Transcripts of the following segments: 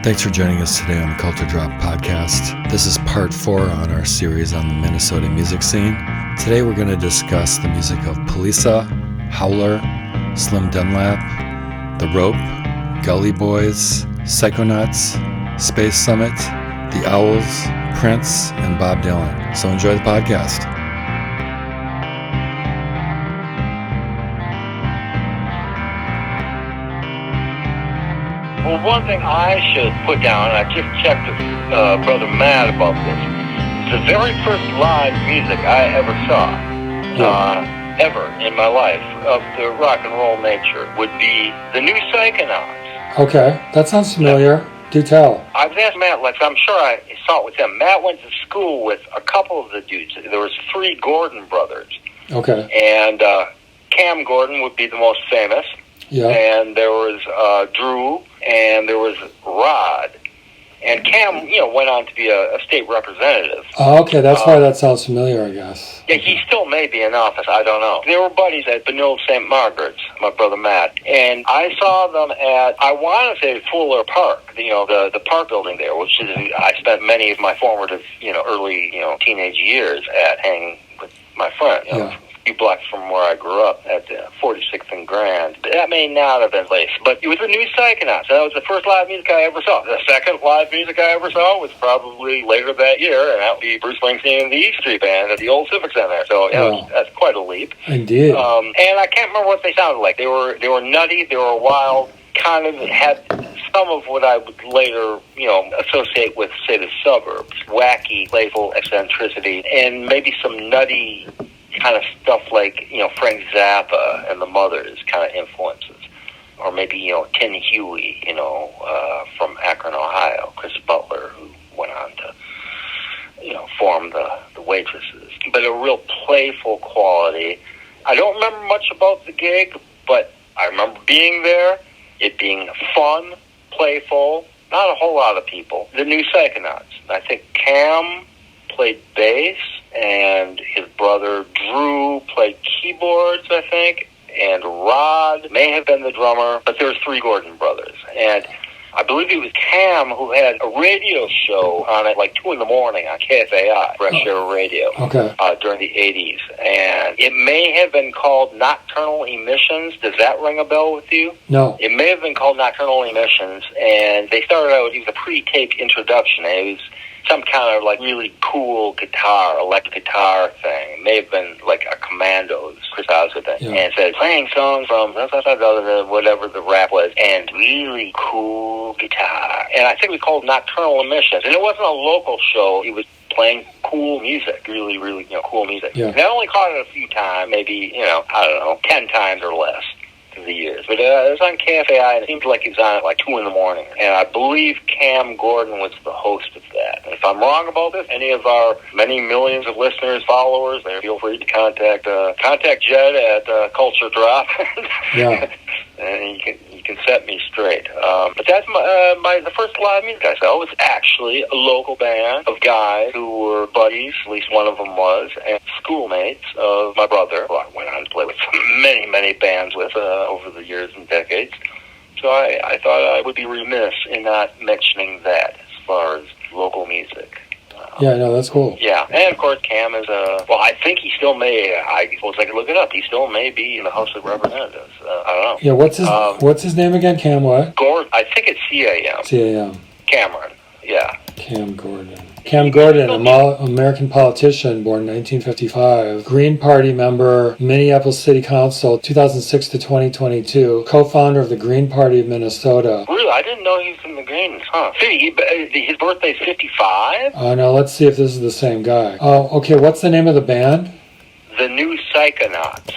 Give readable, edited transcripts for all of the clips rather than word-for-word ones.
Thanks for joining us today on the Culture Drop podcast. This is part 4 on our series on the Minnesota music scene. Today we're going to discuss the music of Polica, Howler, Slim Dunlap, The Rope, Gully Boys, Psychonauts, Space Summit, The Owls, Prince, and Bob Dylan. So enjoy the podcast. Well, one thing I should put down, and I just checked with Brother Matt about this, it's the very first live music I ever saw, ever in my life, of the rock and roll nature, would be the new Psychonauts. Okay, that sounds familiar. Do tell. I was asking Matt, I'm sure I saw it with him. Matt went to school with a couple of the dudes. There was 3 Gordon brothers. Okay. And Cam Gordon would be the most famous. Yeah. And there was Drew, and there was Rod. And Cam, went on to be a state representative. Oh, okay, that's why that sounds familiar, I guess. Yeah, he still may be in office, I don't know. They were buddies at Benilde St. Margaret's, my brother Matt. And I saw them at, I want to say Fuller Park, the park building there, which is, I spent many of my formative, early, teenage years at hanging with my friend, Yeah. few blocks from where I grew up at 46th and Grand. That may not have been place, but it was the new Psychonauts. That was the first live music I ever saw. The second live music I ever saw was probably later that year, and that would be Bruce Springsteen and the E Street Band at the old Civic Center. So that's quite a leap. Indeed. And I can't remember what they sounded like. They were nutty. They were wild. Kind of had some of what I would later, associate with, say, the suburbs. Wacky, playful eccentricity, and maybe some nutty kind of stuff like, Frank Zappa and the Mothers kind of influences. Or maybe, Tin Huey, from Akron, Ohio, Chris Butler, who went on to, form the Waitresses. But a real playful quality. I don't remember much about the gig, but I remember being there, it being fun, playful, not a whole lot of people. The new Psychonauts. I think Cam played bass, and his brother Drew played keyboards, I think, and Rod may have been the drummer, but there was 3 Gordon brothers. And I believe it was Cam who had a radio show on at 2 in the morning on KFAI, Fresh Air Radio, during the 80s. And it may have been called Nocturnal Emissions. Does that ring a bell with you? No. It may have been called Nocturnal Emissions, and they started out, it was a pre-taped introduction. It was some kind of really cool electric guitar thing. It may have been a Commandos, Chris Osgood thing. Yeah. And it said, playing songs from whatever the rap was, and really cool guitar. And I think it was called Nocturnal Emissions. And it wasn't a local show. It was playing cool music, really, really, cool music. Yeah. And I only caught it a few times, maybe, 10 times or less through the years. But it was on KFAI, and it seemed like it was on at 2 in the morning. And I believe Cam Gordon was the host of that. And if I'm wrong about this, any of our many millions of listeners, followers, feel free to contact Jed at Culture Drop. Yeah. And you can set me straight. But that's the first live music I saw was actually a local band of guys who were buddies, at least one of them was, and schoolmates of my brother, who I went on to play with many, many bands with over the years and decades. So I thought I would be remiss in not mentioning that as far as local music. Yeah, no, that's cool. Yeah, and of course Cam is I think he still may, I suppose I could look it up, he still may be in the House of Representatives. I don't know. Yeah, what's his name again? Cam what? Gordon, I think it's C-A-M. C-A-M. Cameron, yeah. Cam Gordon. Cam Gordon, American politician, born 1955, Green Party member, Minneapolis City Council, 2006 to 2022, co-founder of the Green Party of Minnesota. Really? I didn't know he was in the Greens, huh? His birthday's 55? No, let's see if this is the same guy. Oh, okay, what's the name of the band? The New Psychonauts,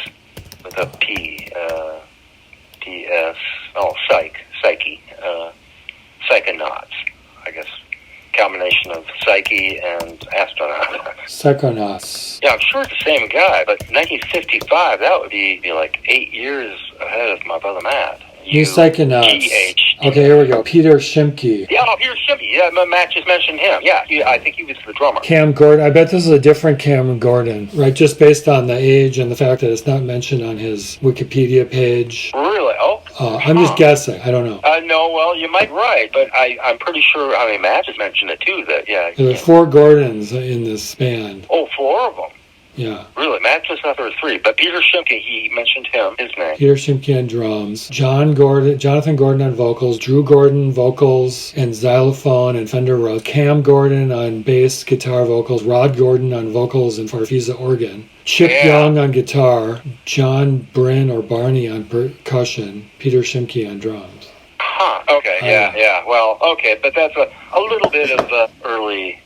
with a P, P-S, Psyche, Psychonauts, I guess. Combination of Psyche and astronaut. Psychonauts. Yeah, I'm sure it's the same guy, but 1955, that would be 8 years ahead of my brother Matt. New Psychonauts. Okay, here we go. Peter Shimke. Yeah, Peter Shimke. Yeah, Matt just mentioned him. Yeah, I think he was the drummer. Cam Gordon. I bet this is a different Cam Gordon, right? Just based on the age and the fact that it's not mentioned on his Wikipedia page. Really? Oh. I'm just guessing. I don't know. No, well, you might be right, but I'm pretty sure, Matt just mentioned it too, that, yeah. There are 4 Gordons in this band. Oh, 4 of them? Yeah. Really? Matt just thought there were 3, but Peter Shimke, he mentioned his name. Peter Shimke on drums, Jonathan Gordon on vocals, Drew Gordon vocals and xylophone and Fender Rhodes, Cam Gordon on bass, guitar, vocals, Rod Gordon on vocals and Farfisa organ, Chip Young on guitar, John Bryn or Barney on percussion, Peter Shimke on drums. Huh. Okay. Yeah. Well, okay, but that's a little bit of early.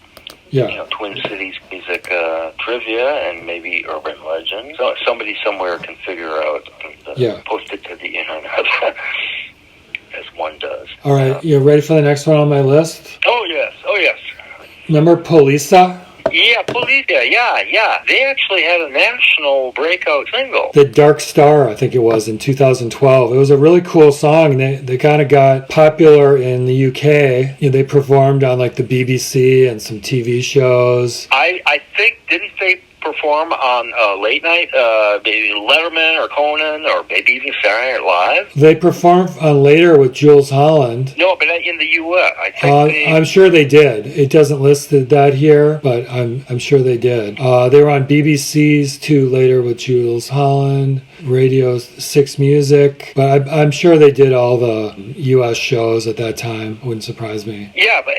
Yeah. Twin Cities music trivia and maybe urban legends. So somebody somewhere can figure out and post it to the internet, as one does. All right, you ready for the next one on my list? Oh, yes. Remember Polica? Yeah, Polica, yeah. They actually had a national breakout single. The Dark Star, I think it was, in 2012. It was a really cool song. They kind of got popular in the UK. They performed on like the BBC and some TV shows. I think, didn't they perform on late night, maybe Letterman or Conan or maybe even Saturday Night Live? They performed later with Jules Holland. No, but in the U.S. I think I'm sure they did. It doesn't list that here, but I'm sure they did. They were on BBC's too later with Jules Holland, Radio 6 Music, but I'm sure they did all the U.S. shows at that time. Wouldn't surprise me. Yeah, but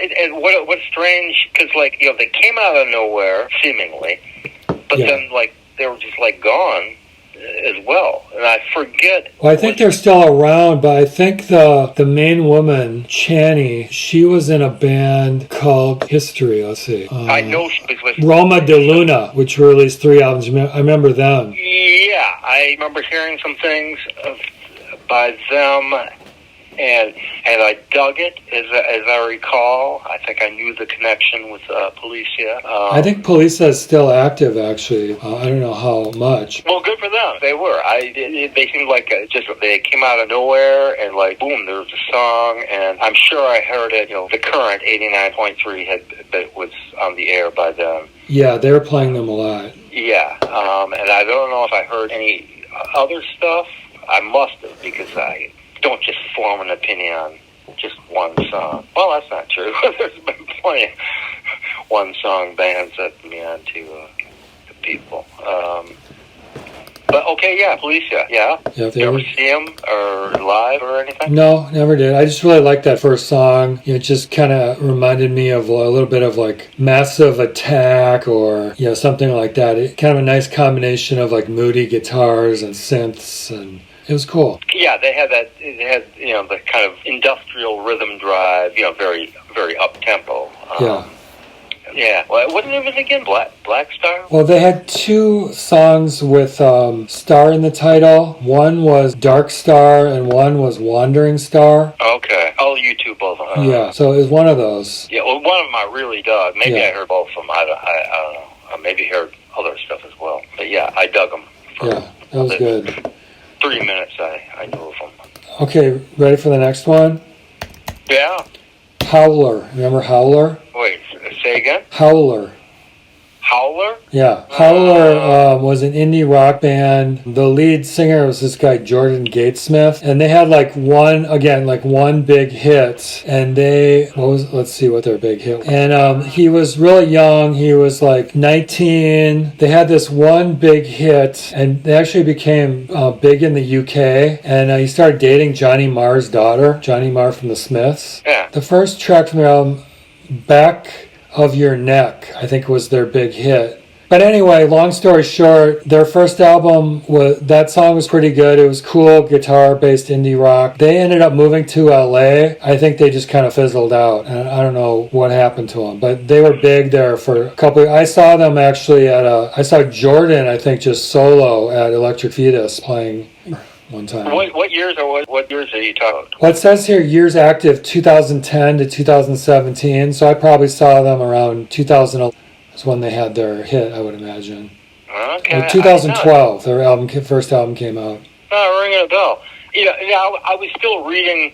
what's strange, because they came out of nowhere, seemingly, but then they were just gone as well, and I forget. Well, I think they're still around, but I think the main woman, Channy, she was in a band called History. Let's see. I know she was with Roma de Luna, which released 3 albums. I remember them. Yeah, I remember hearing some things by them. And I dug it, as I recall. I think I knew the connection with Polica. I think Polica is still active, actually. I don't know how much. Well, good for them. They were. They seemed like they came out of nowhere, and boom, there was a song, and I'm sure I heard it. The current 89.3 was on the air by them. Yeah, they were playing them a lot. Yeah, and I don't know if I heard any other stuff. I must have, because I don't just form an opinion on just one song. Well, that's not true. There's been plenty of one-song bands that me on to people. But okay, yeah, Polica, yeah. Did you ever see them or live or anything? No, never did. I just really liked that first song. It just kind of reminded me of a little bit of Massive Attack or something like that. It kind of a nice combination of moody guitars and synths, and it was cool. Yeah, they had that. It had the kind of industrial rhythm drive. Very very up tempo. Yeah. Well, wasn't it again Black Star? Well, they had 2 songs with Star in the title. One was Dark Star and one was Wandering Star. Okay. Oh, you two both. Yeah. So it was one of those. Yeah. Well, one of them I really dug. Maybe I heard both of them. I don't know. I maybe heard other stuff as well. But yeah, I dug them. Yeah, that was good. 3 minutes I knew of them. Okay, ready for the next one? Yeah. Howler. Remember Howler? Wait, say again? Howler. Howler? Yeah. Howler was an indie rock band. The lead singer was this guy, Jordan Gatesmith. And they had one big hit. And let's see what their big hit was. And he was really young. He was 19. They had this one big hit. And they actually became big in the UK. And he started dating Johnny Marr's daughter, Johnny Marr from the Smiths. Yeah. The first track from their album, Back of Your Neck, I think was their big hit. But anyway, long story short, their first album, that song was pretty good. It was cool, guitar-based indie rock. They ended up moving to LA. I think they just kind of fizzled out. And I don't know what happened to them. But they were big there for a couple of years. I saw them actually I saw Jordan, I think, just solo at Electric Fetus playing one time. What years are you talking about? Well, it says here years active 2010 to 2017, so I probably saw them around 2011 is when they had their hit, I would imagine. Okay. Or 2012, their first album came out. Not ringing a bell. I was still reading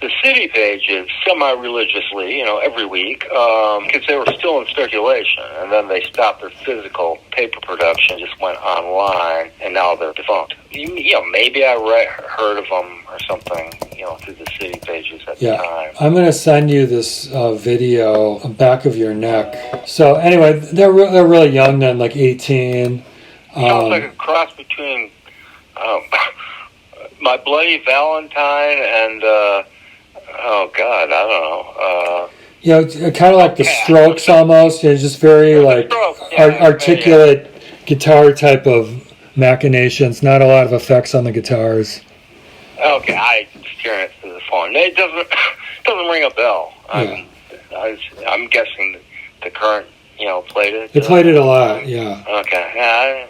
the city pages semi-religiously, every week, because they were still in circulation, and then they stopped their physical paper production, just went online, and now they're defunct. Maybe I heard of them or something, through the city pages at the time. I'm going to send you this video, back of your neck. So anyway, they're really young then, like 18. Sounds like a cross between My Bloody Valentine and, oh God, I don't know. Kind of like the Strokes almost. Just very articulate guitar type of machinations. Not a lot of effects on the guitars. Okay, I just hearing it through the phone. It doesn't ring a bell. I'm guessing the current, played it. They played it a lot. Yeah. Okay.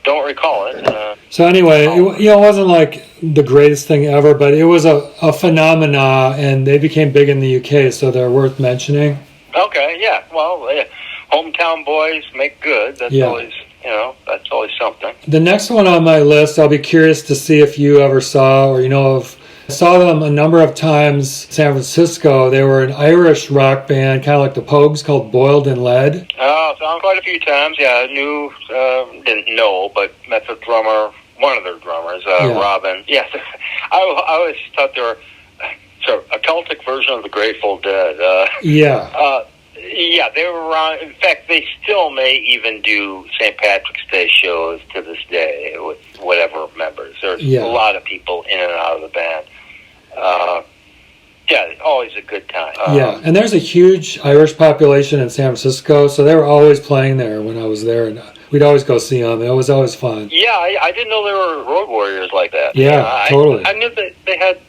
Don't recall it. So anyway, it wasn't like the greatest thing ever, but it was a phenomena, and they became big in the UK, so they're worth mentioning. Okay, yeah. Well, hometown boys make good. That's always, that's always something. The next one on my list, I'll be curious to see if you ever saw or of. I saw them a number of times in San Francisco. They were an Irish rock band, kind of like the Pogues, called Boiled in Lead. Oh, saw them quite a few times. Yeah, didn't know, but met the drummer, one of their drummers, Robin. Yes, I always thought they were sort of a Celtic version of the Grateful Dead. Yeah, they were around. In fact, they still may even do St. Patrick's Day shows to this day with whatever members. There's a lot of people in and out of the band. It's always a good time. And there's a huge Irish population in San Francisco, so they were always playing there when I was there, and we'd always go see them. It was always fun. Yeah, I didn't know they were road warriors like that. Yeah, totally. I knew that they had,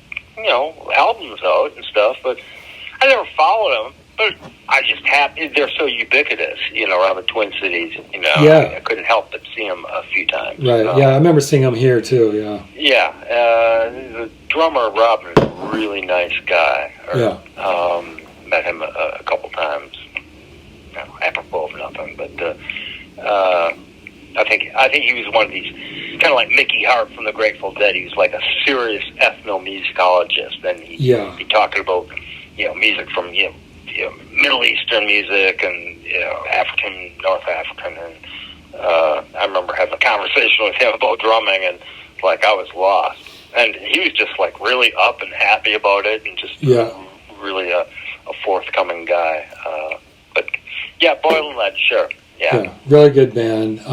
albums out and stuff, but I never followed them. But I just they're so ubiquitous, around the Twin Cities, I couldn't help but see them a few times. Right, I remember seeing them here too, the drummer, Robin, is a really nice guy. Met him a couple times, apropos of nothing, but I think he was one of these, kind of like Mickey Hart from the Grateful Dead. He was like a serious ethnomusicologist, and he'd be talking about, music from, Middle Eastern music and African, North African, and I remember having a conversation with him about drumming, and I was lost, and he was just really up and happy about it, and just really a forthcoming guy. But Boiling Lead, sure. Yeah, really good band,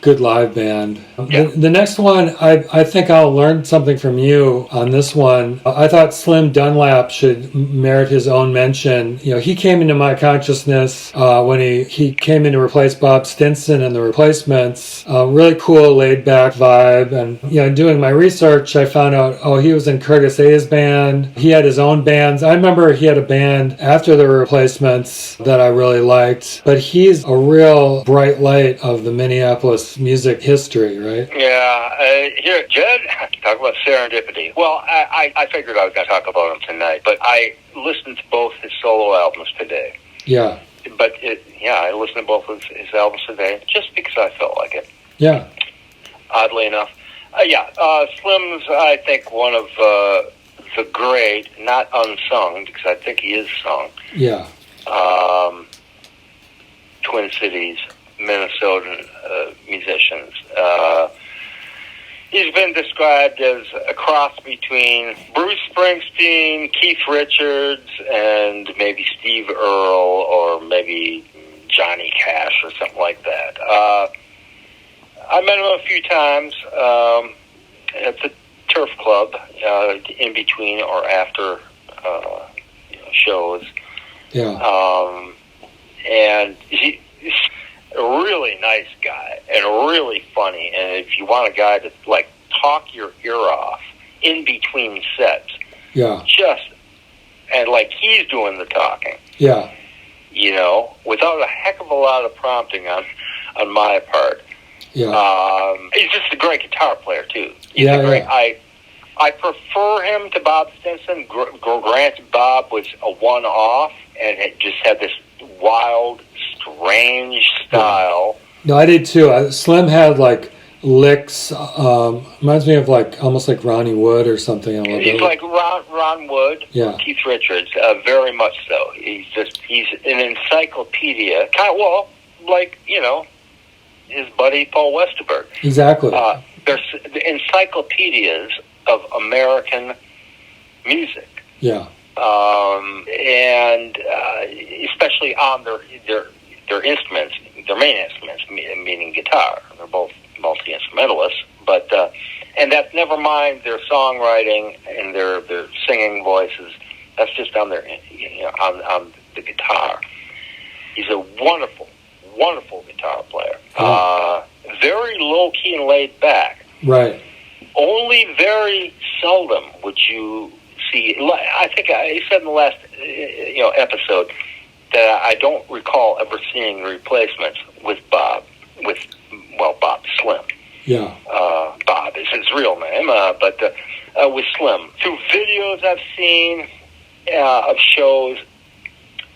good live band. The next one, I think I'll learn something from you on this one. I thought Slim Dunlap should merit his own mention. He came into my consciousness when he came in to replace Bob Stinson and the Replacements. Really cool, laid-back vibe. And, doing my research, I found out, he was in Curtis A's band. He had his own bands. I remember he had a band after the Replacements that I really liked. But he's a real bright light of the Minneapolis music history, right? Yeah. Here, Jed, talk about serendipity. Well, I figured I was going to talk about him tonight, but I listened to both his solo albums today. Yeah. But, I listened to both of his albums today just because I felt like it. Yeah. Oddly enough. Slim's, I think, one of the great, not unsung, because I think he is sung. Yeah. Twin Cities, Minnesotan musicians. He's been described as a cross between Bruce Springsteen, Keith Richards, and maybe Steve Earle, or maybe Johnny Cash, or something like that. I met him a few times at the Turf Club, in between or after shows. Yeah. And he's a really nice guy and really funny. And if you want a guy to talk your ear off in between sets, and he's doing the talking, without a heck of a lot of prompting on my part. Yeah. He's just a great guitar player too. He's great. I prefer him to Bob Stinson. Granted, Bob was a one-off and it just had this wild, strange style. No, I did too. Slim had licks. Reminds me of like almost like Ronnie Wood or something. A little He's bit. like Ron Wood, Yeah. Keith Richards, very much so. He's an encyclopedia, kind of, well, like, his buddy Paul Westerberg. Exactly. There's encyclopedias of American music. Yeah. And especially on their instruments, their main instruments, meaning guitar. They're both multi-instrumentalists, but and that's never mind their songwriting and their singing voices. That's just on their on the guitar. He's a wonderful guitar player. Very low key and laid back. Right. Only very seldom would you see. I think I said in the last episode that I don't recall ever seeing replacements with Bob Slim. Yeah. Bob is his real name, but with Slim. Through videos I've seen of shows,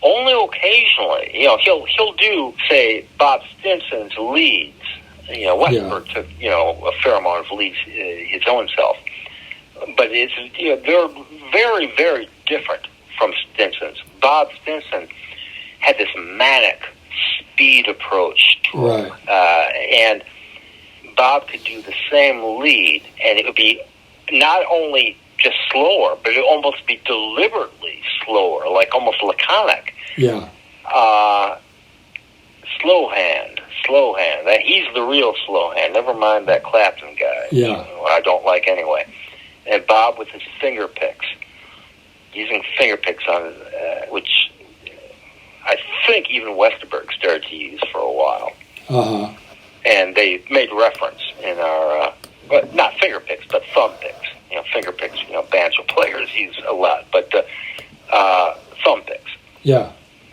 only occasionally, he'll do, say, Bob Stinson's leads. Westberg took, a fair amount of leads his own self. But they're very, very different from Stinson's. Bob Stinson had this manic speed approach to right. And Bob could do the same lead, and it would be not only just slower, but it would almost be deliberately slower, like almost laconic. Yeah. Slow hand. He's the real slow hand. Never mind that Clapton guy. Yeah. I don't like anyway. And Bob with his finger picks, using finger picks on which I think even Westerberg started to use for a while. Uh-huh. And they made reference in our, not finger picks, but thumb picks. Finger picks, banjo players use a lot, but thumb picks. Yeah.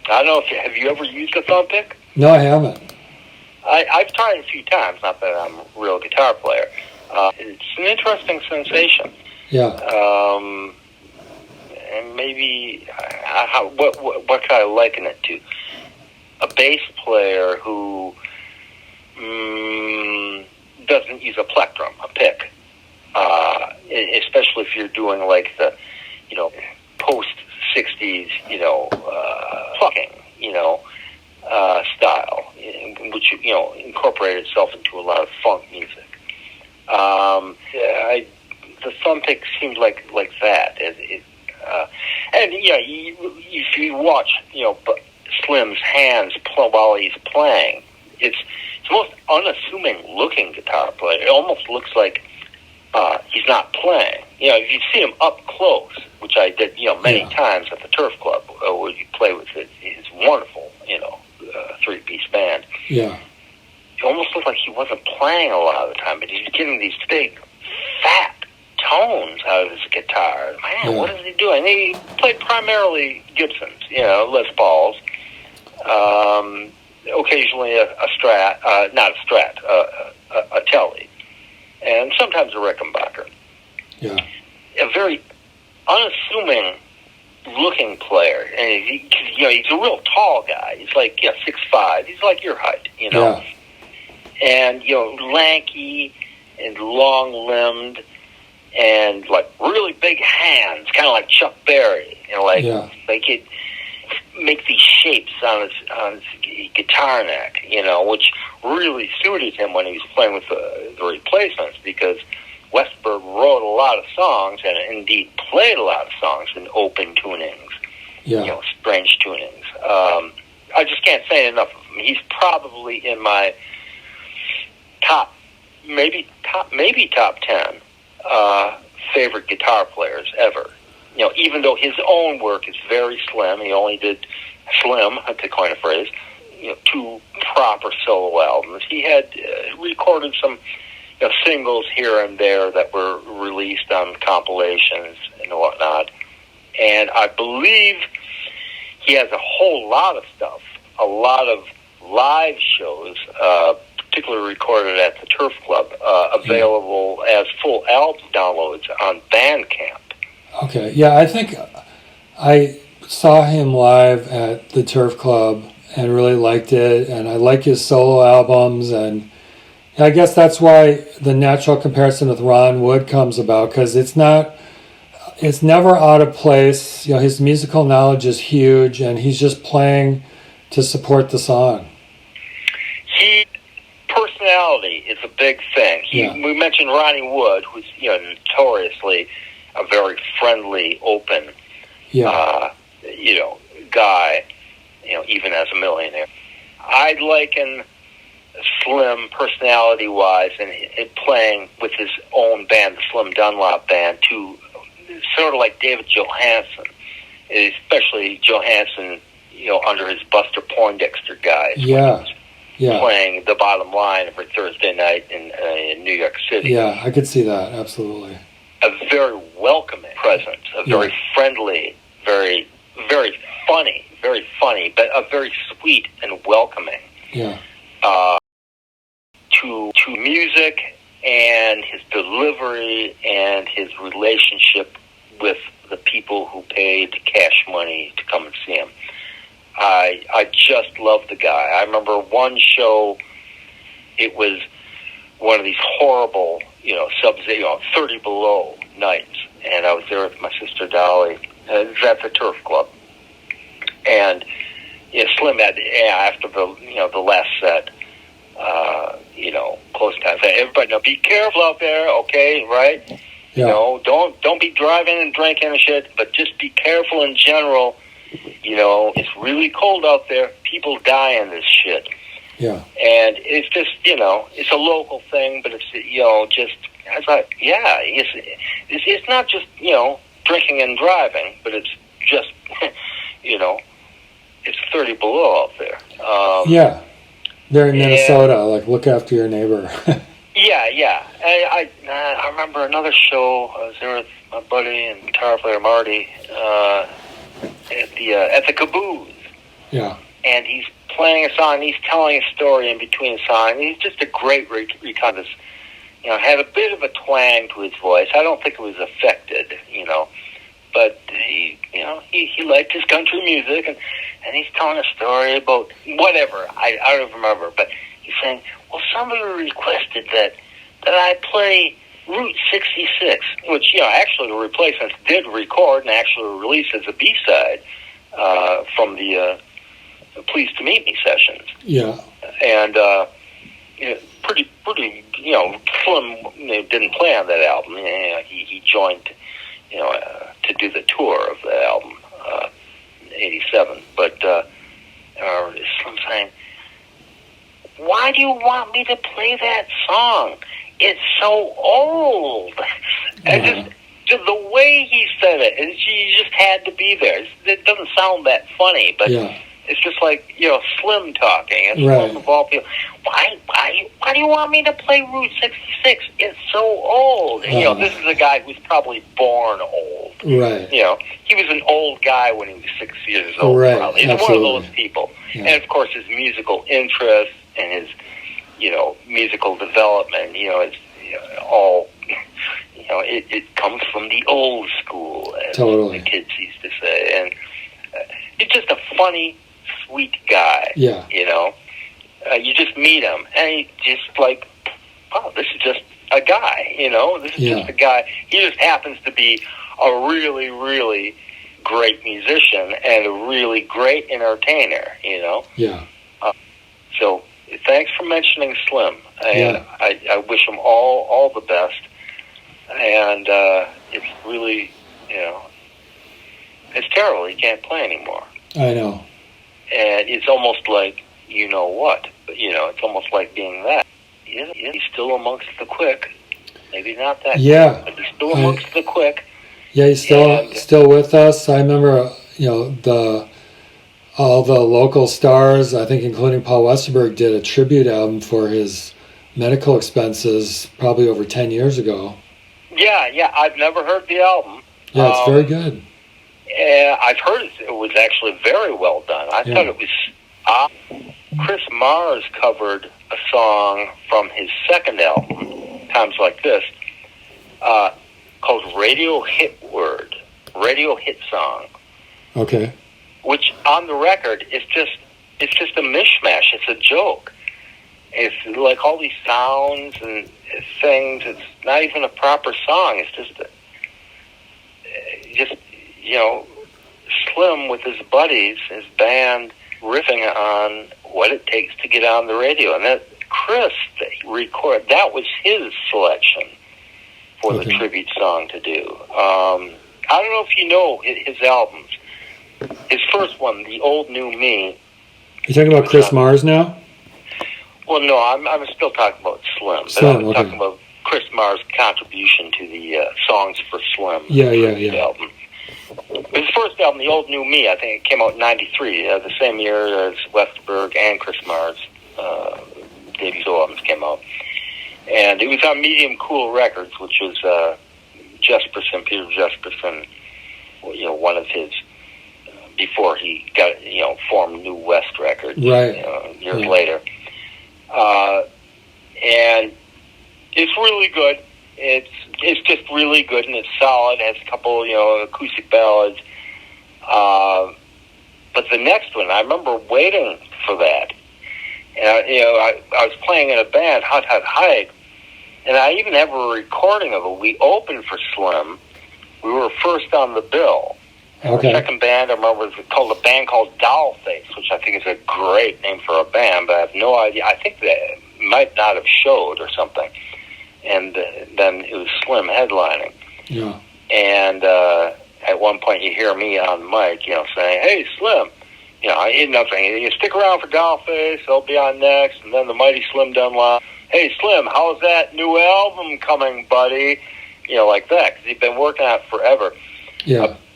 I don't know have you ever used a thumb pick? No, I haven't. I've tried it a few times, not that I'm a real guitar player. It's an interesting sensation. Yeah. And maybe, what can I liken it to? A bass player who doesn't use a plectrum, a pick. Especially if you're doing like the, post-60s, plucking, style, which, incorporated itself into a lot of funk music. The thumb pick seems like that. If you watch, Slim's hands while he's playing, it's the most unassuming looking guitar player. It almost looks like he's not playing. If you see him up close, which I did, many times at the Turf Club, where you play with his wonderful, three-piece band. Yeah. It almost looked like he wasn't playing a lot of the time, but he's getting these big, fat tones out of his guitar. Man, what is he doing? He played primarily Gibsons, Les Pauls, occasionally a Strat, not a Strat, a Telly, and sometimes a Rickenbacker. Yeah. A very unassuming looking player, and he's a real tall guy. He's like 6'5". He's like your height, Yeah. And lanky and long-limbed, and like really big hands, kind of like Chuck Berry, like it make these shapes on his guitar neck, which really suited him when he was playing with the Replacements, because Westberg wrote a lot of songs and indeed played a lot of songs in open tunings, strange tunings. I just can't say enough of him. He's probably in my top 10 favorite guitar players ever. Even though his own work is very slim, he only did slim, to coin a phrase, 2 proper solo albums. He had recorded some singles here and there that were released on compilations and whatnot. And I believe he has a whole lot of stuff, a lot of live shows, particularly recorded at the Turf Club, available as full album downloads on Bandcamp. Okay, yeah, I think I saw him live at the Turf Club and really liked it, and I like his solo albums, and I guess that's why the natural comparison with Ron Wood comes about, because it's never out of place. You know, his musical knowledge is huge, and he's just playing to support the song. Personality is a big thing. We mentioned Ronnie Wood, who's notoriously a very friendly, open, guy. Even as a millionaire, I'd liken Slim personality-wise and playing with his own band, the Slim Dunlap Band, to sort of like David Johansen, especially Johansen, under his Buster Poindexter guise. Yeah. Playing the Bottom Line every Thursday night in New York City. Yeah, I could see that, absolutely. A very welcoming presence, a very friendly, very, very funny, but a very sweet and welcoming. Yeah. To music and his delivery and his relationship with the people who paid cash money to come and see him. I just love the guy. I remember one show, it was one of these horrible, 30 below nights, and I was there with my sister Dolly. It was at the Turf Club. And Slim had, after the last set, close time. Everybody, now be careful out there, okay, right? Yeah. Don't be driving and drinking and shit, but just be careful in general. It's really cold out there. People die in this shit. Yeah. And it's just, it's a local thing, but it's, just, I was like, it's not just, drinking and driving, but it's just, it's 30 below out there. They're in Minnesota, like, look after your neighbor. Yeah. I remember another show, I was there with my buddy and guitar player Marty, at the Caboose. Yeah. And he's playing a song, and he's telling a story in between songs. He's just a great recount. Had a bit of a twang to his voice. I don't think it was affected, but he liked his country music, and he's telling a story about whatever. I don't remember, but he's saying, well, somebody requested that I play Route 66, which, actually the Replacements did record and actually release as a B-side from the Pleased to Meet Me sessions. Yeah. And, pretty, Slim didn't play on that album. He joined, to do the tour of the album, in 87. But Slim saying, why do you want me to play that song? It's so old. And just the way he said it, you just had to be there. It doesn't sound that funny, but it's just like, Slim talking. It's Slim of all people. Why do you want me to play Route 66? It's so old. And, this is a guy who's probably born old. Right. He was an old guy when he was 6 years old. Right. Probably. He's Absolutely. one of those people. Yeah. And, of course, his musical interests and his, musical development, it's all, it comes from the old school, as totally. the kids used to say. And it's just a funny, sweet guy. Yeah. You just meet him, and he just like, oh, this is just a guy, this is just a guy. He just happens to be a really, really great musician and a really great entertainer, Yeah. So thanks for mentioning Slim, and I wish him all the best. And it's really, it's terrible. He can't play anymore. I know. And it's almost like, what? But, it's almost like being that. He's still amongst the quick. Maybe not that. Yeah. But he's still amongst the quick. Yeah, he's still with us. I remember, all the local stars, I think including Paul Westerberg, did a tribute album for his medical expenses probably over 10 years ago. Yeah. I've never heard the album. Yeah, it's very good. I've heard it was actually very well done. I thought it was... Chris Mars covered a song from his second album, Times Like This, called Radio Hit Song. Okay. Which on the record is just a mishmash. It's a joke. It's like all these sounds and things. It's not even a proper song. It's just Slim with his buddies, his band, riffing on what it takes to get on the radio. And that Chris that was his selection for the tribute song to do. I don't know if you know his albums. His first one, The Old New Me. You talking about Chris Mars now? Well, no, I'm still talking about Slim. But I'm talking about Chris Mars' contribution to the Songs for Slim album. His first album, The Old New Me, I think it came out in 93, the same year as Westerberg and Chris Mars' debut albums came out. And it was on Medium Cool Records, which was Peter Jesperson, one of his, before he got, formed New West Records years later. And it's really good. It's just really good, and it's solid. It has a couple, acoustic ballads. But the next one, I remember waiting for that. And, I was playing in a band, Hot Hot Hike, and I even have a recording of it. We opened for Slim. We were first on the bill. Okay. The second band, I remember, was called a band called Dollface, which I think is a great name for a band, but I have no idea. I think they might not have showed or something. And then it was Slim headlining. Yeah. And at one point you hear me on mic, saying, "Hey, Slim, I ended up saying, you stick around for Dollface, I'll be on next." And then the mighty Slim Dunlap, "Hey, Slim, how's that new album coming, buddy?" Like that, because he'd been working on it forever,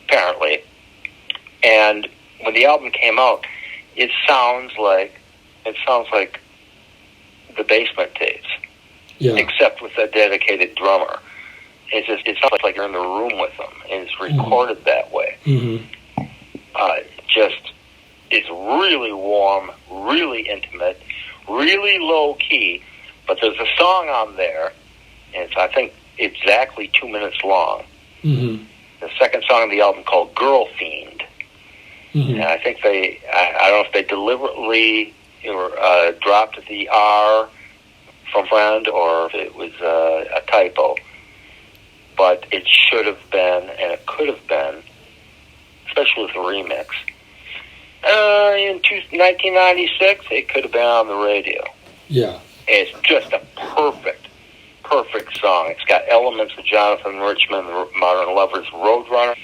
apparently. And when the album came out, it sounds like the Basement Tapes, except with a dedicated drummer. It sounds like you're in the room with them, and it's recorded that way. Mm-hmm. It's really warm, really intimate, really low key. But there's a song on there, and it's, I think, exactly 2 minutes long. Mm-hmm. The second song on the album called "Girl Fiend." Mm-hmm. And I think I don't know if they deliberately dropped the R from friend or if it was a typo. But it should have been, and it could have been, especially with the remix. In 1996, it could have been on the radio. Yeah. It's just a perfect song. It's got elements of Jonathan Richman, the Modern Lovers' Roadrunner.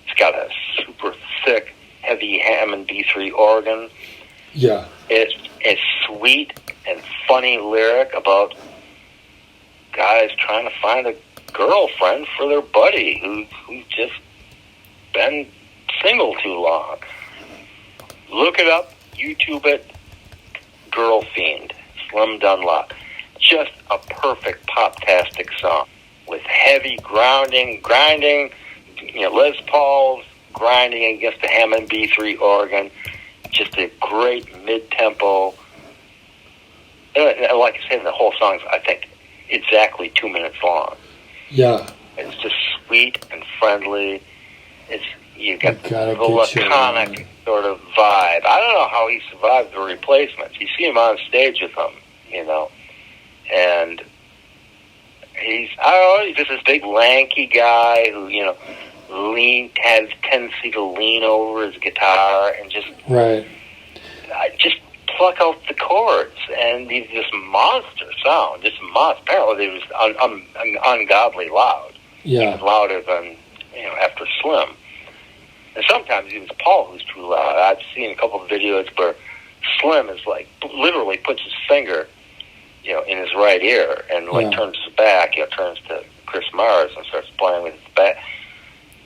It's got a super thick, heavy Hammond B3 organ. Yeah. It's sweet and funny lyric about guys trying to find a girlfriend for their buddy who's just been single too long. Look it up, YouTube it, Girl Fiend, Slim Dunlap. Just a perfect pop-tastic song with heavy grinding, Les Paul's grinding against the Hammond B3 organ. Just a great mid-tempo. Like I said, the whole song's, I think, exactly 2 minutes long. Yeah. It's just sweet and friendly. You got the laconic sort of vibe. I don't know how he survived the Replacements. You see him on stage with them, and he's just this big lanky guy who, has tendency to lean over his guitar and just pluck out the chords, and he's this monster sound, apparently it was ungodly loud. Yeah. Even louder than, after Slim. And sometimes it was Paul who's too loud. I've seen a couple of videos where Slim is literally puts his finger, in his right ear and turns his back, turns to Chris Mars and starts playing with his back.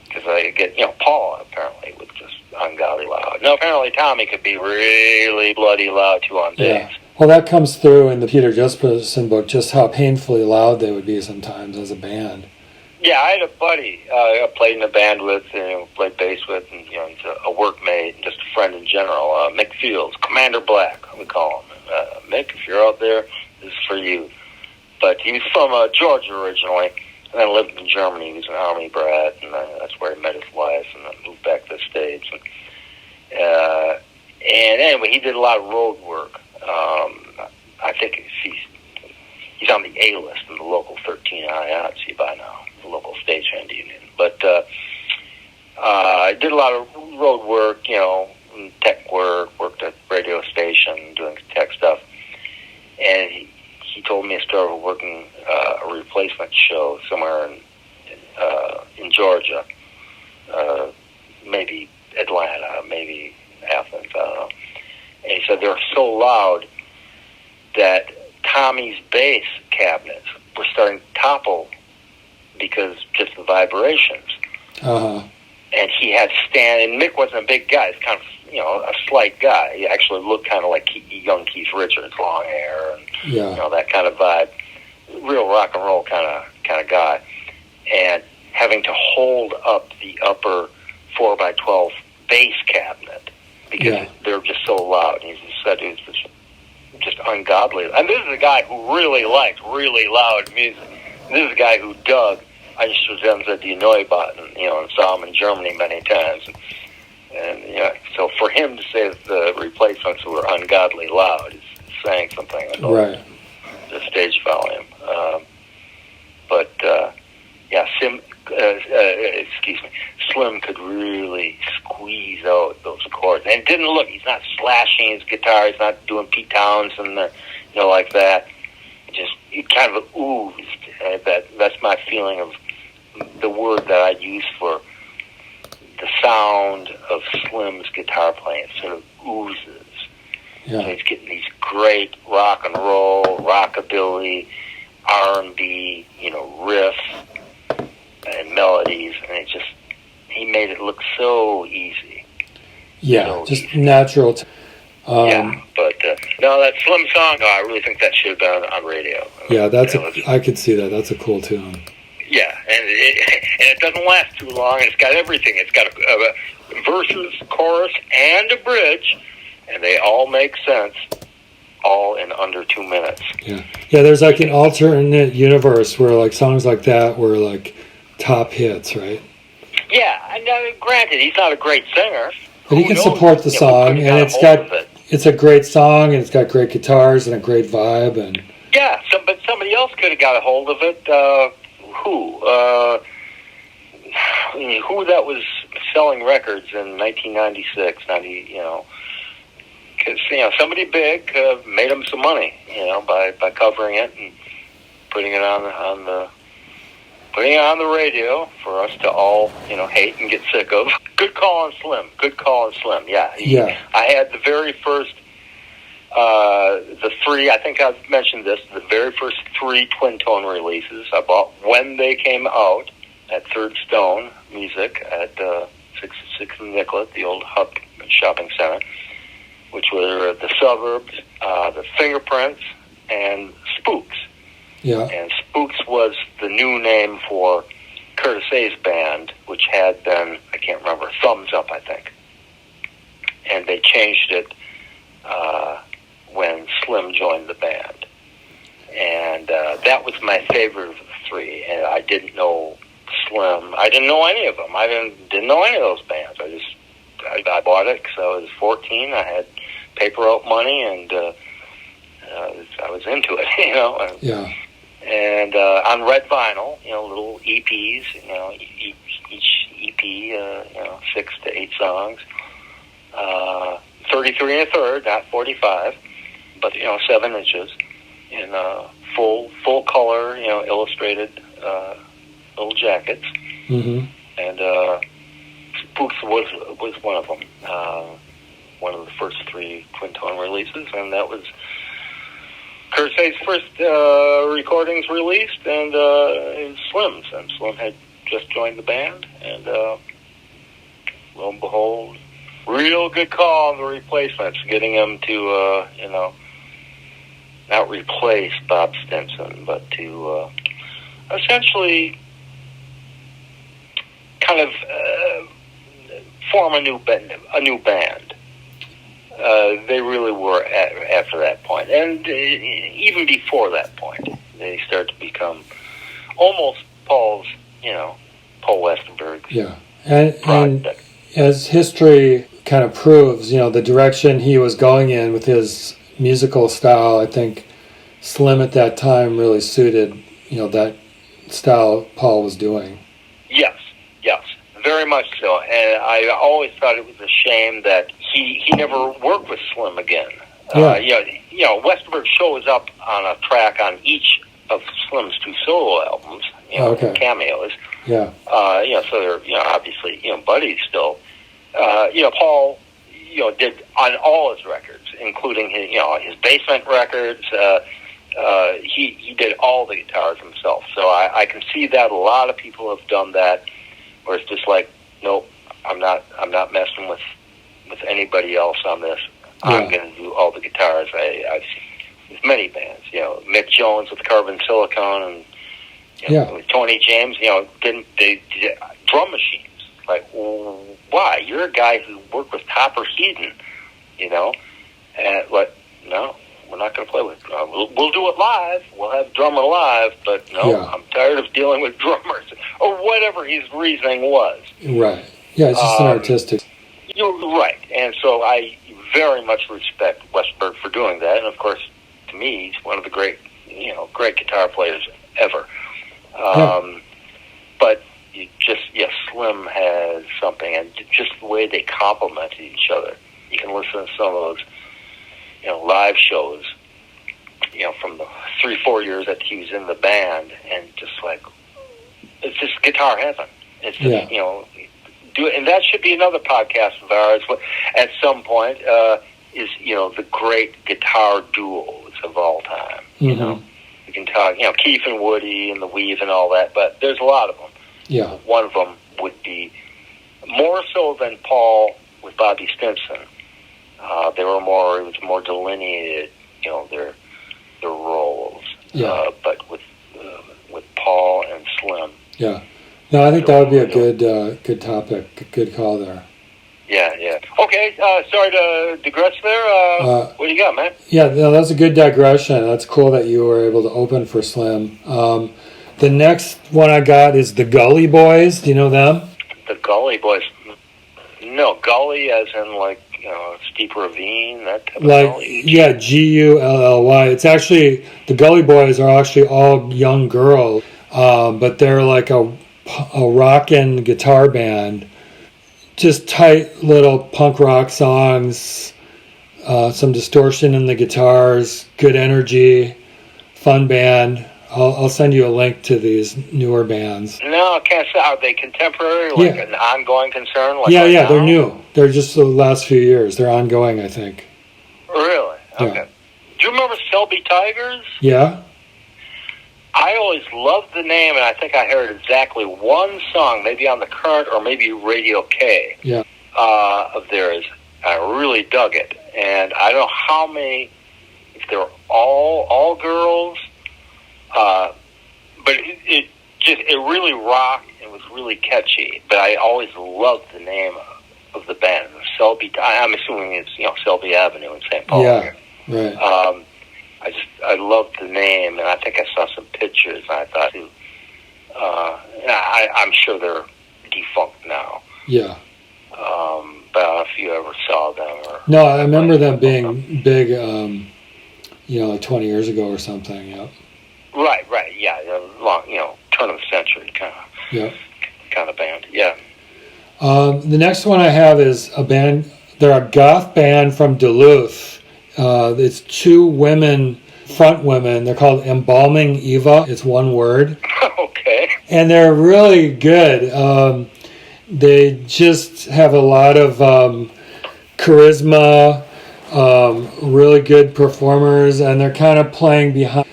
Because I get, Paul apparently was just ungodly loud. Now apparently Tommy could be really bloody loud too on days. Well, that comes through in the Peter Jesperson book, just how painfully loud they would be sometimes as a band. Yeah, I had a buddy I played in a band with, played bass with, and he's a workmate and just a friend in general. Mick Fields, Commander Black, we call him. Mick, if you're out there, this is for you. But he was from Georgia originally, and then lived in Germany. He was an Army brat, and that's where he met his wife, and then moved back to the States. And anyway, he did a lot of road work. I think he's on the A list in the local 13 IATSE by now, the local stagehand union. But I did a lot of road work, tech work, worked at radio station, doing tech stuff. And he told me I started working a replacement show somewhere in Georgia, maybe Atlanta, maybe Athens, I don't know. And he said they were so loud that Tommy's bass cabinets were starting to topple because just the vibrations. Uh-huh. And he had to stand, and Mick wasn't a big guy. He's kind of, a slight guy. He actually looked kind of like young Keith Richards, long hair, and that kind of vibe. Real rock and roll kind of guy. And having to hold up the upper 4x12 bass cabinet because they're just so loud. And he just said it was just ungodly. And this is a guy who really liked really loud music. This is a guy who dug Einstürzende die Neubauten, and saw him in Germany many times. And so for him to say that the replacements were ungodly loud is saying something about the stage volume. Slim could really squeeze out those chords. And he's not slashing his guitar, he's not doing Pete Townsend, like that. It kind of oozed. That's my feeling of the word that I use for the sound of Slim's guitar playing. It sort of oozes. Yeah. So he's getting these great rock and roll, rockabilly, R&B, riffs and melodies, and he made it look so easy. Yeah, so just easy. Natural. But that Slim song, I really think that should have been on radio. Yeah, I could see that. That's a cool tune. Yeah, and it doesn't last too long. It's got everything. It's got a verses, chorus, and a bridge, and they all make sense, all in under 2 minutes. Yeah, there's like an alternate universe where like songs like that were like top hits, right? Yeah, and granted, he's not a great singer. But he can support the song, and it's a great song, and it's got great guitars and a great vibe, and but somebody else could have got a hold of it. Who that was selling records in 1996, because somebody big made him some money, by covering it and putting it on the radio for us to all hate and get sick of. Good call on Slim. Yeah. I had the very first the three, I think I've mentioned this, the very first 3 twin tone releases I bought when they came out at Third Stone Music at 6 and Nicollet, the old Hub shopping center, which were the Suburbs, the Fingerprints, and Spooks. Yeah. And Spooks was the new name for Curtis A's band, which had been, I can't remember, Thumbs Up, I think. And they changed it when Slim joined the band. And that was my favorite of the 3. And I didn't know Slim. I didn't know any of them. I didn't know any of those bands. I bought it because I was 14. I had paper route money, and I was into it, Yeah. And on red vinyl, little EPs, each EP, 6 to 8 songs, 33 1/3, not 45, but 7 inches, in full color, illustrated little jackets. Mm-hmm. And Spooks was one of them, one of the first 3 twin tone releases, and that was Curtis' first recordings released, and Slim's. And Slim had just joined the band, and lo and behold, real good call on the replacements, getting him to, not replace Bob Stinson, but to essentially kind of form a new band. They really were after that point. And even before that point, they started to become almost Paul Westerberg's and as history kind of proves, the direction he was going in with his musical style, I think Slim at that time really suited, that style Paul was doing. Yes, very much so. And I always thought it was a shame that he never worked with Slim again. Yeah. Westerberg shows up on a track on each of Slim's 2 solo albums, Okay. cameos. Yeah. So they're, obviously, buddies still. Paul, did on all his records, including his basement records. He did all the guitars himself. So I can see that a lot of people have done that, where it's just like, nope, I'm not messing with anybody else on this. Yeah. I'm going to do all the guitars. I've seen with many bands, Mick Jones with Carbon Silicone, and with Tony James, they did drum machines. Like, why? You're a guy who worked with Topper Headon, and no, we're not going to play with. We'll do it live. We'll have drummer live, but no, I'm tired of dealing with drummers, or whatever his reasoning was. Right. Yeah, it's just an artistic. You're right, and so I very much respect Westberg for doing that, and of course, to me, he's one of the great guitar players ever. But Slim has something, and just the way they complemented each other. You can listen to some of those, live shows, from the 3-4 years that he was in the band, and just like, it's just guitar heaven. It's just, do it, and that should be another podcast of ours at some point. Is the great guitar duos of all time. Mm-hmm. We can talk, Keith and Woody and the Weave and all that, but there's a lot of them. Yeah. One of them would be more so than Paul with Bobby Stinson. It was more delineated, their roles. Yeah. But with Paul and Slim. Yeah. No, I think that would be a good topic, good call there. Yeah. Okay, sorry to digress there. What do you got, man? Yeah, no, that's a good digression. That's cool that you were able to open for Slim. The next one I got is the Gully Boys. Do you know them? The Gully Boys. No, Gully as in steep ravine, that type of Gully. Yeah, Gully. It's actually, the Gully Boys are actually all young girls, but they're like a rockin' guitar band. Just tight little punk rock songs, some distortion in the guitars, good energy, fun band. I'll send you a link to these newer bands. No, I can't say. Are they contemporary, an ongoing concern? Yeah, they're new. They're just the last few years. They're ongoing, I think. Really? Okay. Yeah. Do you remember Selby Tigers? Yeah. I always loved the name, and I think I heard exactly one song, maybe on the Current or maybe Radio K, of theirs. I really dug it, and I don't know how many, if they're all girls, but it really rocked. It was really catchy, but I always loved the name of the band, Selby. I'm assuming it's Selby Avenue in St. Paul. Yeah, right. I loved the name, and I think I saw some pictures, and I thought, I'm sure they're defunct now. Yeah. But I don't know if you ever saw them. No, I remember them being big, like 20 years ago or something, yeah. Right, yeah, long, turn of the century kind of band, yeah. The next one I have is a band. They're a goth band from Duluth. It's 2 front women. They're called Embalming Eva. It's one word. Okay. And they're really good. They just have a lot of charisma, really good performers, and they're kind of playing behind,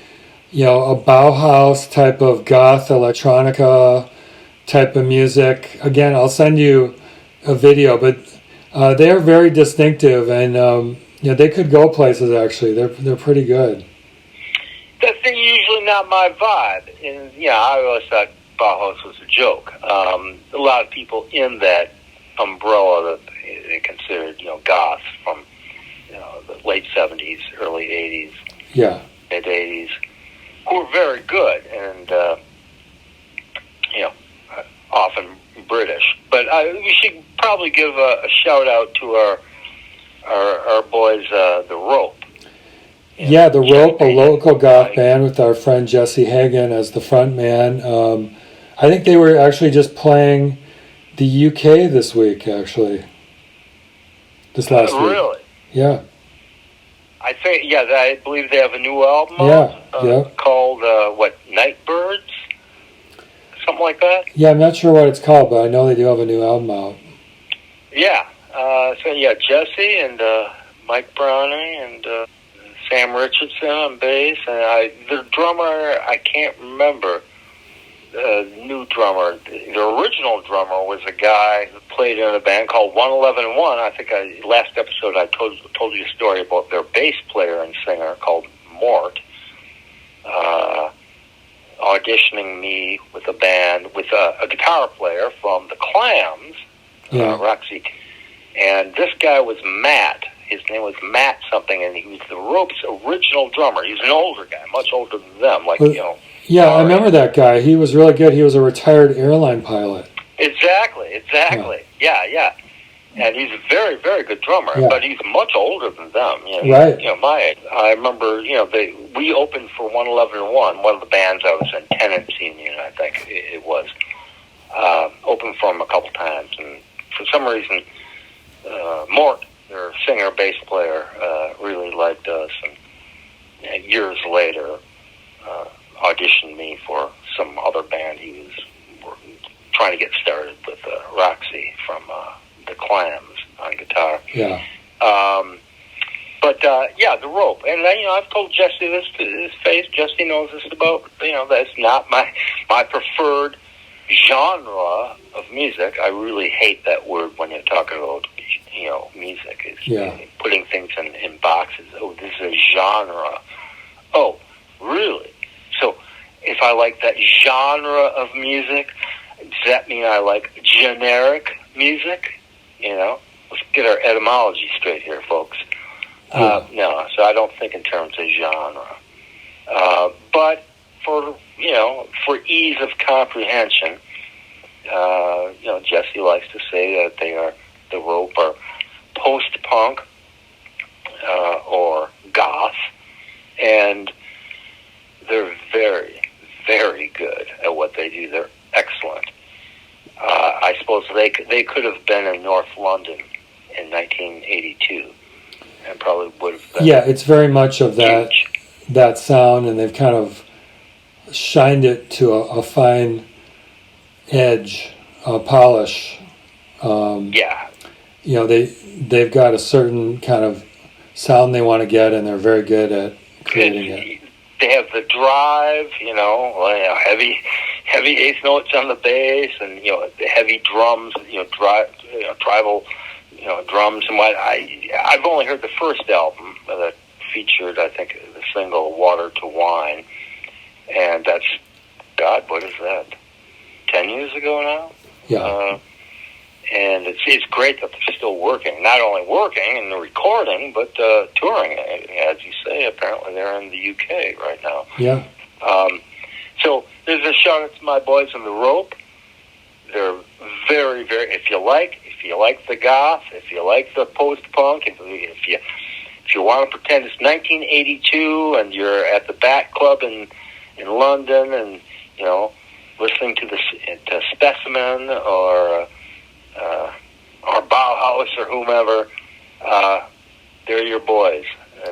a Bauhaus type of goth electronica type of music. Again, I'll send you a video, but they're very distinctive, and they could go places. Actually, they're pretty good. That's usually not my vibe, and I always thought Bauhaus was a joke. A lot of people in that umbrella that they considered, goths from the late 70s, early 80s, mid 80s, who were very good and often British. But we should probably give a shout out to our boys, The Rope. Yeah, The Rope, a local goth band with our friend Jesse Hagen as the front man. I think they were actually just playing the UK this week, actually. This last week. Really? Yeah. I believe they have a new album called, Nightbirds? Something like that? Yeah, I'm not sure what it's called, but I know they do have a new album out. Yeah. Jesse and Mike Browning and Sam Richardson on bass. And the drummer, I can't remember. The new drummer, the original drummer was a guy who played in a band called 111 I think last episode I told you a story about their bass player and singer called Mort auditioning me with a band with a guitar player from the Clams, Roxy. And this guy was Matt. His name was Matt something, and he was the Rope's original drummer. He was an older guy, much older than them, Yeah, I remember that guy. He was really good. He was a retired airline pilot. Exactly. Yeah. And he's a very, very good drummer, but he's much older than them. Right. My age. I remember, we opened for 111 one of the bands I was in, Tenancy Union, I think it was. Opened for them a couple times, and for some reason, Mort, their singer, bass player, really liked us, and years later, auditioned me for some other band he was trying to get started with, Roxy from the Clams on guitar. Yeah. The Rope. And I've told Jesse this to his face. Jesse knows this about, that's not my preferred genre of music. I really hate that word when you're talking about, music. Is putting things in boxes. Oh, this is a genre. Oh, really? So if I like that genre of music, does that mean I like generic music? Let's get our etymology straight here, folks. No, so I don't think in terms of genre. But for ease of comprehension, Jesse likes to say that the Rope are post-punk or goth, and they're very, very good at what they do. They're excellent. I suppose they could have been in North London in 1982, and probably would have been. Yeah, it's very much of that sound, and they've kind of shined it to a fine edge, polish. They've got a certain kind of sound they want to get, and they're very good at creating it. They have the drive, heavy eighth notes on the bass, and the heavy drums, tribal, drums and what. I've only heard the first album that featured, I think, the single "Water to Wine," and that's what is that? 10 years ago now. Yeah. And it's great that they're still working. Not only working and recording, but touring. As you say, apparently they're in the UK right now. Yeah. So there's a shout out to my boys in the Rope. They're very, very. If you like the goth, if you like the post-punk, if you want to pretend it's 1982 and you're at the Bat Club in London and listening to Specimen or Bauhaus or whomever, they're your boys.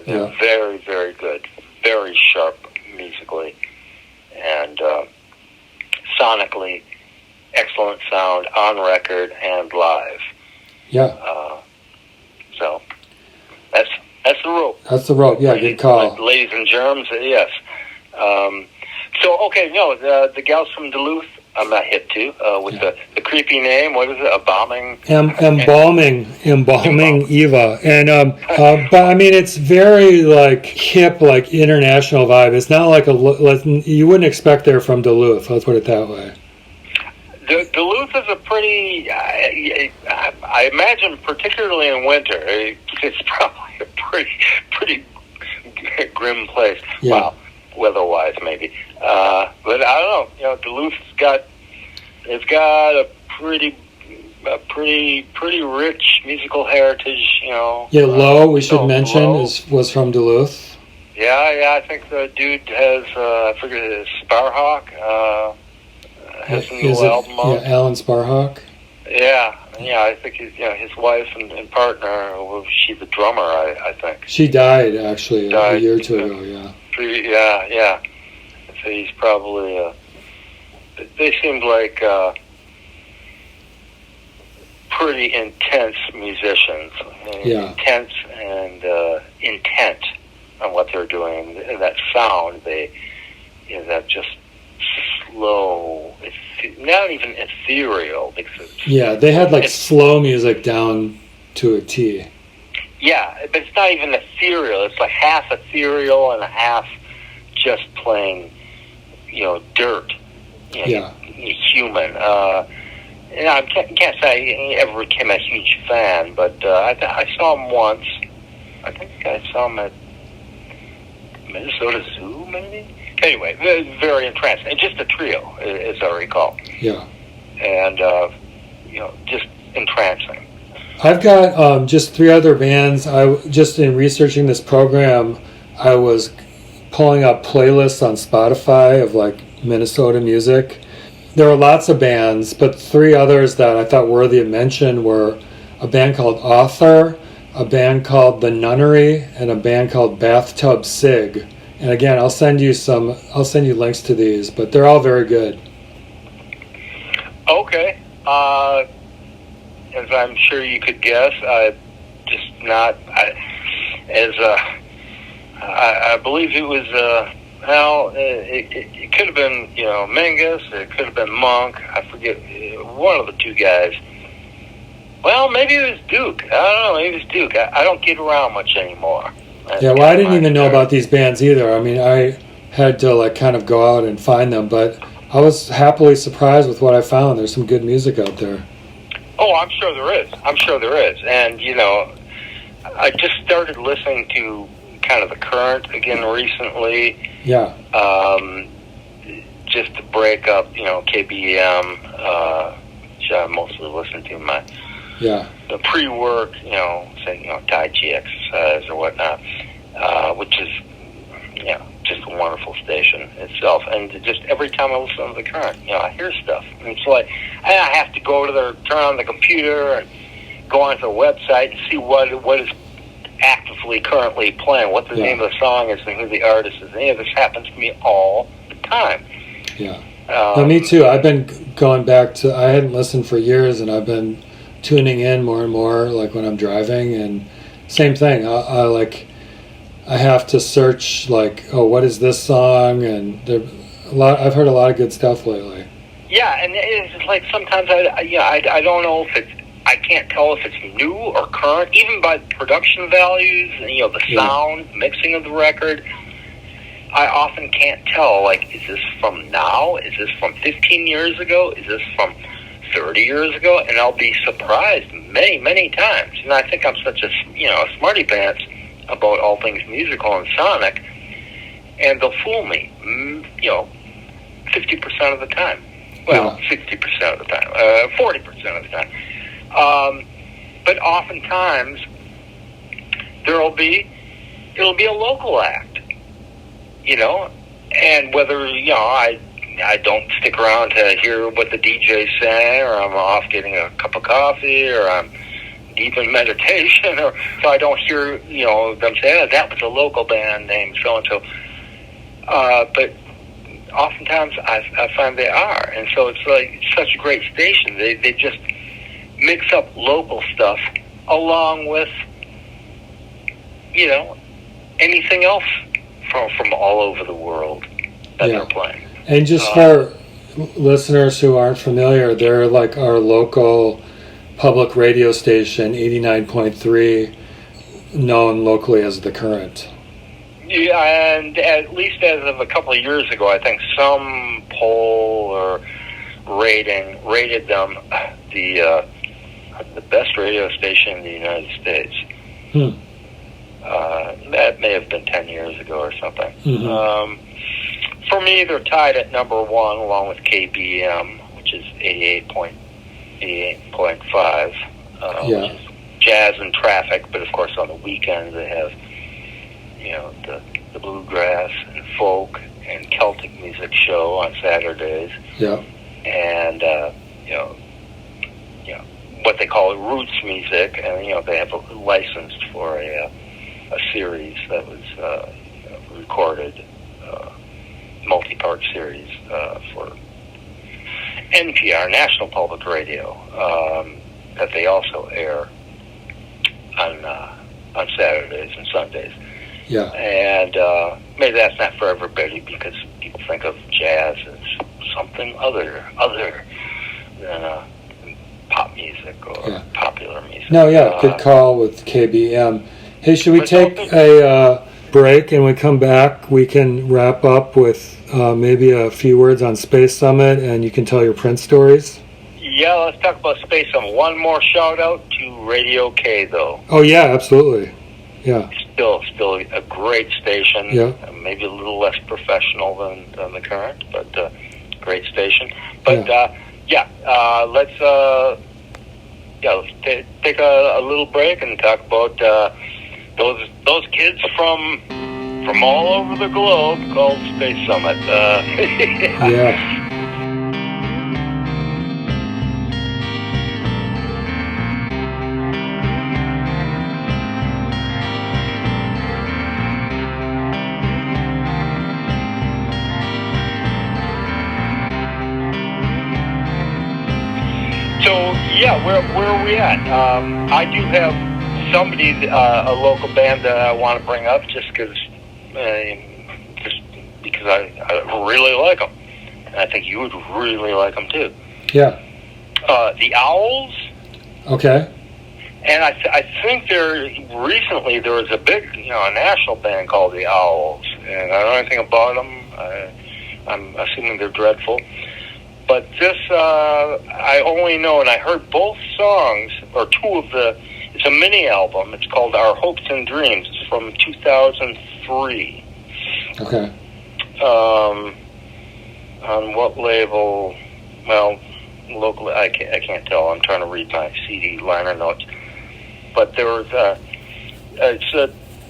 They're very, very good, very sharp musically, and sonically excellent sound on record and live. Yeah. So that's the Rope. That's the Rope. Yeah, good call. Ladies and germs, yes. The gals from Duluth, I'm not hip to, with the creepy name. What is it? Embalming Eva. And but I mean, it's very like hip, like international vibe. It's not like you wouldn't expect they're from Duluth. Let's put it that way. Duluth is a pretty, I imagine, particularly in winter, it's probably a pretty grim place. Yeah. Wow, weather-wise, maybe. But I don't know. Duluth's got a pretty rich musical heritage. Yeah, Lowe, we should mention, was from Duluth. Yeah, I think the dude has, I forget his Sparhawk, has a new album out. Yeah, Alan Sparhawk? Yeah, I think he's, his wife and partner, well, she's the drummer, I think. She died, actually, a year or two ago, yeah. Yeah. So he's probably, they seemed like pretty intense musicians. Yeah. Intense and intent on what they're doing. And that sound, that just slow, not even ethereal. Yeah, they had like slow music down to a T. Yeah, but it's not even ethereal. It's like half ethereal and half just plain, dirt. Human. And I can't say I ever became a huge fan, but I saw him once. I think I saw him at Minnesota Zoo, maybe? Anyway, very entrancing. And just a trio, as I recall. Yeah. And, just entrancing. I've got just 3 other bands. Just in researching this program, I was pulling up playlists on Spotify of like Minnesota music. There were lots of bands, but 3 others that I thought worthy of mention were a band called Author, a band called The Nunnery, and a band called Bathtub Sig. And again, I'll send you links to these, but they're all very good. Okay. As I'm sure you could guess, I believe it was, it could have been, Mingus, it could have been Monk, I forget, one of the 2 guys. Well, maybe it was Duke. I don't know, maybe it was Duke. I don't get around much anymore. Yeah, well, I didn't even know about these bands either. I mean, I had to like kind of go out and find them, but I was happily surprised with what I found. There's some good music out there. Oh, I'm sure there is. And, I just started listening to kind of the current again recently. Yeah. Just to break up, KBM, which I mostly listen to the pre-work, Tai Chi exercise or whatnot, which is, just a wonderful station itself. And just every time I listen to the current, I hear stuff. And it's like, I have to go to turn on the computer and go onto the website and see what is actively currently playing, what the name of the song is and who the artist is. Any of this happens to me all the time. Yeah. Me too. I've been going back to, I hadn't listened for years, and I've been tuning in more and more, like when I'm driving, and same thing. I have to search, like, what is this song? And I've heard a lot of good stuff lately. Yeah, and it's like sometimes I don't know if I can't tell if it's new or current, even by production values and the sound, mixing of the record. I often can't tell, like, is this from now? Is this from 15 years ago? Is this from 30 years ago? And I'll be surprised many, many times. And I think I'm such a smarty pants about all things musical and sonic, and they'll fool me, 50% of the time. Well, 60% of the time, 40% of the time. But oftentimes, it'll be a local act, and whether, I don't stick around to hear what the DJ's saying, or I'm off getting a cup of coffee, or I'm deep in meditation, or so I don't hear, them say, that was a local band named so-and-so. But oftentimes I find they are, and so it's like such a great station. They just mix up local stuff along with, anything else from all over the world that they're playing. And just for listeners who aren't familiar, they're like our local public radio station, 89.3, known locally as The Current. Yeah, and at least as of a couple of years ago, I think some poll or rated them the best radio station in the United States. That may have been 10 years ago or something. Mm-hmm. For me, they're tied at number 1 along with KBM, which is 88.5, which is jazz and traffic. But of course, on the weekends they have, the the bluegrass and folk and Celtic music show on Saturdays. Yeah. And what they call roots music, and they have licensed for a series that was recorded, multi-part series for NPR, National Public Radio, that they also air on Saturdays and Sundays. Yeah. And maybe that's not for everybody, because people think of jazz as something other than pop music or popular music. No, yeah, good call with KBM. Hey, should we take a break, and we come back, we can wrap up with maybe a few words on Space Summit, and you can tell your Prince stories? Yeah, let's talk about Space Summit. One more shout out to Radio K, though. Oh, yeah, absolutely. Yeah. Still a great station. Yeah. Maybe a little less professional than the current, but great station. But let's take a little break and talk about those kids from all over the globe called Space Summit. Yeah. Where are we at? I do have somebody, a local band that I want to bring up, just because I really like them, and I think you would really like them too. Yeah. The Owls. Okay. And I think recently there was a big, a national band called the Owls, and I don't know anything about them. I'm assuming they're dreadful. But this, I only know, and I heard both songs, or two of it's a mini album. It's called Our Hopes and Dreams. It's from 2003. Okay. On what label? Well, locally, I can't tell. I'm trying to read my CD liner notes. But there was, it's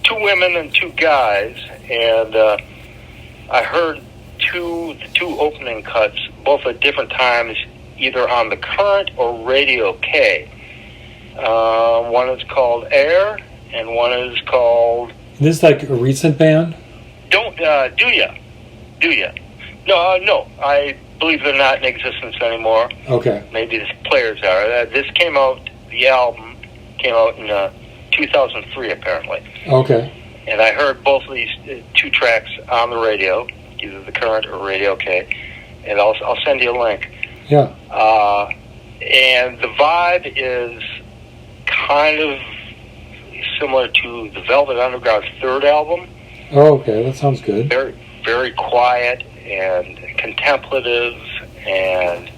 two women and two guys, and I heard the two opening cuts, both at different times, either on the Current or Radio K. One is called Air, and one is called... This is like a recent band? Do ya? No, I believe they're not in existence anymore. Okay. Maybe the players are. The album came out in 2003, apparently. Okay. And I heard both of these two tracks on the radio, either the Current or Radio K, and I'll send you a link. Yeah. And the vibe is kind of similar to the Velvet Underground's third album. Oh, okay, that sounds good. Very, very quiet and contemplative, and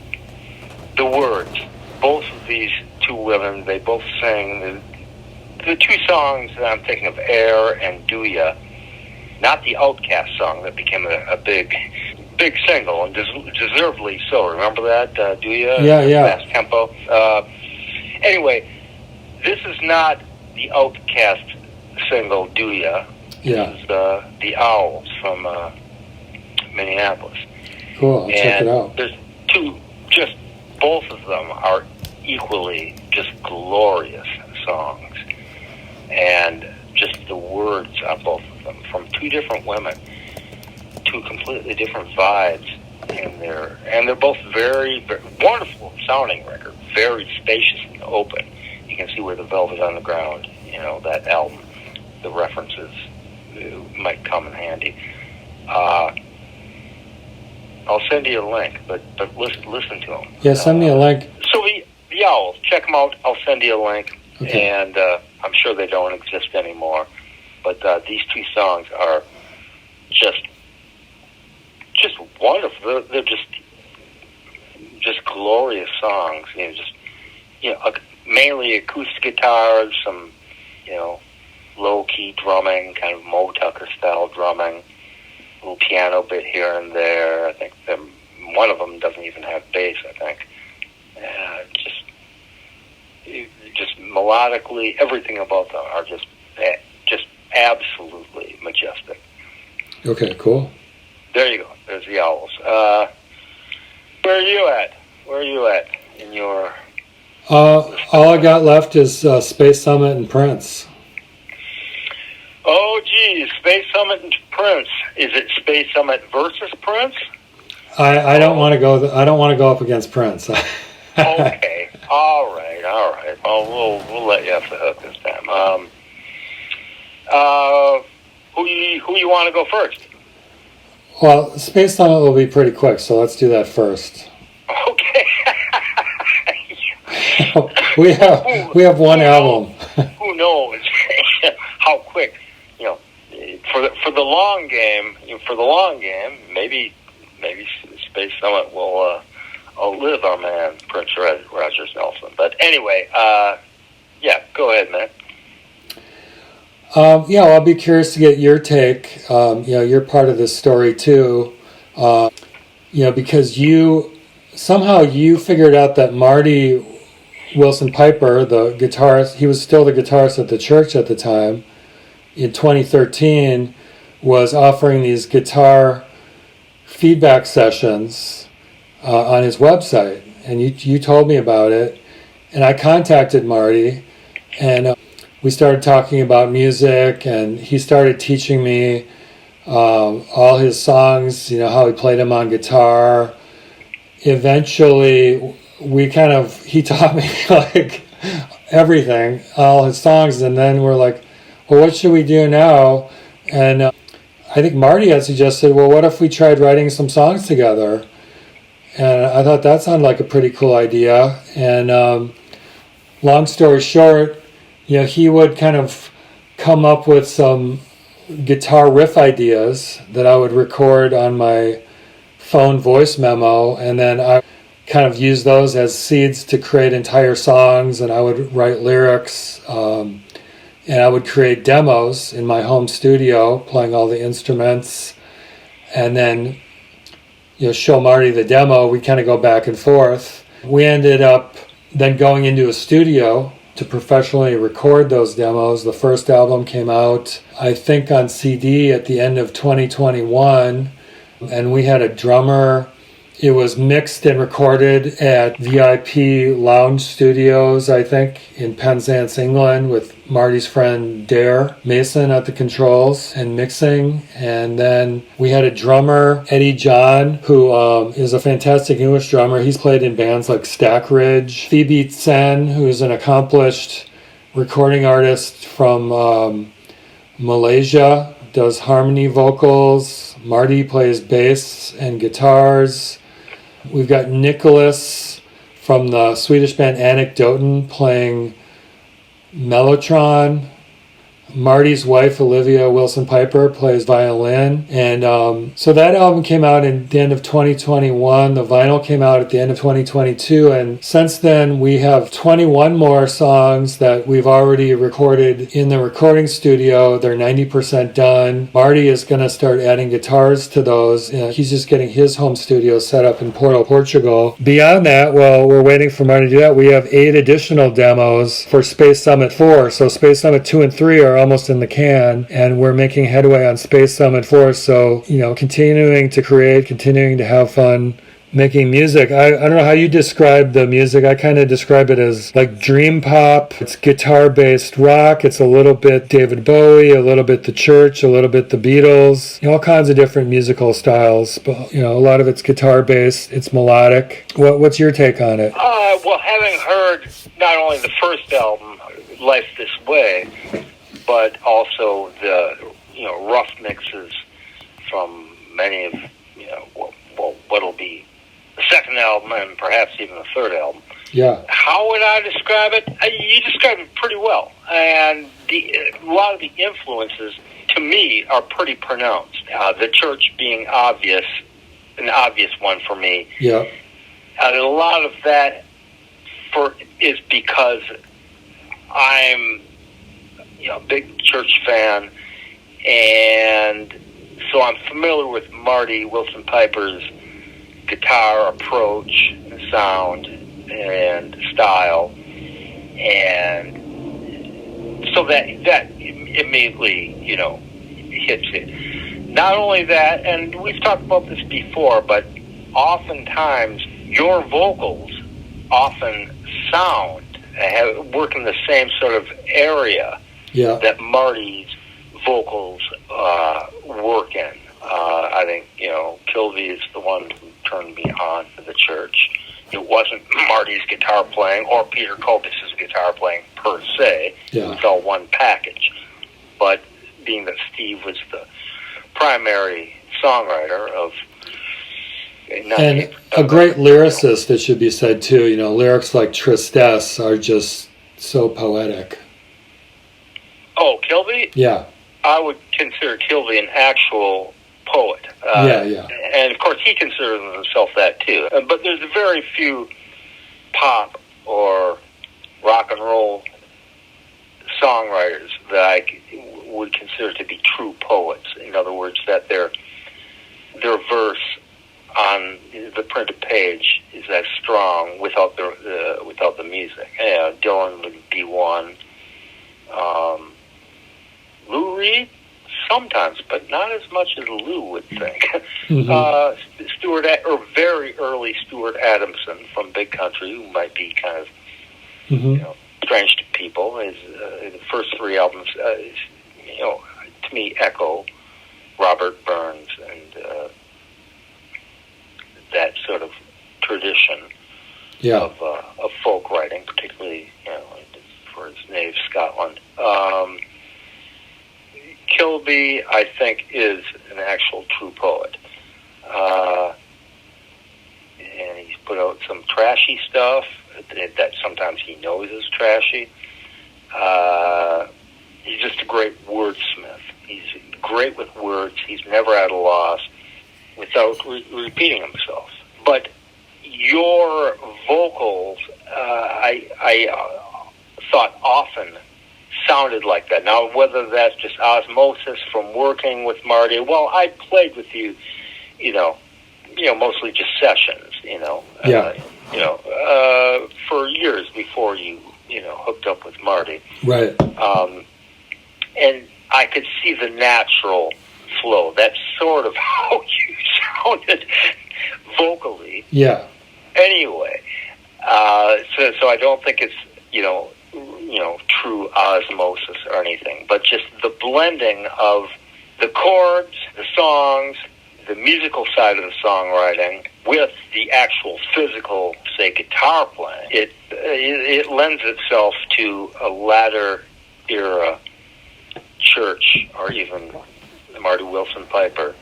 the words. Both of these two women, they both sing the two songs that I'm thinking of, Air and Do Ya. Not the Outcast song that became a big single, and deservedly so. Remember that? Do Ya? Yeah. Fast tempo. Anyway, this is not the Outcast single, Do Ya. Yeah. This is the Owls from Minneapolis. Cool, I'll check it out. There's both of them are equally just glorious songs. And just the words on both of them, from two different women, two completely different vibes, and they're both very, very wonderful sounding record, very spacious and open. You can see where the Velvet Underground, that album, the references might come in handy. I'll send you a link, but listen to them. Yeah, send me a link. So the Owls, check them out. I'll send you a link, okay. And I'm sure they don't exist anymore. But these two songs are just wonderful. They're just glorious songs. Mainly acoustic guitars, some low key drumming, kind of Mo Tucker style drumming, a little piano bit here and there. I think one of them doesn't even have bass. I think just melodically, everything about them are just absolutely majestic. Okay, cool. There you go. There's the Owls. Where are you at? Where are you at in your... All I got left is Space Summit and Prince. Oh, geez. Space Summit and Prince. Is it Space Summit versus Prince? I don't want to go. I don't want to go up against Prince. Okay. All right. Well, we'll let you off the hook this time. Who you want to go first? Well, Space Summit will be pretty quick, so let's do that first. Okay. we have one album. Who knows how quick? For the long game. Maybe Space Summit will outlive our man Prince Rogers Nelson. But anyway, go ahead, man. I'll be curious to get your take. You're part of this story too. Because you figured out that Marty Wilson Piper, the guitarist, he was still the guitarist at the church at the time, in 2013, was offering these guitar feedback sessions on his website. And you told me about it. And I contacted Marty, and we started talking about music, and he started teaching me all his songs, how he played them on guitar. Eventually, he taught me like everything, all his songs, and then we're like, well, what should we do now? And I think Marty had suggested, well, what if we tried writing some songs together? And I thought that sounded like a pretty cool idea. And long story short, he would kind of come up with some guitar riff ideas that I would record on my phone voice memo, and then I kind of use those as seeds to create entire songs, and I would write lyrics, and I would create demos in my home studio, playing all the instruments, and then show Marty the demo. We kind of go back and forth. We ended up then going into a studio to professionally record those demos. The first album came out, I think, on CD at the end of 2021, and we had a drummer. It was mixed and recorded at VIP Lounge Studios, I think, in Penzance, England, with Marty's friend Dare Mason at the controls and mixing. And then we had a drummer, Eddie John, who is a fantastic English drummer. He's played in bands like Stack Ridge. Phoebe Sen, who's an accomplished recording artist from Malaysia, does harmony vocals. Marty plays bass and guitars. We've got Nicholas from the Swedish band Anecdoten playing mellotron. Marty's wife, Olivia Wilson Piper, plays violin. And so that album came out at the end of 2021. The vinyl came out at the end of 2022. And since then, we have 21 more songs that we've already recorded in the recording studio. They're 90% done. Marty is going to start adding guitars to those. He's just getting his home studio set up in Porto, Portugal. Beyond that, well, we're waiting for Marty to do that. We have 8 additional demos for Space Summit 4. So Space Summit 2 and 3 are almost in the can, and we're making headway on Space Summit 4. So, continuing to create, continuing to have fun making music. I don't know how you describe the music. I kind of describe it as like dream pop. It's guitar-based rock. It's a little bit David Bowie, a little bit The Church, a little bit The Beatles, all kinds of different musical styles. But, a lot of it's guitar-based. It's melodic. What's your take on it? Well, having heard not only the first album, Life This Way, but also the rough mixes from many of what'll be the second album and perhaps even the third album. Yeah. How would I describe it? You described it pretty well, and a lot of the influences to me are pretty pronounced. The Church being an obvious one for me. Yeah. And a lot of that is because I'm a big Church fan, and so I'm familiar with Marty Wilson Piper's guitar approach and sound and style, and so that immediately hits it. not only that, and we've talked about this before, but oftentimes your vocals often work in the same sort of area that Marty's vocals work in. I think, Kilby is the one who turned me on to the Church. It wasn't Marty's guitar playing or Peter Kopis's guitar playing per se. It was all one package. But being that Steve was the primary songwriter of... And a great lyricist, it should be said too. Lyrics like Tristesse are just so poetic. Oh, Kilby? Yeah. I would consider Kilby an actual poet. And of course he considers himself that too. But there's very few pop or rock and roll songwriters that I would consider to be true poets. In other words, that their verse on the printed page is as strong without the music. Dylan would be one. Lou Reed, sometimes, but not as much as Lou would think. Very early Stuart Adamson from Big Country, who might be kind of strange to people. His the first three albums, to me, echo Robert Burns and that sort of tradition of folk writing, particularly for his native Scotland. Kilby, I think, is an actual true poet. And he's put out some trashy stuff that sometimes he knows is trashy. He's just a great wordsmith. He's great with words. He's never at a loss without repeating himself. But your vocals, I thought often sounded like that. Now, whether that's just osmosis from working with Marty, well, I played with you, mostly just sessions, for years before you, hooked up with Marty. Right. And I could see the natural flow. That's sort of how you sounded vocally. Yeah. Anyway, so I don't think it's, true osmosis or anything, but just the blending of the chords, the songs, the musical side of the songwriting with the actual physical, say, guitar playing. It lends itself to a latter era Church or even the Marty Wilson Piper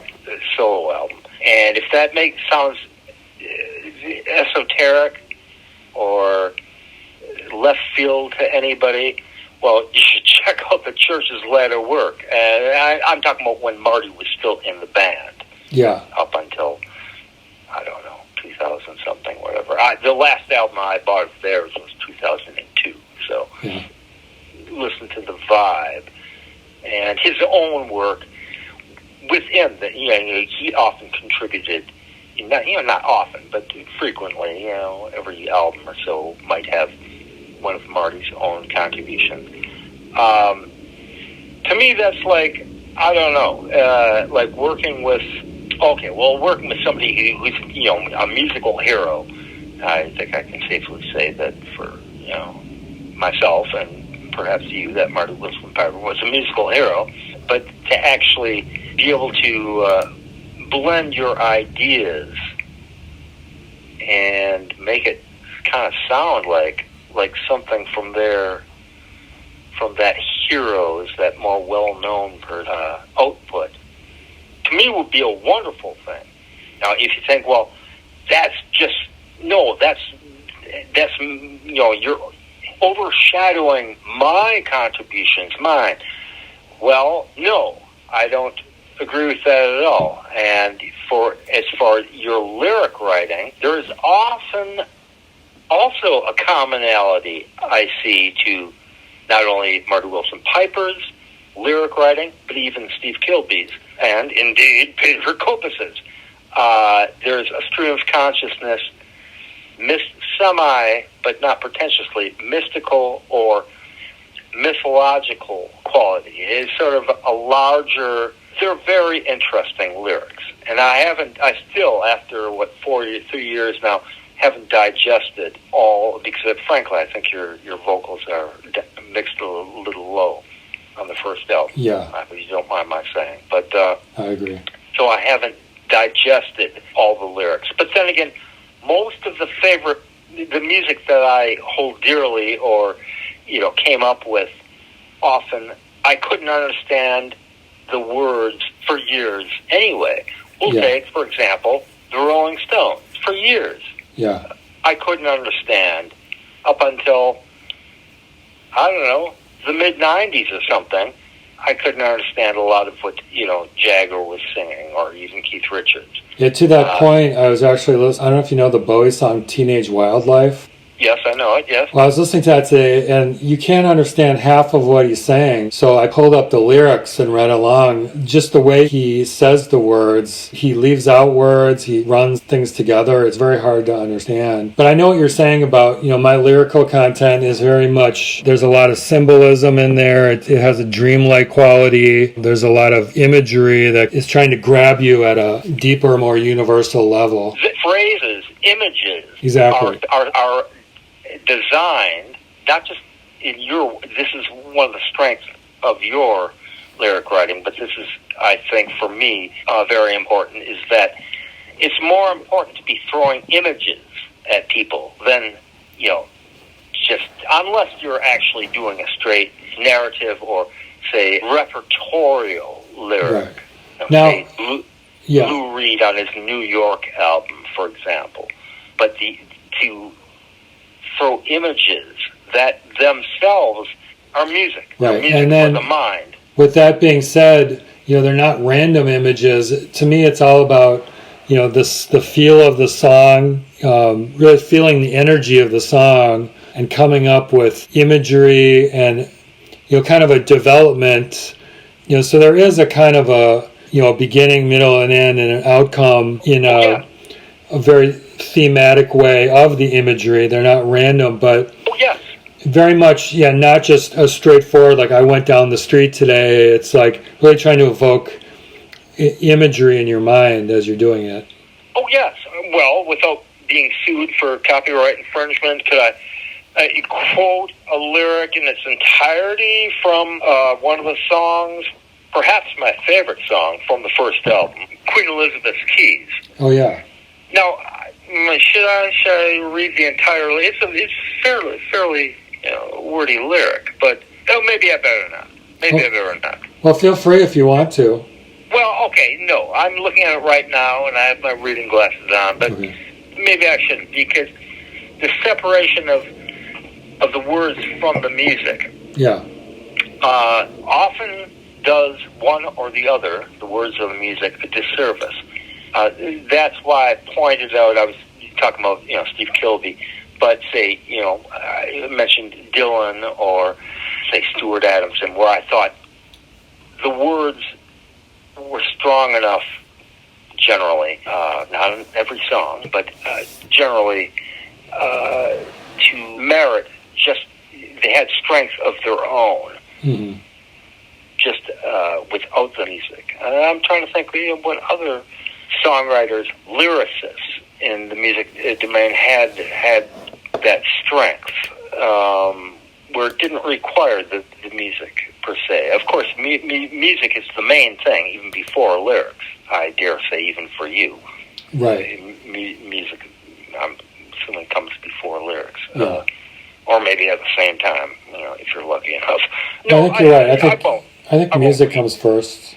solo album. And if that sounds esoteric or left field to anybody, well, you should check out the Church's later work. And I'm talking about when Marty was still in the band. Yeah. Up until, 2000-something, whatever. The last album I bought of theirs was 2002. So listen to the vibe. And his own work within he often contributed, not often, but frequently, every album or so might have one of Marty's own contributions. To me, that's like, I don't know, like working with somebody who's, a musical hero. I think I can safely say that for, myself and perhaps you, that Marty Wilson Piper was a musical hero. But to actually be able to blend your ideas and make it kind of sound like something from that hero's, that more well-known output, to me would be a wonderful thing. Now, if you think, well, that's you're overshadowing my contributions, mine. Well, no, I don't agree with that at all. And as far as your lyric writing, there is often also a commonality I see to not only Marty Wilson Piper's lyric writing, but even Steve Kilby's, and indeed Peter Kopis's. There's a stream of consciousness, but not pretentiously, mystical or mythological quality. It's sort of a larger they're very interesting lyrics. And I still, after, 3 years now, haven't digested all, because frankly, I think your vocals are mixed a little low on the first album. Yeah. If you don't mind my saying. But I agree. So I haven't digested all the lyrics. But then again, most of the music that I hold dearly or, came up with, often I couldn't understand the words for years anyway. We'll take, for example, the Rolling Stones. For years, I couldn't understand up until, I don't know, the mid-'90s or something. I couldn't understand a lot of what, Jagger was singing, or even Keith Richards. Yeah, to that point, I was actually listening, I don't know if you know the Bowie song Teenage Wildlife. Yes, I know it, yes. Well, I was listening to that today, and you can't understand half of what he's saying. So I pulled up the lyrics and read along. Just the way he says the words, he leaves out words, he runs things together. It's very hard to understand. But I know what you're saying about, my lyrical content is very much, there's a lot of symbolism in there. It has a dreamlike quality. There's a lot of imagery that is trying to grab you at a deeper, more universal level. The phrases, images exactly. are designed, not just this is one of the strengths of your lyric writing, but this is, I think, for me, very important, is that it's more important to be throwing images at people than, just, unless you're actually doing a straight narrative or, say, repertorial lyric. Right. Now, Lou Reed on his New York album, for example. But to throw images that themselves are music. Right. Music and then, for the mind. With that being said, they're not random images. To me, it's all about, the feel of the song, really feeling the energy of the song and coming up with imagery and, kind of a development. So there is a kind of a, beginning, middle, and end, and an outcome in a very thematic way of the imagery. They're not random, but very much, not just a straightforward, like I went down the street today. It's like really trying to evoke imagery in your mind as you're doing it. Oh, yes. Well, without being sued for copyright infringement, could I quote a lyric in its entirety from one of the songs, perhaps my favorite song from the first album, Queen Elizabeth's Keys. Oh, yeah. Now, should I read the entire? It's fairly wordy lyric, but maybe I better not. I better not. Well, feel free if you want to. Well, okay, no, I'm looking at it right now, and I have my reading glasses on, but maybe I shouldn't, because the separation of the words from the music, often does one or the other, the words or the music, a disservice. That's why I pointed out, I was talking about, Steve Kilbey, but say, I mentioned Dylan or, say, Stuart Adamson, where I thought the words were strong enough, generally, not in every song, but generally, to merit just, they had strength of their own. Mm-hmm. Just without the music. I'm trying to think what other songwriters, lyricists in the music domain had that strength, where it didn't require the music per se. Of course, music is the main thing, even before lyrics. I dare say, even for you, right? Music, I'm assuming, comes before lyrics, yeah. Or maybe at the same time, if you're lucky enough. No, I think you're right. I think music comes first.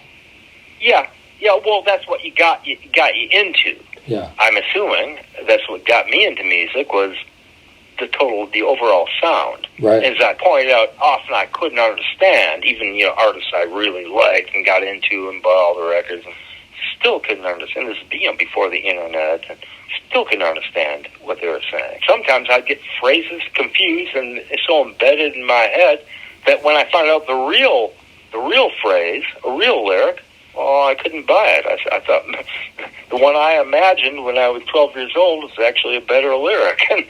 Yeah. Well, that's what got you into. Yeah. I'm assuming that's what got me into music was the overall sound. Right. As I pointed out, often I couldn't understand, even artists I really liked and got into and bought all the records, and still couldn't understand. This is before the internet, and still couldn't understand what they were saying. Sometimes I'd get phrases confused, and it's so embedded in my head that when I found out the real phrase, a real lyric, I couldn't buy it. I thought the one I imagined when I was 12 years old was actually a better lyric, and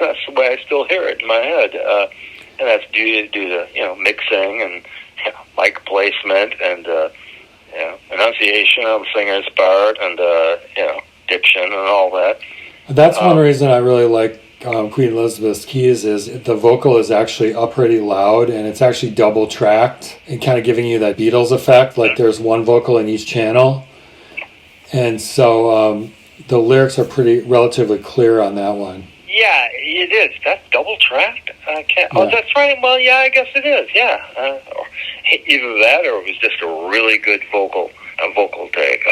that's the way I still hear it in my head. And that's due to mixing and mic placement and Enunciation of the singer's part, and diction and all that. That's one reason I really like Queen Elizabeth's keys is the vocal is actually up pretty loud, and it's actually double tracked and kind of giving you that Beatles effect, like there's one vocal in each channel. And so the lyrics are relatively clear on that one. Yeah, it is. That's double tracked. Yeah. Oh, that's right. Well, yeah, I guess it is. Yeah, either that or it was just a really good vocal take.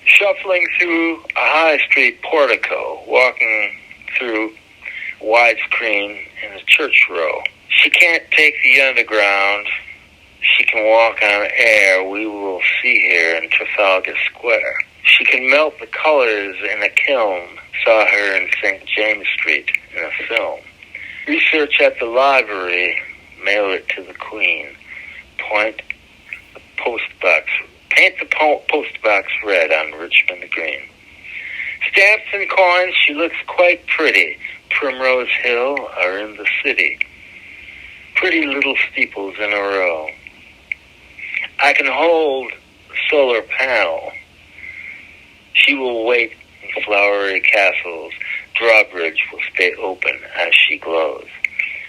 Shuffling through a high street portico, walking through widescreen in a church row. She can't take the underground. She can walk on air. We will see her in Trafalgar Square. She can melt the colors in a kiln. Saw her in St. James Street in a film. Research at the library. Mail it to the Queen. Paint the postbox red on Richmond Green. Stamps and coins, she looks quite pretty. Primrose Hill are in the city. Pretty little steeples in a row. I can hold the solar panel. She will wait in flowery castles. Drawbridge will stay open as she glows.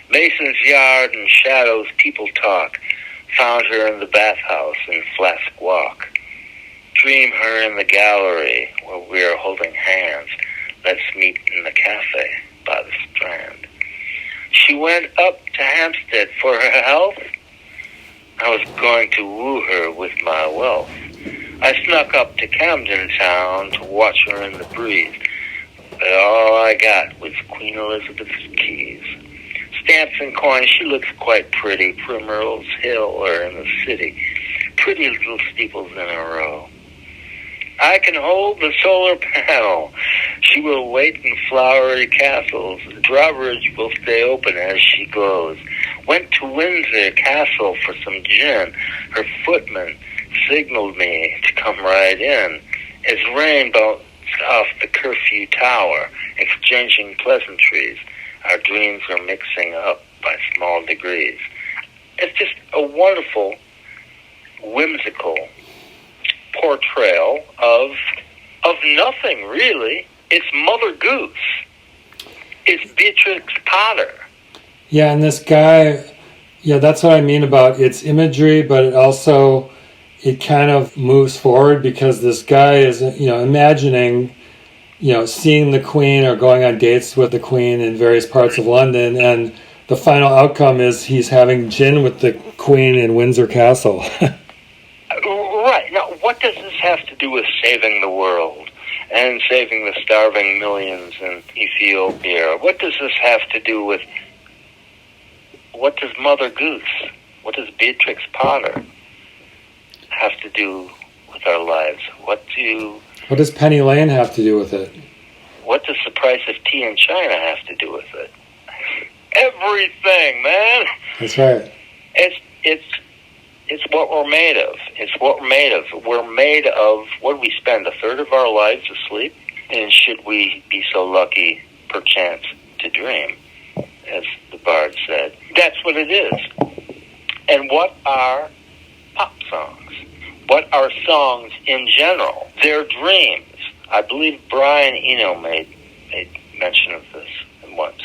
Mason's yard and shadows, people talk. Found her in the bathhouse in Flask Walk. Dream her in the gallery where we are holding hands. Let's meet in the cafe by the Strand. She went up to Hampstead for her health. I was going to woo her with my wealth. I snuck up to Camden Town to watch her in the breeze. But all I got was Queen Elizabeth's keys. Stamps and coins, she looks quite pretty. Primrose Hill are in the city. Pretty little steeples in a row. I can hold the solar panel. She will wait in flowery castles. The drawbridge will stay open as she glows. Went to Windsor Castle for some gin. Her footman signaled me to come right in. As rain bounced off the curfew tower, exchanging pleasantries, our dreams are mixing up by small degrees. It's just a wonderful, whimsical portrayal of nothing, really. It's Mother Goose. It's Beatrix Potter. Yeah, and this guy, that's what I mean about its imagery, but it kind of moves forward because this guy is, imagining, seeing the Queen or going on dates with the Queen in various parts of London, and the final outcome is he's having gin with the Queen in Windsor Castle. Right. Now, what does this have to do with saving the world and saving the starving millions in Ethiopia? What does this have to do with... What does Mother Goose, what does Beatrix Potter have to do with our lives? What does Penny Lane have to do with it? What does the price of tea in China have to do with it? Everything, man. That's right. It's what we're made of. It's what we're made of. We're made of, what do we spend, a third of our lives asleep? And should we be so lucky, perchance, to dream, as the bard said? That's what it is. And what are pop songs? What are songs in general? They're dreams. I believe Brian Eno made mention of this once,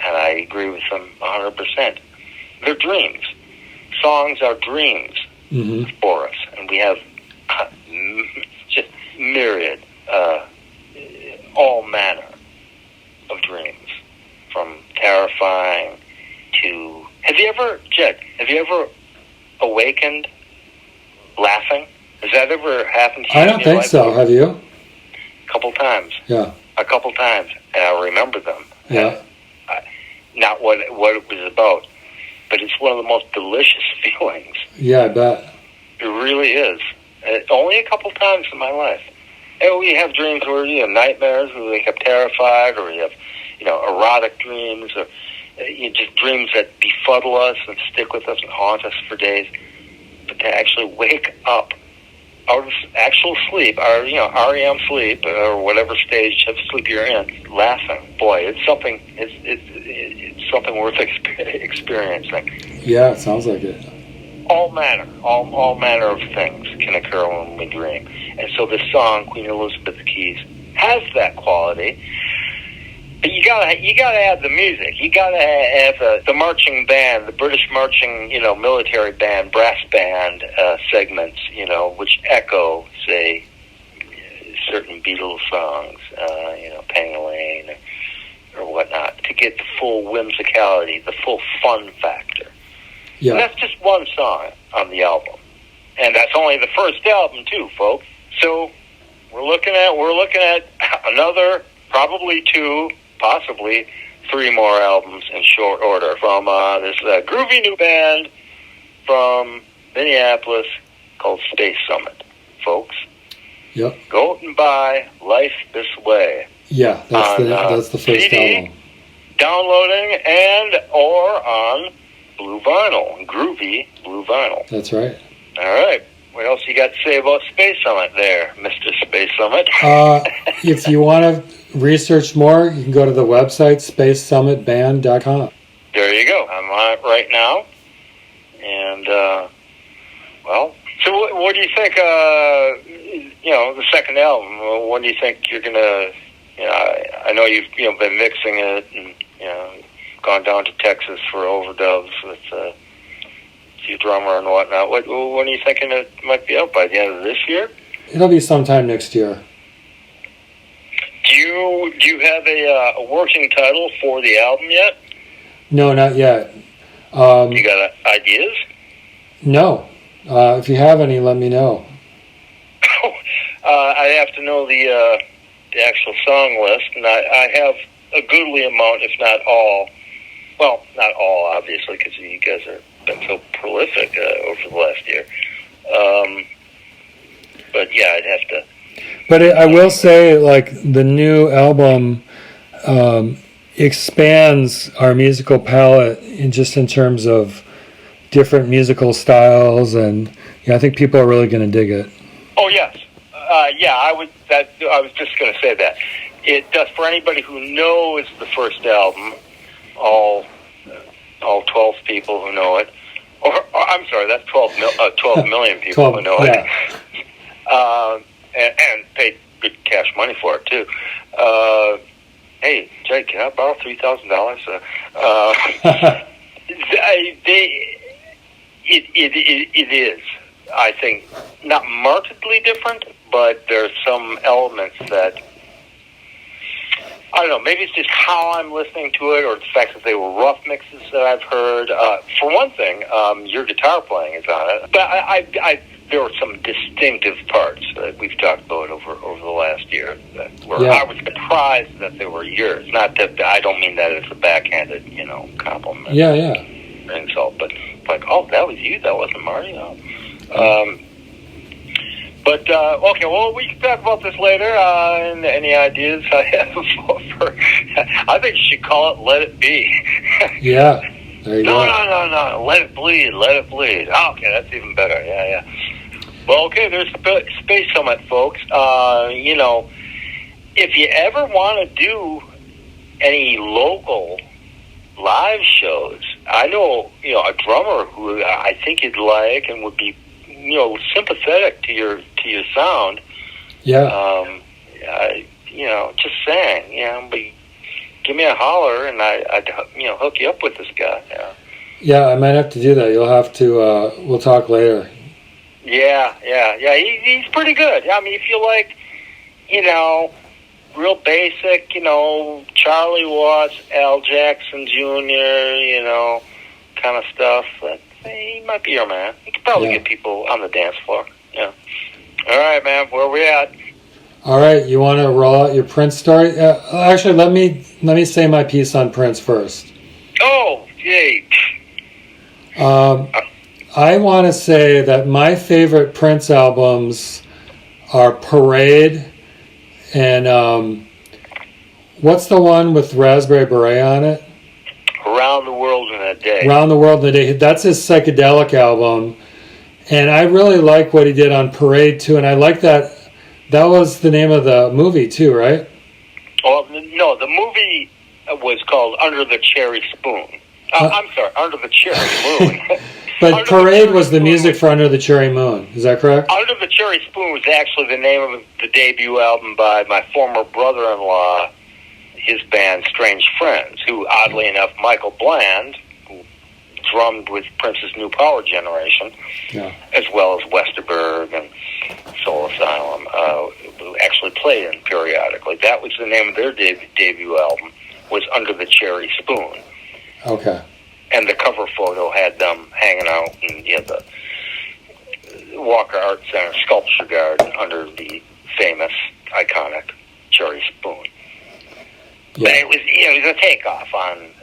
and I agree with him 100%. They're dreams. Songs are dreams for us, and we have just myriad, all manner of dreams, from terrifying to... Jed, have you ever awakened laughing? Has that ever happened to you? I don't think so. Have you? A couple times. Yeah. A couple times, and I remember them. Yeah. Not what it was about, but it's one of the most delicious feelings. Yeah, I bet. It really is. Only a couple times in my life. And we have dreams where you have nightmares, where we wake up terrified, or you have, erotic dreams, or just dreams that befuddle us and stick with us and haunt us for days. But to actually wake up out of actual sleep, or REM sleep, or whatever stage of sleep you're in, laughing, boy, it's something. It's something worth experiencing. Yeah, it sounds like it. all manner of things can occur when we dream. And so this song, Queen Elizabeth Keys, has that quality. But you gotta have the music. You gotta have the marching band, the British marching, military band, brass band segments, which echo, say, certain Beatles songs, Pangolin or whatnot, to get the full whimsicality, the full fun factor. Yeah. And that's just one song on the album, and that's only the first album too, folks. So we're looking at another, probably 2, possibly 3 more albums in short order from this groovy new band from Minneapolis called Space Summit, folks. Yep. Go out and buy Life This Way. Yeah, that's the first CD, album. Downloading or on blue vinyl, groovy blue vinyl. That's right. All right. What else you got to say about Space Summit there, Mr. Space Summit? If you want to research more, you can go to the website, spacesummitband.com. There you go. I'm on it right now. And, so what do you think, the second album, when do you think you're going to, I know you've been mixing it and, gone down to Texas for overdubs with your drummer and whatnot. When are you thinking it might be out by the end of this year? It'll be sometime next year. Do you have a working title for the album yet? No, not yet. You got ideas? No. If you have any, let me know. I have to know the actual song list, and I have a goodly amount, if not all. Well, not all, obviously, because you guys have been so prolific over the last year. But yeah, I'd have to. But I will say, like, the new album expands our musical palette in terms of different musical styles, and I think people are really going to dig it. Oh yes, I was just going to say that. It does for anybody who knows the first album. All 12 people who know it, or I'm sorry, that's 12 million people who know it, and paid good cash money for it too. Hey, Jay, can I borrow $3,000? It is, I think, not markedly different, but there's some elements that, I don't know, maybe it's just how I'm listening to it, or the fact that they were rough mixes that I've heard. For one thing, your guitar playing is on it, but there were some distinctive parts that we've talked about over the last year that were, I was surprised that they were yours. Not that, I don't mean that as a backhanded, compliment. Yeah. Or insult, but like, oh, that was you, that wasn't Marty. No. But, okay, well, we can talk about this later, and any ideas I have for, I think you should call it Let It Be. Yeah, there you go. No, Let It Bleed, Let It Bleed. Oh, okay, that's even better, yeah. Well, okay, there's Space Summit, folks. If you ever want to do any local live shows, I know, a drummer who I think you'd like and would be, sympathetic to your sound. Yeah. Just saying, but give me a holler and I'd hook you up with this guy. Yeah, I might have to do that. You'll have to, we'll talk later. Yeah. He's pretty good. I mean, if you like, real basic, Charlie Watts, Al Jackson Jr., kind of stuff, but he might be your man. He could probably get people on the dance floor. Yeah. All right, man. Where are we at? All right. You want to roll out your Prince story? Actually, let me say my piece on Prince first. Oh, yay. I want to say that my favorite Prince albums are Parade and what's the one with Raspberry Beret on it? Around the World in a Day. Around the World in a Day. That's his psychedelic album. And I really like what he did on Parade, too. And I like that. That was the name of the movie, too, right? Well, no, the movie was called Under the Cherry Spoon. I'm sorry, Under the Cherry Moon. But Parade was the music for Under the Cherry Moon. Is that correct? Under the Cherry Spoon was actually the name of the debut album by my former brother-in-law, his band Strange Friends, who, oddly enough, Michael Bland, who drummed with Prince's New Power Generation, as well as Westerberg and Soul Asylum, actually played in periodically. That was the name of their debut album, was Under the Cherry Spoon. Okay. And the cover photo had them hanging out in the Walker Art Center sculpture garden under the famous, iconic Cherry Spoon. Yeah. But it was a takeoff on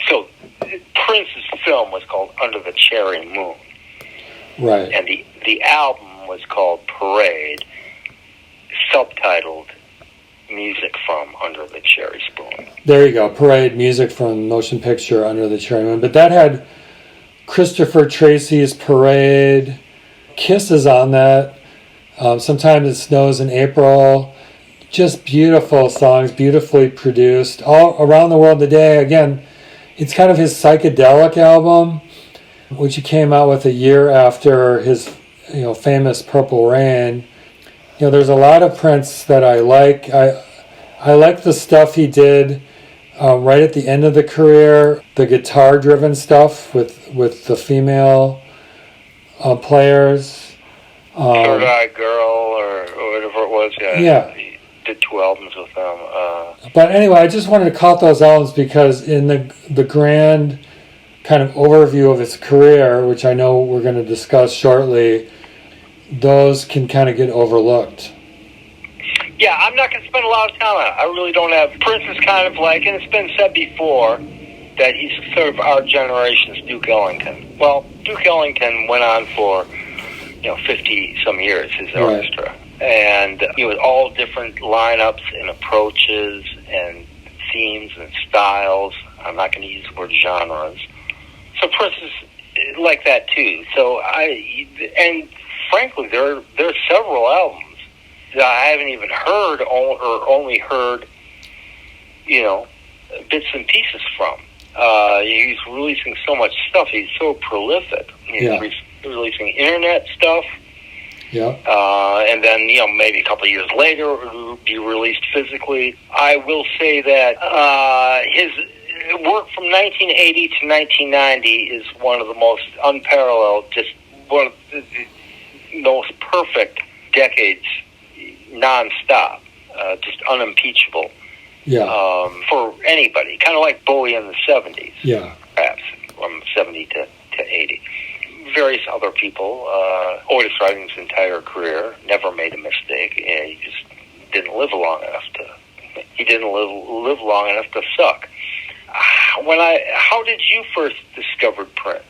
so Prince's film was called Under the Cherry Moon, right? And the album was called Parade, subtitled Music from Under the Cherry Spoon. There you go, Parade, music from motion picture Under the Cherry Moon. But that had Christopher Tracy's Parade, Kisses on that. Sometimes It Snows in April. Just beautiful songs, beautifully produced, all around the world today. Again, it's kind of his psychedelic album, which he came out with a year after his, famous Purple Rain. There's a lot of Prince that I like. I like the stuff he did right at the end of the career, the guitar-driven stuff with the female players. Third Eye Girl or whatever it was. Yeah. He did 2 albums with them. But anyway, I just wanted to call out those albums because in the grand kind of overview of his career, which I know we're going to discuss shortly, those can kind of get overlooked. Yeah, I'm not going to spend a lot of time on it. I really don't have... Prince is kind of like, and it's been said before, that he's sort of our generation's Duke Ellington. Well, Duke Ellington went on for, 50-some years, his orchestra. And with all different lineups and approaches and themes and styles. I'm not going to use the word genres. So Prince is like that, too. So and frankly, there are several albums that I haven't even heard or only heard, bits and pieces from. He's releasing so much stuff. He's so prolific. He's releasing internet stuff. Yeah. And then, maybe a couple of years later, it will be released physically. I will say that his work from 1980 to 1990 is one of the most unparalleled, just one of the most perfect decades, nonstop, just unimpeachable. Yeah. For anybody, kind of like Bowie in the 70s. Yeah. Perhaps from 70 to 80. Various other people, Otis Redding's entire career, never made a mistake. He just didn't live long enough to. He didn't live long enough to suck. How did you first discover Prince?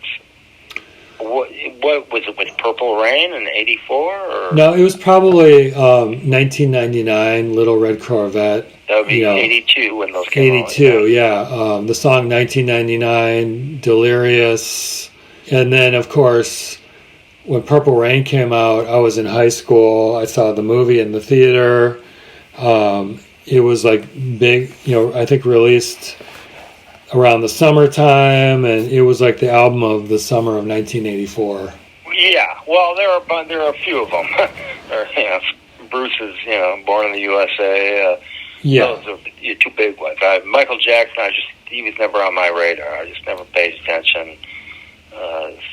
What was it with Purple Rain in '84? Or? No, it was probably 1999, Little Red Corvette. That would be 82 when those came out. 82, yeah. The song 1999, Delirious. And then, of course, when Purple Rain came out, I was in high school. I saw the movie in the theater. It was like big, I think released around the summertime, and it was like the album of the summer of 1984. Yeah, well, there are a few of them. Bruce's, Born in the USA. Those are 2 big ones. Michael Jackson, he was never on my radar. I just never paid attention.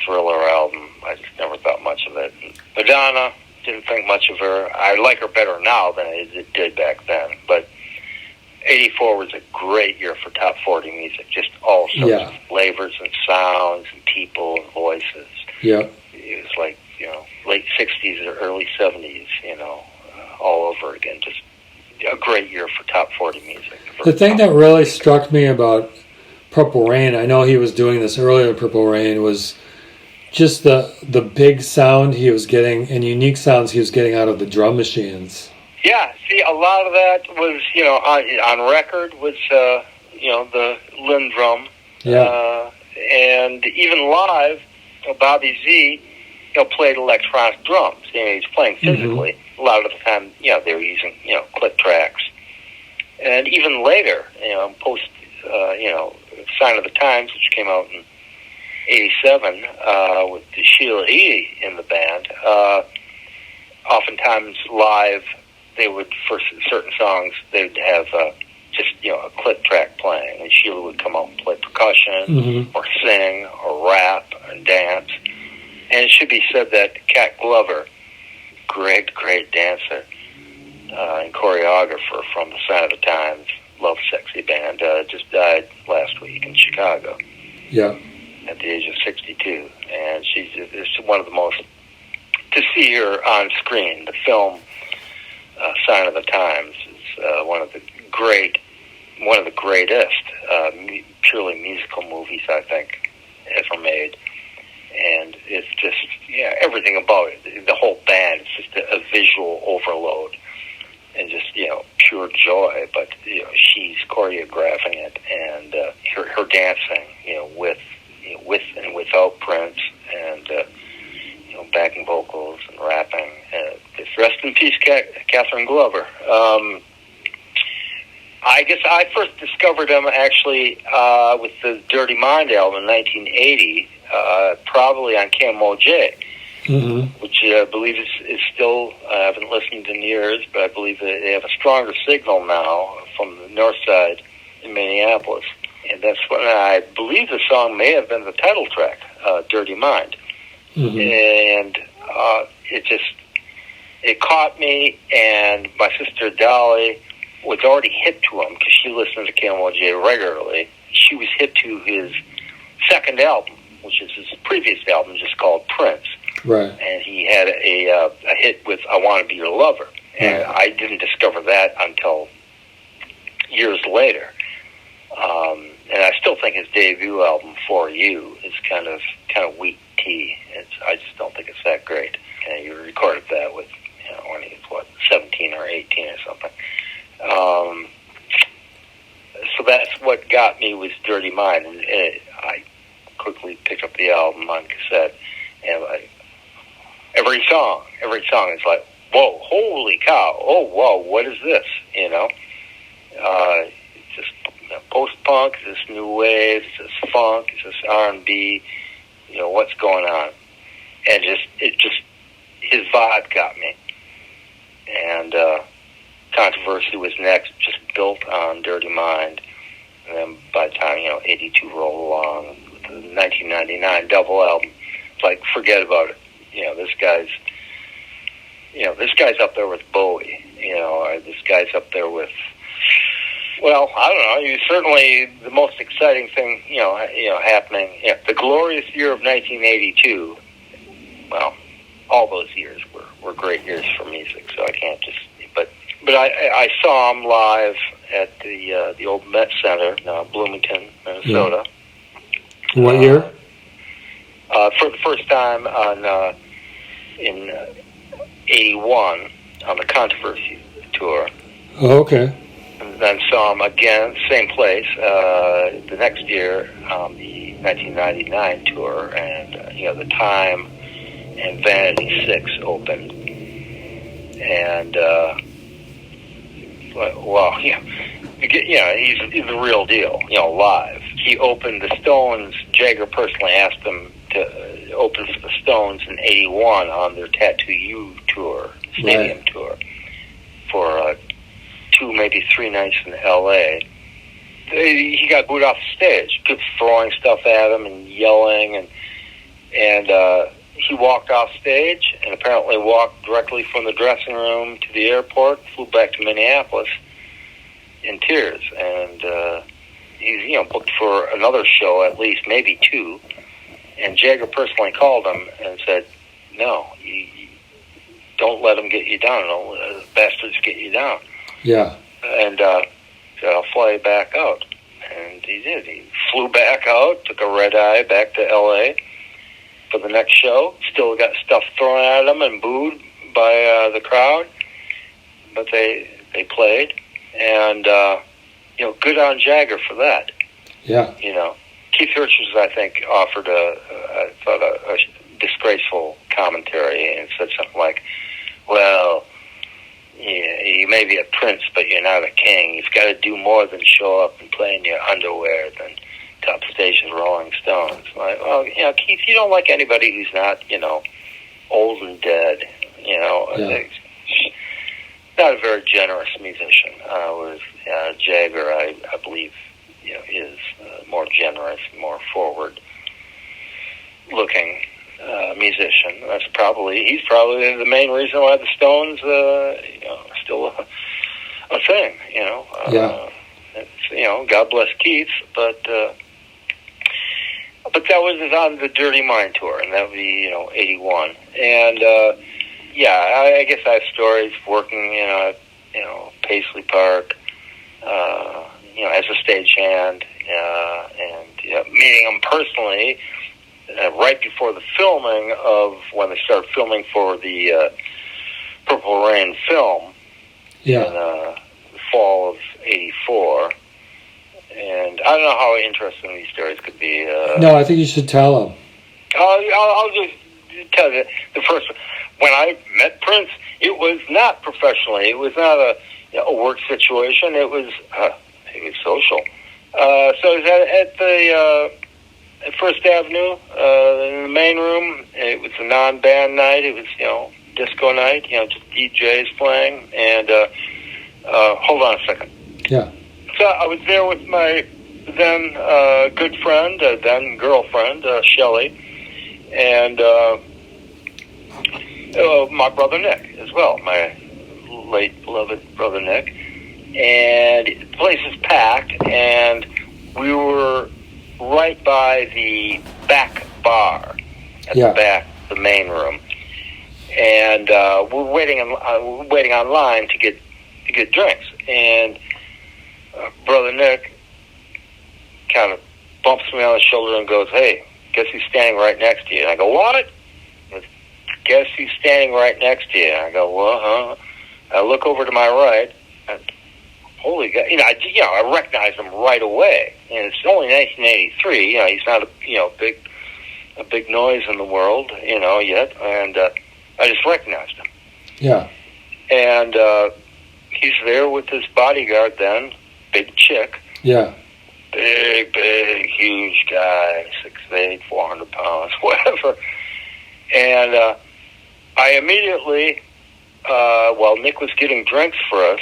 Thriller album, I just never thought much of it. Madonna, didn't think much of her. I like her better now than I did back then. But 84 was a great year for top 40 music. Just all sorts of flavors and sounds and people and voices. Yeah. It was like, late 60s or early 70s, all over again. Just a great year for top 40 music. The thing that really struck me about Purple Rain, I know he was doing this earlier in Purple Rain, was just the big sound he was getting and unique sounds he was getting out of the drum machines. Yeah, see, a lot of that was, on record was, the Linn drum. Yeah. And even live, Bobby Z, played electronic drums. He was playing physically. Mm-hmm. A lot of the time, they were using, click tracks. And even later, post, Sign of the Times, which came out in '87 with Sheila E. in the band. Oftentimes live, they would, for certain songs, they'd have just, a click track playing, and Sheila would come out and play percussion, or sing, or rap, and dance. And it should be said that Cat Glover, great dancer and choreographer from the Sign of the Times, Love Sexy band, just died last week in Chicago. Yeah. At the age of 62. And she's one of the most, to see her on screen, the film Sign of the Times is one of the greatest purely musical movies, I think, ever made. And it's just, everything about it, the whole band, it's just a visual overload and just, pure joy. But, she's choreographing it, and her dancing, with and without Prince, and, backing vocals and rapping. Rest in peace, Catherine Glover. I guess I first discovered him actually with the Dirty Mind album in 1980, probably on KMOJ, which I believe is still, I haven't listened in years, but I believe they have a stronger signal now from the north side in Minneapolis. And that's when I believe the song may have been the title track, Dirty Mind. And it caught me, and my sister Dolly was already hip to him because she listened to KMOJ regularly. She was hip to his second album, which is his previous album, just called Prince. Right. And he had a hit with I Want to Be Your Lover. And I didn't discover that until years later. And I still think his debut album, For You, is kind of weak tea. I just don't think it's that great. And you recorded that with, when he was, 17 or 18 or something. So that's what got me with Dirty Mind. And I quickly picked up the album on cassette, and every song is like, whoa, holy cow, oh, whoa, what is this, It's just post-punk, is this new wave, is this funk, is this R&B, what's going on? And his vibe got me. And Controversy was next, just built on Dirty Mind. And then by the time, 82 rolled along, with the 1999 double album, it's like, forget about it. This guy's up there with Bowie, or this guy's up there with, well, I don't know, he's certainly the most exciting thing, happening. The glorious year of 1982, well, all those years were great years for music, so I can't just, but I saw him live at the old Met Center, Bloomington, Minnesota. Yeah. What year? For the first time in 81 on the Controversy tour. Oh, okay. And then saw him again, same place, the next year on the 1999 tour, and the Time and Vanity 6 opened, and he's the real deal, live. He opened the Stones. Jagger personally asked him to open for the Stones in 81 on their Tattoo You tour, stadium tour, for 2, maybe 3 nights in L.A. He got booed off the stage. People throwing stuff at him and yelling, and he walked off stage and apparently walked directly from the dressing room to the airport, flew back to Minneapolis in tears. And he's booked for another show, at least, maybe 2. And Jagger personally called him and said, no, you don't let them get you down. Don't let the bastards get you down. Yeah. And said, I'll fly you back out. And he did. He flew back out, took a red eye back to L.A., for the next show. Still got stuff thrown at him and booed by the crowd, but they played, and good on Jagger for that. Yeah. Keith Richards, I think, offered a disgraceful commentary and said something like, well, you may be a prince, but you're not a king. You've got to do more than show up and play in your underwear, than top station Rolling Stones. Like, well, Keith, you don't like anybody who's not, old and dead. Yeah. Not a very generous musician. With Jagger, I believe, is more generous, more forward-looking musician. He's probably the main reason why the Stones, are still a thing. It's, God bless Keith, but that was on the Dirty Mind tour, and that would be 81, and I guess I have stories working Paisley Park, as a stagehand, and meeting him personally right before the filming of when they started filming for the Purple Rain film in the fall of '84. And I don't know how interesting these stories could be. No, I think you should tell them. I'll just tell you the first. When I met Prince, it was not professionally. It was not a work situation. It was social. So it was at the at First Avenue in the main room. It was a non-band night. It was disco night. Just DJs playing. And hold on a second. Yeah. So I was there with my then good friend, then girlfriend, Shelley, and my brother Nick as well, my late beloved brother Nick. And the place was packed, and we were right by the back bar at the back, the main room, and we're waiting online to get drinks. And brother Nick kind of bumps me on the shoulder and goes, "Hey, guess who's standing right next to you?" And I go, "What?" He goes, "Guess who's standing right next to you?" And I go, "Well, huh?" I look over to my right, and holy God, I recognize him right away. And it's only 1983. He's not a big noise in the world, yet. And I just recognized him. Yeah. And he's there with his bodyguard then, big chick. Yeah. Big, huge guy, 6'8", 400 pounds, whatever. And I immediately, while Nick was getting drinks for us,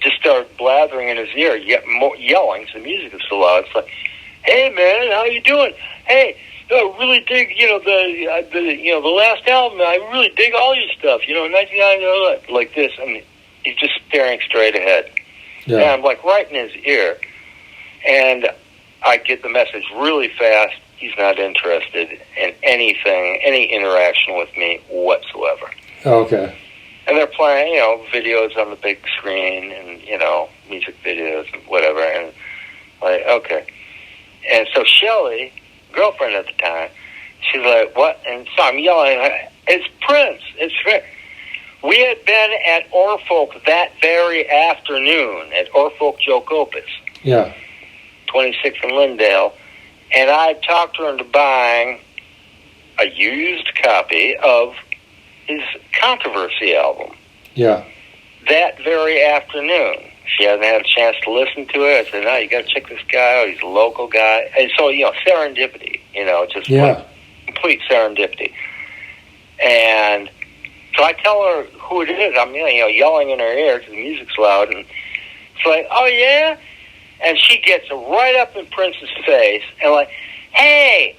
just started blathering in his ear, yelling, so the music is so loud. It's like, "Hey man, how you doing? Hey, I really dig, the last album. I really dig all your stuff. 99, like this." And he's just staring straight ahead. Yeah. And I'm like right in his ear, and I get the message really fast. He's not interested in anything, any interaction with me whatsoever. Okay. And they're playing, videos on the big screen and, music videos and whatever. And like, okay. And so Shelley, girlfriend at the time, she's like, "What?" And so I'm yelling, "It's Prince. It's Prince." We had been at Orfolk that very afternoon, at Orfolk Jokopis. Yeah. 26th and Lindale. And I talked her into buying a used copy of his Controversy album. Yeah. That very afternoon. She hasn't had a chance to listen to it. I said, "No, you got to check this guy out. He's a local guy." And so, serendipity, just complete serendipity. And so I tell her who it is. I'm, yelling in her ear because the music's loud. And it's like, "Oh, yeah?" And she gets right up in Prince's face and like, "Hey,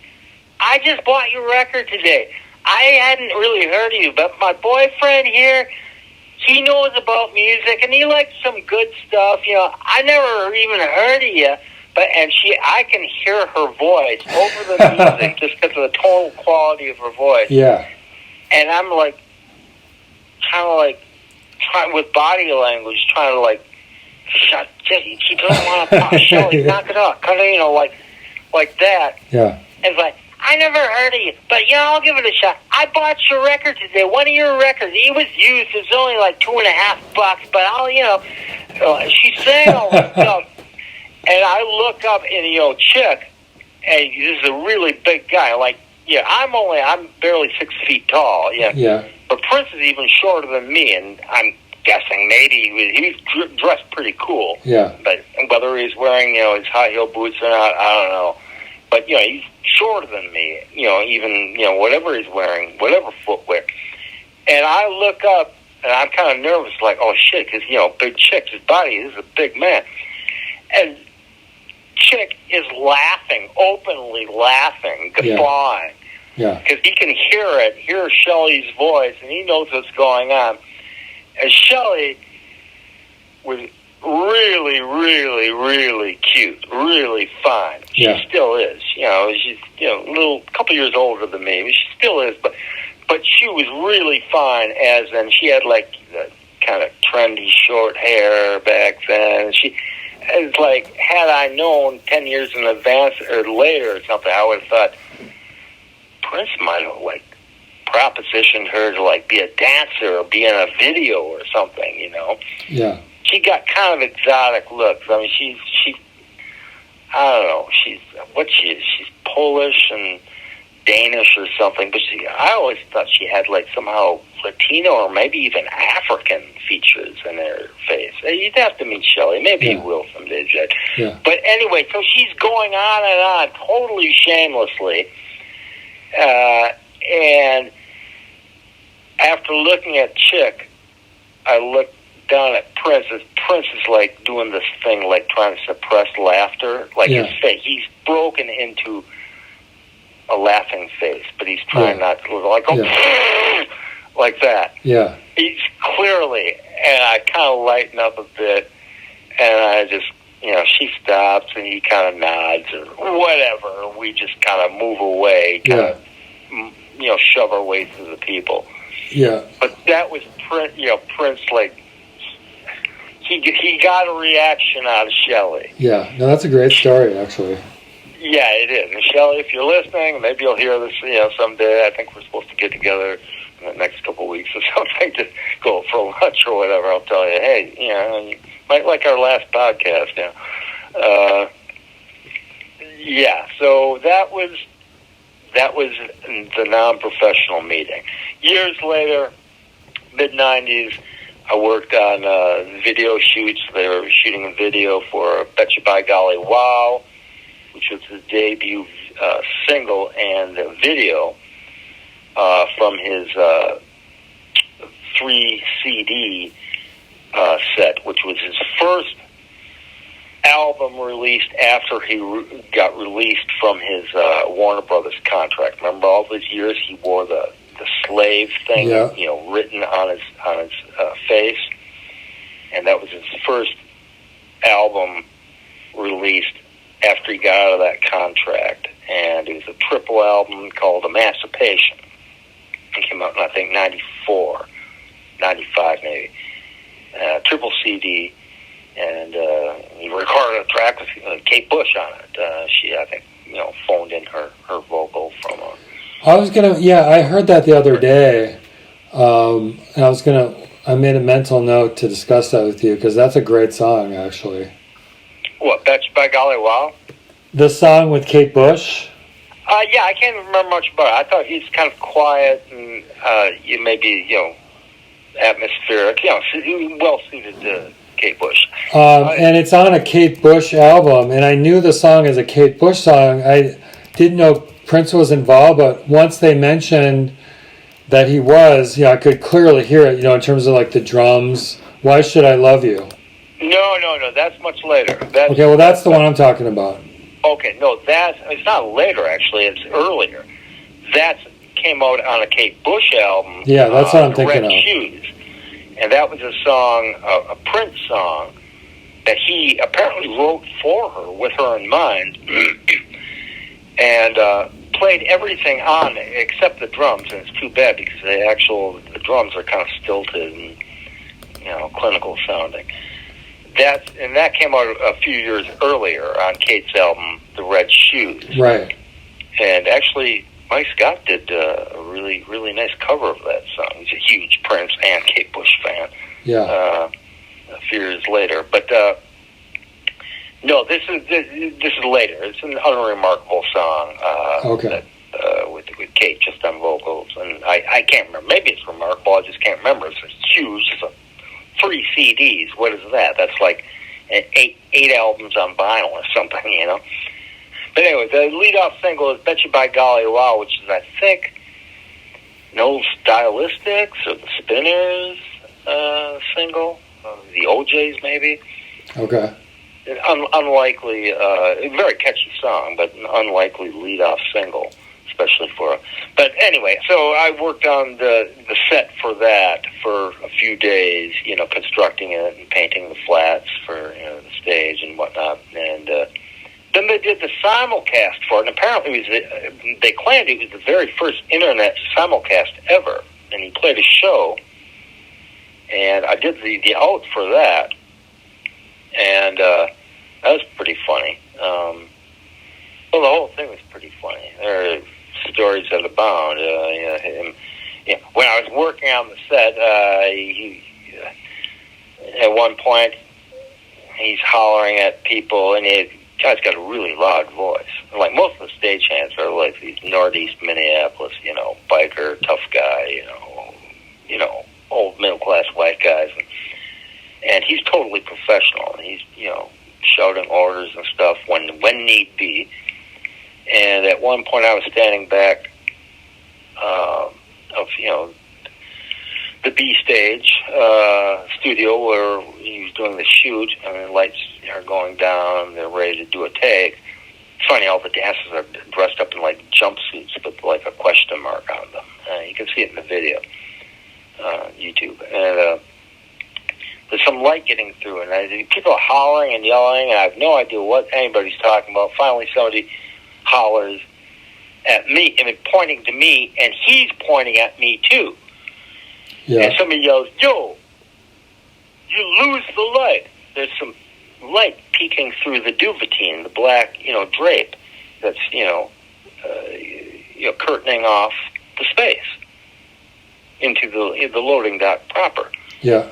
I just bought your record today. I hadn't really heard of you, but my boyfriend here, he knows about music, and he likes some good stuff. I never even heard of you." And I can hear her voice over the music just because of the tonal quality of her voice. Yeah. And I'm like, trying with body language, trying to like, shut. She doesn't want to talk. Shelley, knock it off. Kind of, like that. Yeah. And it's like, "I never heard of you, but I'll give it a shot. I bought your record today. One of your records. It was used. It was only like $2.50, but she's saying all this stuff." And I look up and chick, and this is a really big guy. Like, I'm barely 6 feet tall. Yeah. Yeah. But Prince is even shorter than me, and I'm guessing maybe he was dressed pretty cool. Yeah. But whether he's wearing, his high heel boots or not, I don't know. But, he's shorter than me, even, whatever he's wearing, whatever footwear. And I look up, and I'm kind of nervous, like, oh, shit, because, big Chick, his body is a big man. And Chick is laughing, openly laughing, guffawing. Yeah. Because he can hear Shelley's voice, and he knows what's going on. And Shelley was really, really, really cute, really fine. She still is. She's a couple years older than me. I mean, she still is, but she was really fine. And she had like the kind of trendy short hair back then. It's like, had I known 10 years in advance or later or something, I would have thought Prince might have like propositioned her to like be a dancer or be in a video or something. Yeah. She got kind of exotic looks. I mean, she I don't know. She's Polish and Danish or something. But I always thought she had like somehow Latino or maybe even African features in her face. You'd have to meet Shelley. Maybe you will someday, Jed. Yeah. But anyway, so she's going on and on, totally shamelessly. And after looking at Chick, I looked down at Prince. Prince is like doing this thing, like trying to suppress laughter. Like his face, he's broken into a laughing face, but he's trying not to look like like that. Yeah. He's clearly, and I kind of lighten up a bit, and I just, she stops and he kind of nods or whatever. We just kind of move away, kind of, shove our way through the people. Yeah. But that was Prince, like, he got a reaction out of Shelley. Yeah. No, that's a great story, actually. Yeah, it is. And Shelley, if you're listening, maybe you'll hear this, someday. I think we're supposed to get together in the next couple of weeks or something to go for lunch or whatever. I'll tell you, hey, you might like our last podcast. So that was the non-professional meeting. Years later, mid-'90s, I worked on video shoots. They were shooting a video for Betcha by Golly Wow, which was the debut single and video from his 3 CD set, which was his first album released after he got released from his Warner Brothers contract. Remember all those years he wore the slave thing, written on his face, and that was his first album released after he got out of that contract, and it was a triple album called Emancipation. It came out in, I think, 94, 95 maybe. Triple CD, and he recorded a track with Kate Bush on it. She, I think, phoned in her vocal from a... I heard that the other day, and I made a mental note to discuss that with you, because that's a great song, actually. What, Betcha by Golly Wow? The song with Kate Bush? I can't remember much about it. I thought he's kind of quiet and maybe, atmospheric, well-suited to Kate Bush. And it's on a Kate Bush album, and I knew the song as a Kate Bush song. I didn't know Prince was involved, but once they mentioned that he was, I could clearly hear it, in terms of like the drums. Why Should I Love You? No, that's much later. That's the one I'm talking about. Okay, no, it's not later, actually, it's earlier. That came out on a Kate Bush album. Yeah, that's what I'm thinking Red of. Shoes. And that was a song, a Prince song, that he apparently wrote for her, with her in mind, and played everything on it except the drums, and it's too bad because the drums are kind of stilted and, clinical sounding. That came out a few years earlier on Kate's album, The Red Shoes. Right. And actually, Mike Scott did a really, really nice cover of that song. He's a huge Prince and Kate Bush fan. Yeah. A few years later. But, no, this is later. It's an unremarkable song. Okay. With Kate just on vocals. And I can't remember. Maybe it's remarkable. I just can't remember. It's huge. It's 3 CDs. What is that? That's like, and eight albums on vinyl or something, you know. But anyway, the lead-off single is Bet You By Golly Wow, which is, I think, No Stylistics or the Spinners single, the OJs maybe. Okay. Unlikely, very catchy song, but an unlikely lead-off single, especially for. But anyway, so I worked on the set for that for a few days, you know, constructing it and painting the flats for the stage and whatnot, and then they did the simulcast for it. And apparently, they claimed it was the very first internet simulcast ever, and he played a show, and I did the out for that. And that was pretty funny. Well, the whole thing was pretty funny. There are stories that abound. When I was working on the set, he at one point he's hollering at people, and the guy's got a really loud voice. Like most of the stagehands are like these Northeast Minneapolis, biker, tough guy, old middle class white guys. And he's totally professional. And he's, shouting orders and stuff when need be. And at one point I was standing back of, the B stage studio where he was doing the shoot, and the lights are going down, and they're ready to do a take. It's funny, all the dancers are dressed up in like jumpsuits with like a question mark on them. You can see it in the video, YouTube. And there's some light getting through, and people are hollering and yelling, and I have no idea what anybody's talking about. Finally, somebody hollers at me, pointing to me, and he's pointing at me too. Yeah. And somebody yells, "Yo, you lose the light." There's some light peeking through the duvetine, the black, drape that's, curtaining off the space into the loading dock proper. Yeah.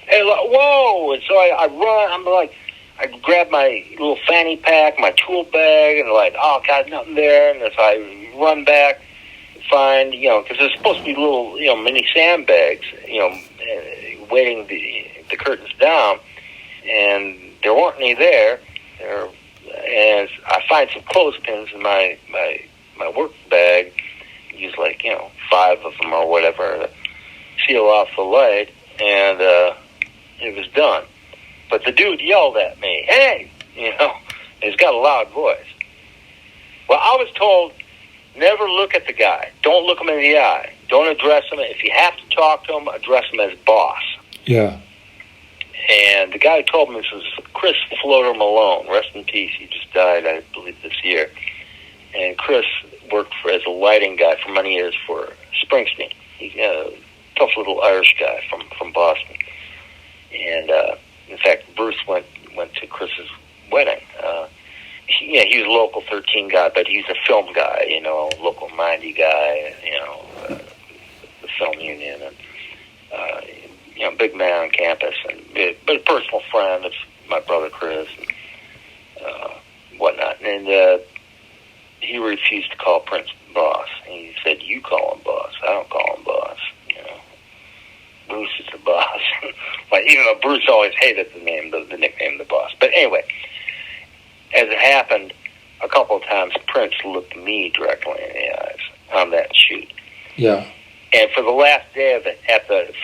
And whoa! And so I run. I grab my little fanny pack, my tool bag, and oh God, nothing there. And as I run back, find, because there's supposed to be little, mini sandbags, weighting the curtains down, and there weren't any there. And I find some clothespins in my work bag. Use 5 of them or whatever to seal off the light, and it was done. But the dude yelled at me, "Hey!" He's got a loud voice. Well, I was told, never look at the guy. Don't look him in the eye. Don't address him. If you have to talk to him, address him as boss. Yeah. And the guy who told me this was Chris Floater Malone. Rest in peace. He just died, I believe, this year. And Chris worked as a lighting guy for many years for Springsteen. He's a tough little Irish guy from Boston. And in fact, Bruce went to Chris's wedding. He was a local 13 guy, but he's a film guy, local 90 guy, the film union, and big man on campus, but a personal friend of my brother Chris, and whatnot. And he refused to call Prince boss. He said, "You call him boss. I don't call him boss. Bruce is the boss." Even though Bruce always hated the nickname the boss. But anyway, as it happened, a couple of times Prince looked me directly in the eyes on that shoot. Yeah. And for the last day of it,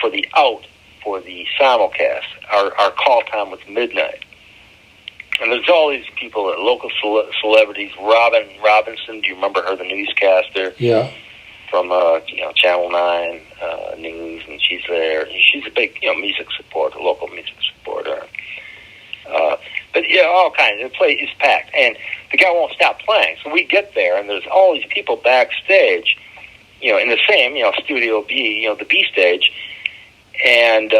for the simulcast, our call time was midnight. And there's all these people, local celebrities. Robin Robinson, do you remember her, the newscaster? Yeah. From Channel 9 News, and she's there. She's a big music supporter, local music supporter. But all kinds. The place is packed, and the guy won't stop playing. So we get there, and there's all these people backstage, in the same Studio B, the B stage, and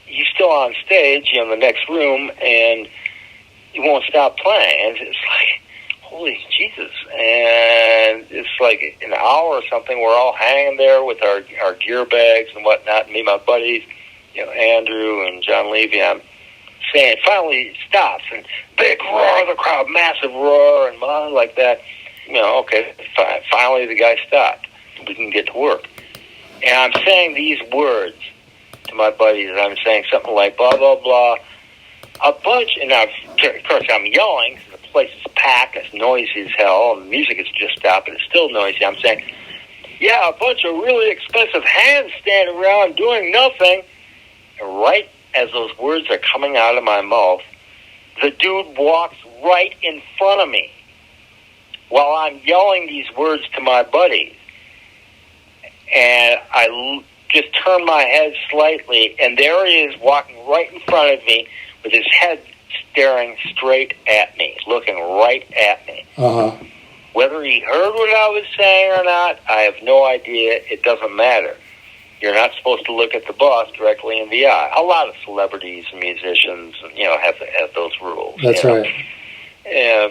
he's still on stage, in the next room, and he won't stop playing. And it's like, holy Jesus. And it's like an hour or something, we're all hanging there with our gear bags and whatnot, me and my buddies, Andrew and John Levy. I'm saying, finally it stops, and big roar of the crowd, massive roar, and like that. Okay, finally the guy stopped. We can get to work. And I'm saying these words to my buddies. I'm saying something like, blah, blah, blah. a bunch, and now, of course, I'm yelling. The place is packed. It's noisy as hell. And the music has just stopped, but it's still noisy. I'm saying, yeah, a bunch of really expensive hands standing around doing nothing. And right as those words are coming out of my mouth, the dude walks right in front of me while I'm yelling these words to my buddies. And I just turn my head slightly, and there he is walking right in front of me with his head staring straight at me, looking right at me. Uh-huh. Whether he heard what I was saying or not, I have no idea. It doesn't matter. You're not supposed to look at the boss directly in the eye. A lot of celebrities and musicians, have those rules. That's right.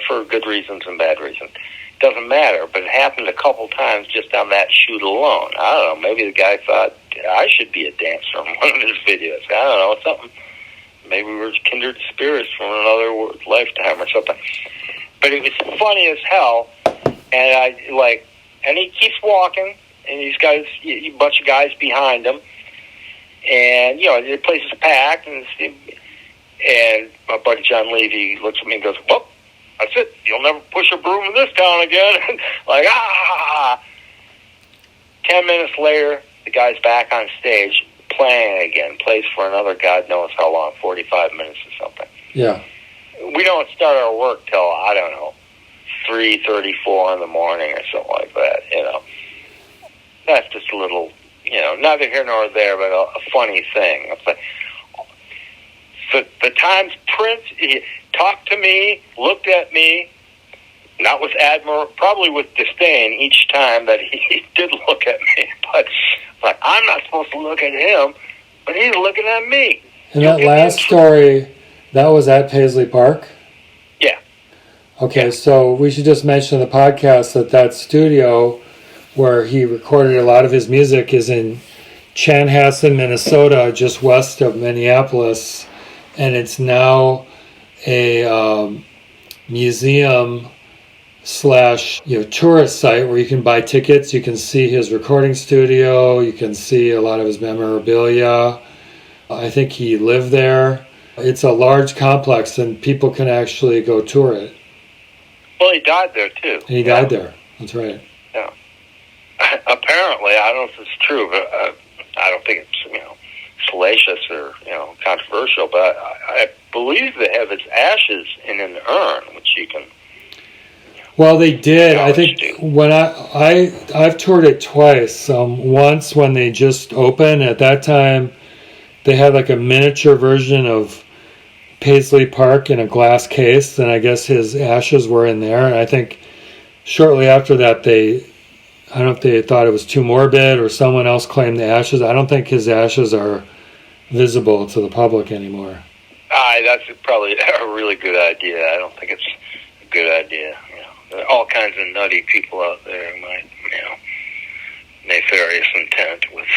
For good reasons and bad reasons. Doesn't matter, but it happened a couple times just on that shoot alone. I don't know, maybe the guy thought I should be a dancer in one of his videos. I don't know, something. Maybe we were kindred spirits from another lifetime or something. But it was funny as hell, and he keeps walking, and he's got a bunch of guys behind him, and, the place is packed, and my buddy John Levy looks at me and goes, well, that's it. You'll never push a broom in this town again. 10 minutes later, the guy's back on stage playing again. Plays for another God knows how long, 45 minutes or something. Yeah. We don't start our work till, 3:34 in the morning or something like that, That's just a little, neither here nor there, but a funny thing. It's like, the Times Prince, he talked to me, looked at me, not with probably with disdain each time that he did look at me, but like, I'm not supposed to look at him, but he's looking at me. And that last story, that was at Paisley Park? Yeah. Okay, so we should just mention in the podcast that studio where he recorded a lot of his music is in Chanhassen, Minnesota, just west of Minneapolis, and it's now a museum / tourist site where you can buy tickets. You can see his recording studio. You can see a lot of his memorabilia. I think he lived there. It's a large complex, and people can actually go tour it. Well, he died there, too. And he died there. That's right. Yeah. Apparently, I don't know if it's true, but I don't think it's, salacious or, controversial, but I believe they have his ashes in an urn, which you can... Well, they did. I think when I've toured it twice. Once when they just opened. At that time, they had like a miniature version of Paisley Park in a glass case, and I guess his ashes were in there. And I think shortly after that, I don't know if they thought it was too morbid or someone else claimed the ashes. I don't think his ashes are visible to the public anymore. That's probably a really good idea. I don't think it's a good idea. There are all kinds of nutty people out there who might, nefarious intent with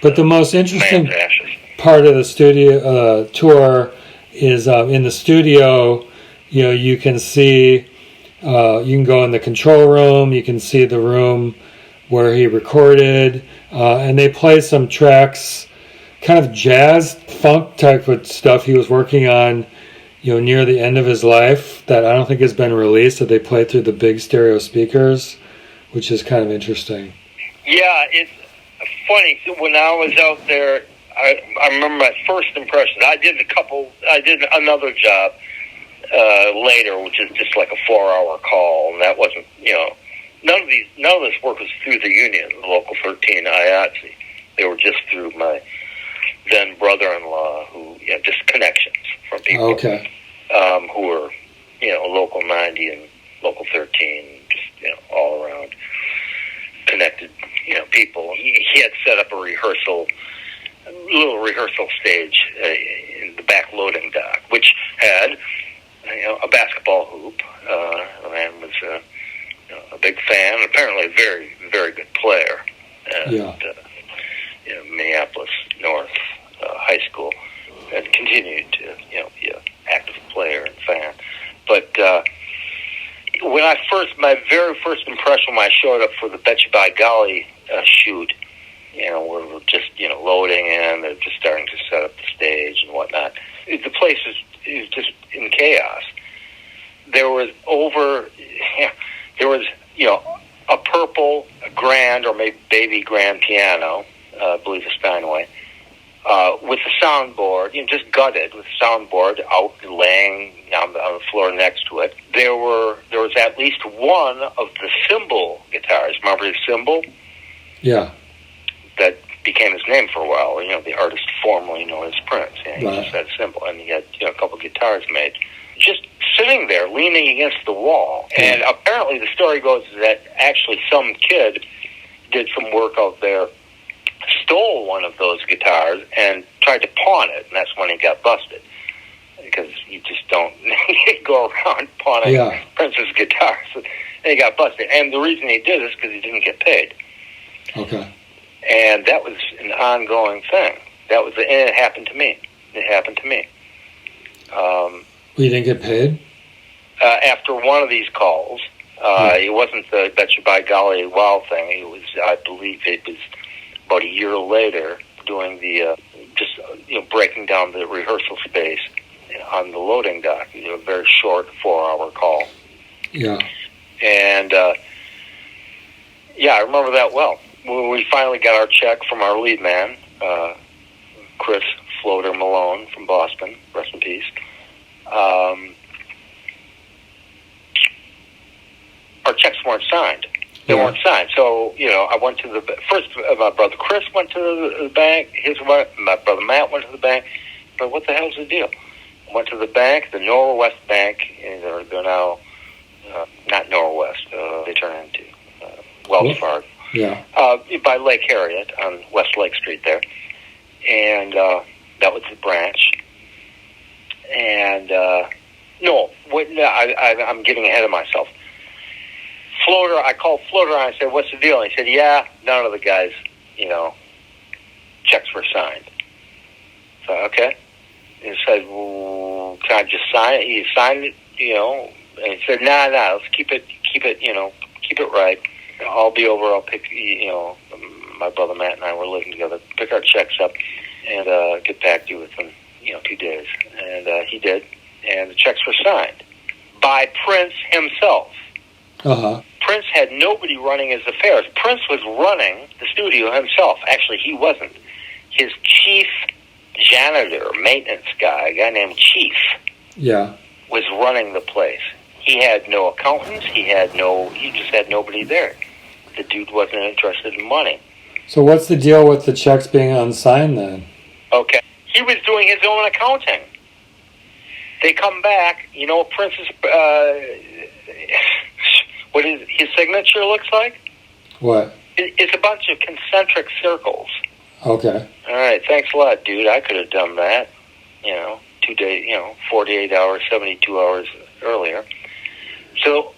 but the most interesting part of the studio tour is in the studio. You can see, you can go in the control room. You can see the room where he recorded, and they play some tracks, kind of jazz funk type of stuff he was working on, near the end of his life that I don't think has been released, that they play through the big stereo speakers, which is kind of interesting. Yeah, it's funny. When I was out there, I remember my first impressions. I did another job later, which is just like a 4-hour call, and that wasn't, none of this work was through the union, the Local 13 IATSE. They were just through my then brother-in-law, who, just connections from people who were, Local 90 and Local 13, just, all around connected, people. He had set up a little rehearsal stage in the back loading dock, which had, a basketball hoop. The man was a big fan, apparently a very, very good player. And, Minneapolis North High School, and continued to, be an active player and fan. But when my very first impression when I showed up for the Bet You By Golly shoot, we're just, loading in, they're just starting to set up the stage and whatnot. the place is just in chaos. There was a purple grand or maybe baby grand piano, I believe a Steinway, with a soundboard, just gutted with a soundboard out laying on the floor next to it. There was at least one of the cymbal guitars. Remember his cymbal? Yeah. That became his name for a while. The artist formerly known as Prince. He just had a cymbal, and he had a couple guitars made. Just sitting there, leaning against the wall. Yeah. And apparently the story goes that actually some kid did some work out there, stole one of those guitars, and tried to pawn it, and that's when he got busted. Because you just don't go around pawning Prince's guitars. And he got busted. And the reason he did is because he didn't get paid. Okay. And that was an ongoing thing. And it happened to me. You didn't get paid? After one of these calls, it wasn't the Bet You By Golly Wow thing. It was, I believe it was about a year later, doing the, breaking down the rehearsal space on the loading dock. A very short 4-hour call. Yeah. And, I remember that well. When we finally got our check from our lead man, Chris Floater Malone from Boston, rest in peace, our checks weren't signed. They weren't signed. So, I went to first, my brother Chris went to the bank, my brother Matt went to the bank, but what the hell's the deal? I went to the bank, the Norwest Bank, and they're now, not Norwest, they turn into Wells Fargo. Yeah. By Lake Harriet on West Lake Street there. And that was the branch. And, I'm getting ahead of myself. I called Floater and I said, what's the deal? And he said, none of the guys, checks were signed. So, okay. And he said, well, can I just sign it? He signed it, and he said, nah, let's keep it, keep it right. I'll be over, I'll pick, my brother Matt and I were living together, pick our checks up and get back to you within, 2 days. And he did, and the checks were signed by Prince himself. Uh-huh. Prince had nobody running his affairs. Prince was running the studio himself. Actually, he wasn't. His chief janitor, maintenance guy, a guy named Chief, was running the place. He had no accountants. He just had nobody there. The dude wasn't interested in money. So what's the deal with the checks being unsigned then? Okay. He was doing his own accounting. They come back, Prince's, what his signature looks like? What? It's a bunch of concentric circles. Okay. All right, thanks a lot, dude. I could have done that, 2 days, 48 hours, 72 hours earlier. So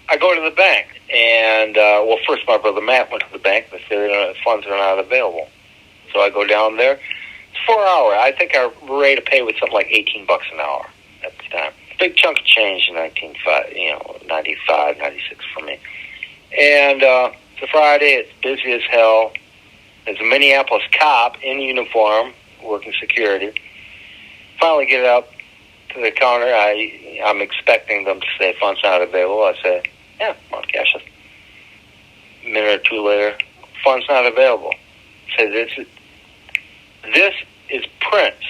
I go to the bank, and, first my brother Matt went to the bank, but their funds are not available. So I go down there. It's 4 hours. I think our rate of pay was something like $18 an hour at the time. Big chunk of change in 95, 96 for me. And it's a Friday. It's busy as hell. There's a Minneapolis cop in uniform working security. Finally get up to the counter. I'm expecting them to say funds not available. I say, I'll cash it. A minute or two later, funds not available. I say, this is Prince.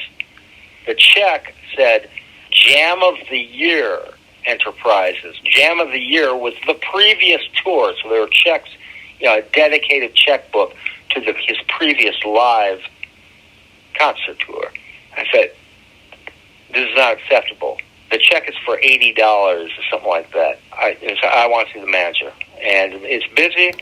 The check said Jam of the Year Enterprises. Jam of the Year was the previous tour, so there were checks, a dedicated checkbook to his previous live concert tour. I said, this is not acceptable. The check is for $80 or something like that. I want to see the manager. And it's busy,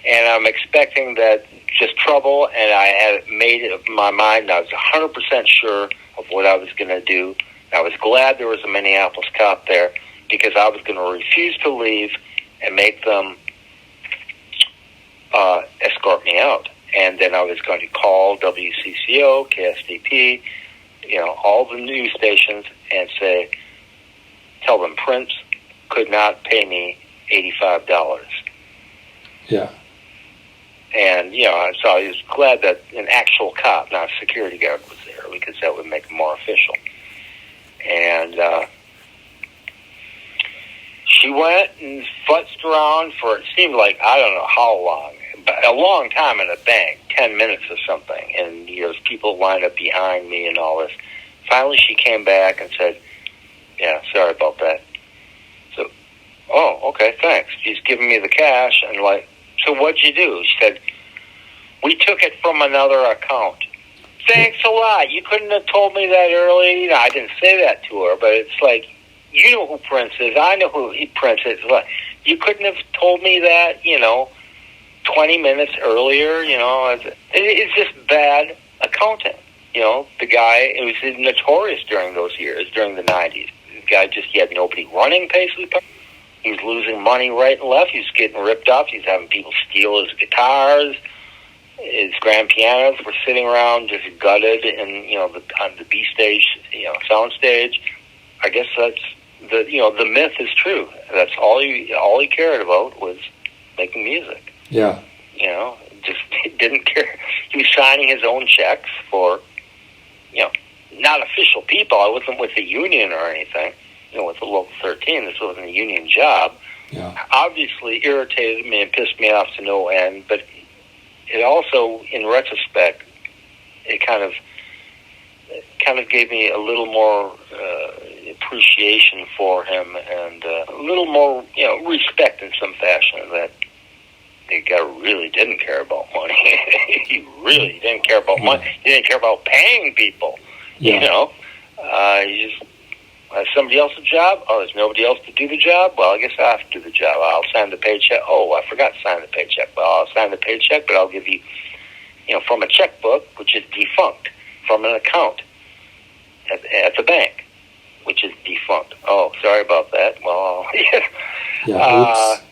and I'm expecting that just trouble, and I had made up my mind, and I was 100% sure of what I was going to do. I was glad there was a Minneapolis cop there, because I was going to refuse to leave and make them escort me out. And then I was going to call WCCO, KSDP, all the news stations, and tell them Prince could not pay me $85. Yeah. And, so I was glad that an actual cop, not a security guard, was there, because that would make it more official. And she went and futzed around for, it seemed like, I don't know how long, but a long time in a bank, 10 minutes or something. And there's people lined up behind me and all this. Finally, she came back and said, yeah, sorry about that. So, oh, okay, thanks. She's giving me the cash, and so what'd you do? She said, we took it from another account. Thanks a lot. You couldn't have told me that early. I didn't say that to her, but it's like, you know who Prince is. I know who Prince is. You couldn't have told me that, 20 minutes earlier. It's just bad accounting. The guy, it was notorious during those years, during the 90s. The guy he had nobody running basically. He was losing money right and left. He was getting ripped off. He was having people steal his guitars. His grand pianos were sitting around just gutted on the B stage, sound stage. I guess that's the myth is true. That's all he cared about was making music. Yeah. Just didn't care. He was signing his own checks for, not official people. I wasn't with the union or anything. With the Local 13, this wasn't a union job. Yeah. Obviously irritated me and pissed me off to no end, but it also, in retrospect, it kind of gave me a little more appreciation for him and a little more, respect in some fashion that the guy really didn't care about money. He really didn't care about money. He didn't care about paying people. Yeah. He just has somebody else's job. Oh, there's nobody else to do the job? Well, I guess I have to do the job. I'll sign the paycheck. Oh, I forgot to sign the paycheck. Well, I'll sign the paycheck, but I'll give you, from a checkbook, which is defunct, from an account at the bank, which is defunct. Oh, sorry about that. Well, oops.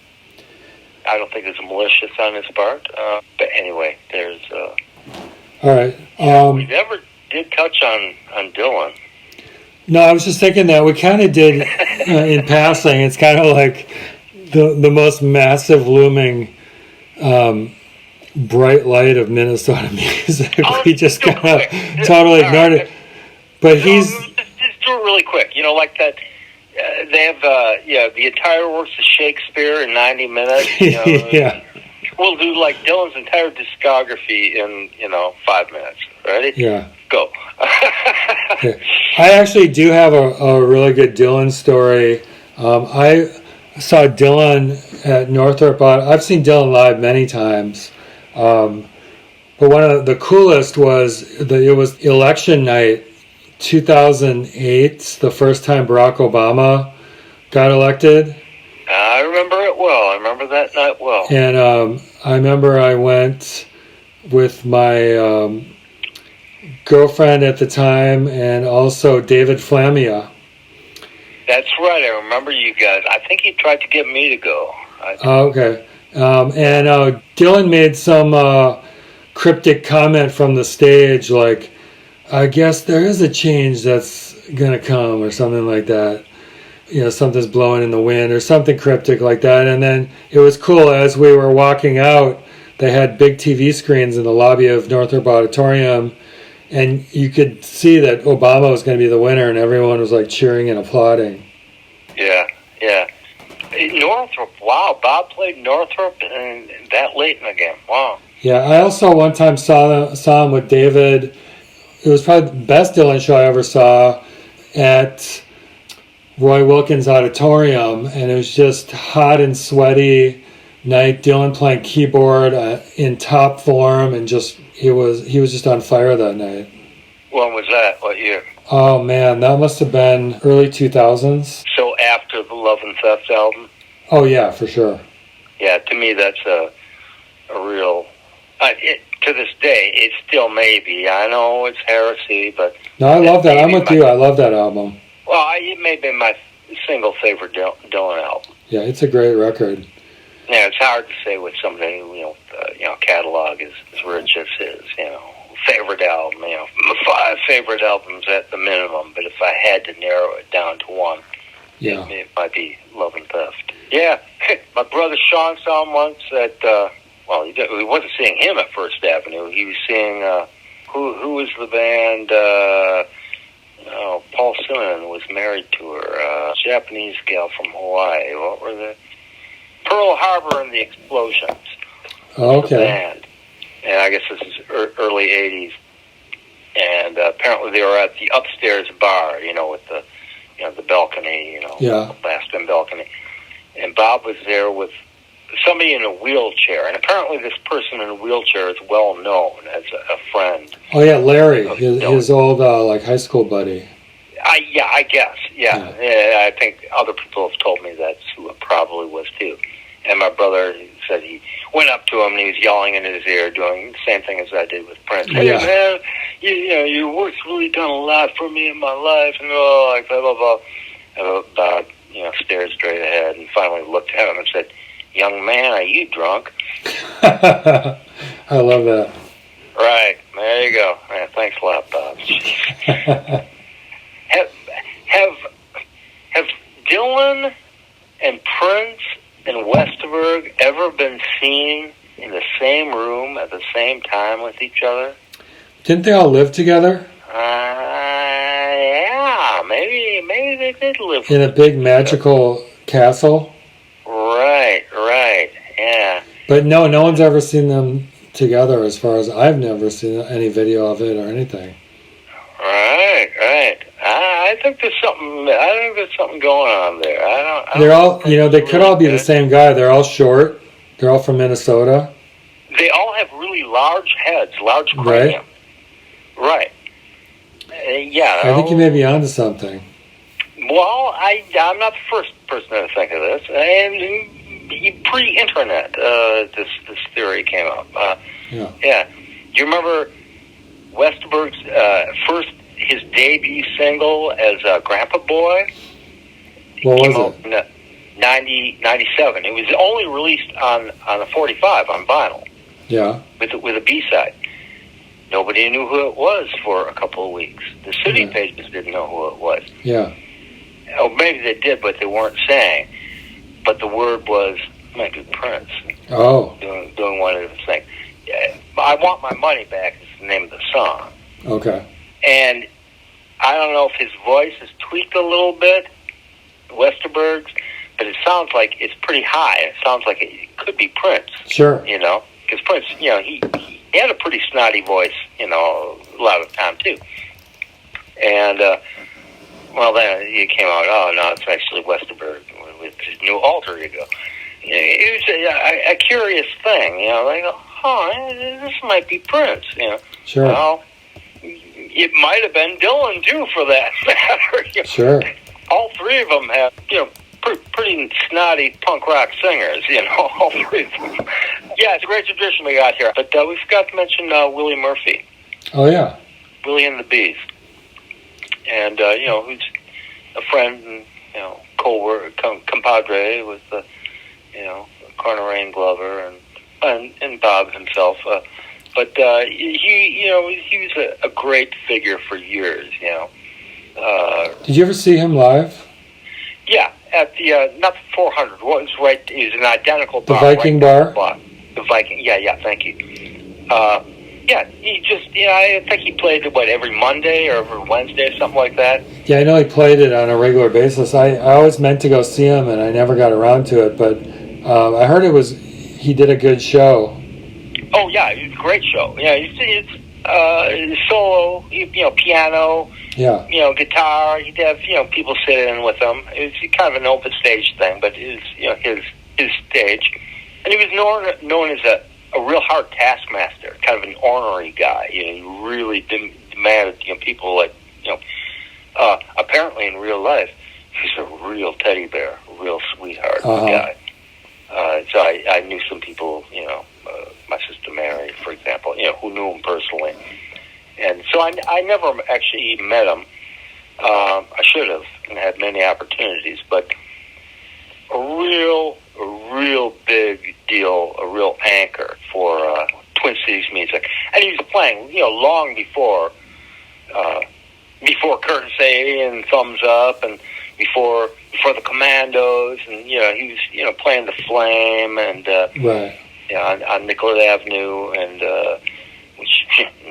I don't think it's malicious on his part. But anyway, there's... All right. We never did touch on Dylan. No, I was just thinking that we kind of did in passing. It's kind of like the most massive looming bright light of Minnesota music. We just kind of totally ignored it. But he's... Just do it really quick. Like that... they have the entire works of Shakespeare in 90 minutes. Yeah. We'll do Dylan's entire discography in 5 minutes. Ready? Yeah. Go. Yeah. I actually do have a really good Dylan story. I saw Dylan at Northrop. I've seen Dylan live many times. But one of the coolest was it was election night, 2008, the first time Barack Obama got elected. I remember it well. I remember that night well. And I remember I went with my girlfriend at the time and also David Flamia. That's right. I remember you guys. I think he tried to get me to go. Okay. And Dylan made some cryptic comment from the stage like, I guess there is a change that's going to come or something like that. Something's blowing in the wind or something cryptic like that. And then it was cool. As we were walking out, they had big TV screens in the lobby of Northrop Auditorium. And you could see that Obama was going to be the winner, and everyone was cheering and applauding. Yeah. Northrop, wow. Bob played Northrop and that late in the game. Wow. Yeah, I also one time saw him with David. It was probably the best Dylan show I ever saw at Roy Wilkins Auditorium, and it was just hot and sweaty night. Dylan playing keyboard in top form, and he was just on fire that night. When was that? What year? Oh man, that must have been early 2000s. So after the Love and Theft album? Oh yeah, for sure. Yeah, to me that's a real... to this day, it still may be. I know it's heresy, but... No, I love that. I'm with you. I love that album. Well, it may be my single favorite Dylan album. Yeah, it's a great record. Yeah, it's hard to say with somebody, catalog as rich as his, favorite album, 5 favorite albums at the minimum, but if I had to narrow it down to one, it might be Love and Theft. Yeah, my brother Sean saw him once at well, he wasn't seeing him at First Avenue. He was seeing who was the band. Paul Simon was married to her. Japanese gal from Hawaii. What were they? Pearl Harbor and the Explosions. Okay. The band. And I guess this is early 80s. And apparently they were at the upstairs bar, with the balcony, Yeah. Bastion balcony. And Bob was there with somebody in a wheelchair. And apparently this person in a wheelchair is well known as a friend. Oh, yeah, Larry, his old high school buddy. I guess, yeah. I think other people have told me that's who it probably was, too. And my brother said he went up to him and he was yelling in his ear, doing the same thing as I did with Prince. Hey, man, your work's really done a lot for me in my life, and like blah, blah, blah. And Bob, stared straight ahead and finally looked at him and said, "Young man, are you drunk?" I love that. Right, there you go. Yeah, thanks a lot, Bob. Have Dylan and Prince and Westerberg ever been seen in the same room at the same time with each other? Didn't they all live together? Yeah, maybe they did live in a big magical castle. Right, yeah. But no one's ever seen them together, as far as I've never seen any video of it or anything. Right. I think there's something going on there. They're all, they could all be the same guy. They're all short. They're all from Minnesota. They all have really large heads, large cranium. Right. Yeah. I think you may be onto something. Well, I'm not the first person to think of this. And pre-internet, this theory came up. Yeah. Do you remember Westerberg's his debut single as Grandpa Boy? What was it? 97. It was only released on a 45 on vinyl. Yeah. With a B-side. Nobody knew who it was for a couple of weeks. The city pages didn't know who it was. Yeah. Oh, maybe they did, but they weren't saying. But the word was, might be Prince. Oh. Doing one of his things. I Want My Money Back is the name of the song. Okay. And I don't know if his voice is tweaked a little bit, Westerberg's, but it sounds like it's pretty high. It sounds like it could be Prince. Sure. Because Prince, he had a pretty snotty voice, a lot of the time, too. And, then it came out, oh, no, it's actually Westerberg with his new alter ego. It was a curious thing, this might be Prince, Sure. Well, it might have been Dylan, too, for that matter. Sure. All three of them have, pretty snotty punk rock singers, all three of them. Yeah, it's a great tradition we got here. But we forgot to mention Willie Murphy. Oh, yeah. Willie and the Bees. And, who's a friend and, compadre with, Carnarine Glover and Bob himself. But he was a great figure for years, Did you ever see him live? Yeah, at the, not the 400, it was an identical bar. The Viking bar? The Viking, yeah, thank you. He just, I think he played it, every Monday or every Wednesday or something like that. Yeah, I know he played it on a regular basis. I always meant to go see him, and I never got around to it, but I heard he did a good show. Oh, yeah, it was a great show. Yeah, it's solo, piano, guitar. He'd have, people sit in with him. It was kind of an open stage thing, but it was, his stage. And he was known as a real hard taskmaster, kind of an ornery guy. He really demanded, people like, apparently in real life, he's a real teddy bear, a real sweetheart guy. So I knew some people, my sister Mary, for example, who knew him personally. And so I never actually met him. I should have and had many opportunities, but a real big deal, a real anchor for Twin Cities music. And he was playing, long before Curtain Say and Thumbs Up and before the Commandos, and he was playing The Flame and right. on Nicollet Avenue, and which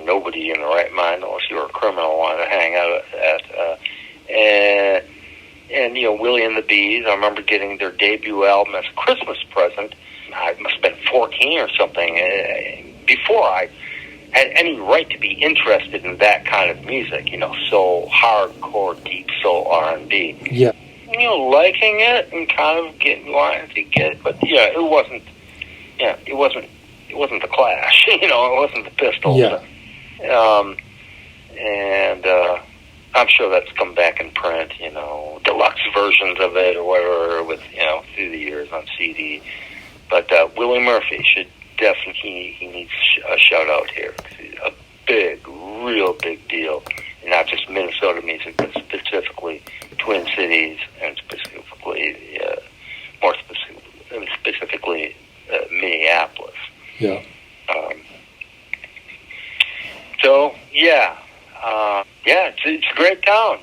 nobody in the right mind, unless you're a criminal, wanted to hang out at. And Willie and the Bees, I remember getting their debut album as a Christmas present. I must have been 14 or something, before I had any right to be interested in that kind of music, soul, hardcore, deep soul R&B. Yeah. Liking it and kind of wanting to get it, but it wasn't the Clash, it wasn't the Pistols. Yeah. And I'm sure that's come back in print, deluxe versions of it or whatever, with through the years on CD. But Willie Murphy should definitely, he needs a shout out here. He's a real big deal, and not just Minnesota music, but specifically Twin Cities, and more specifically Minneapolis. Yeah. It's a great town.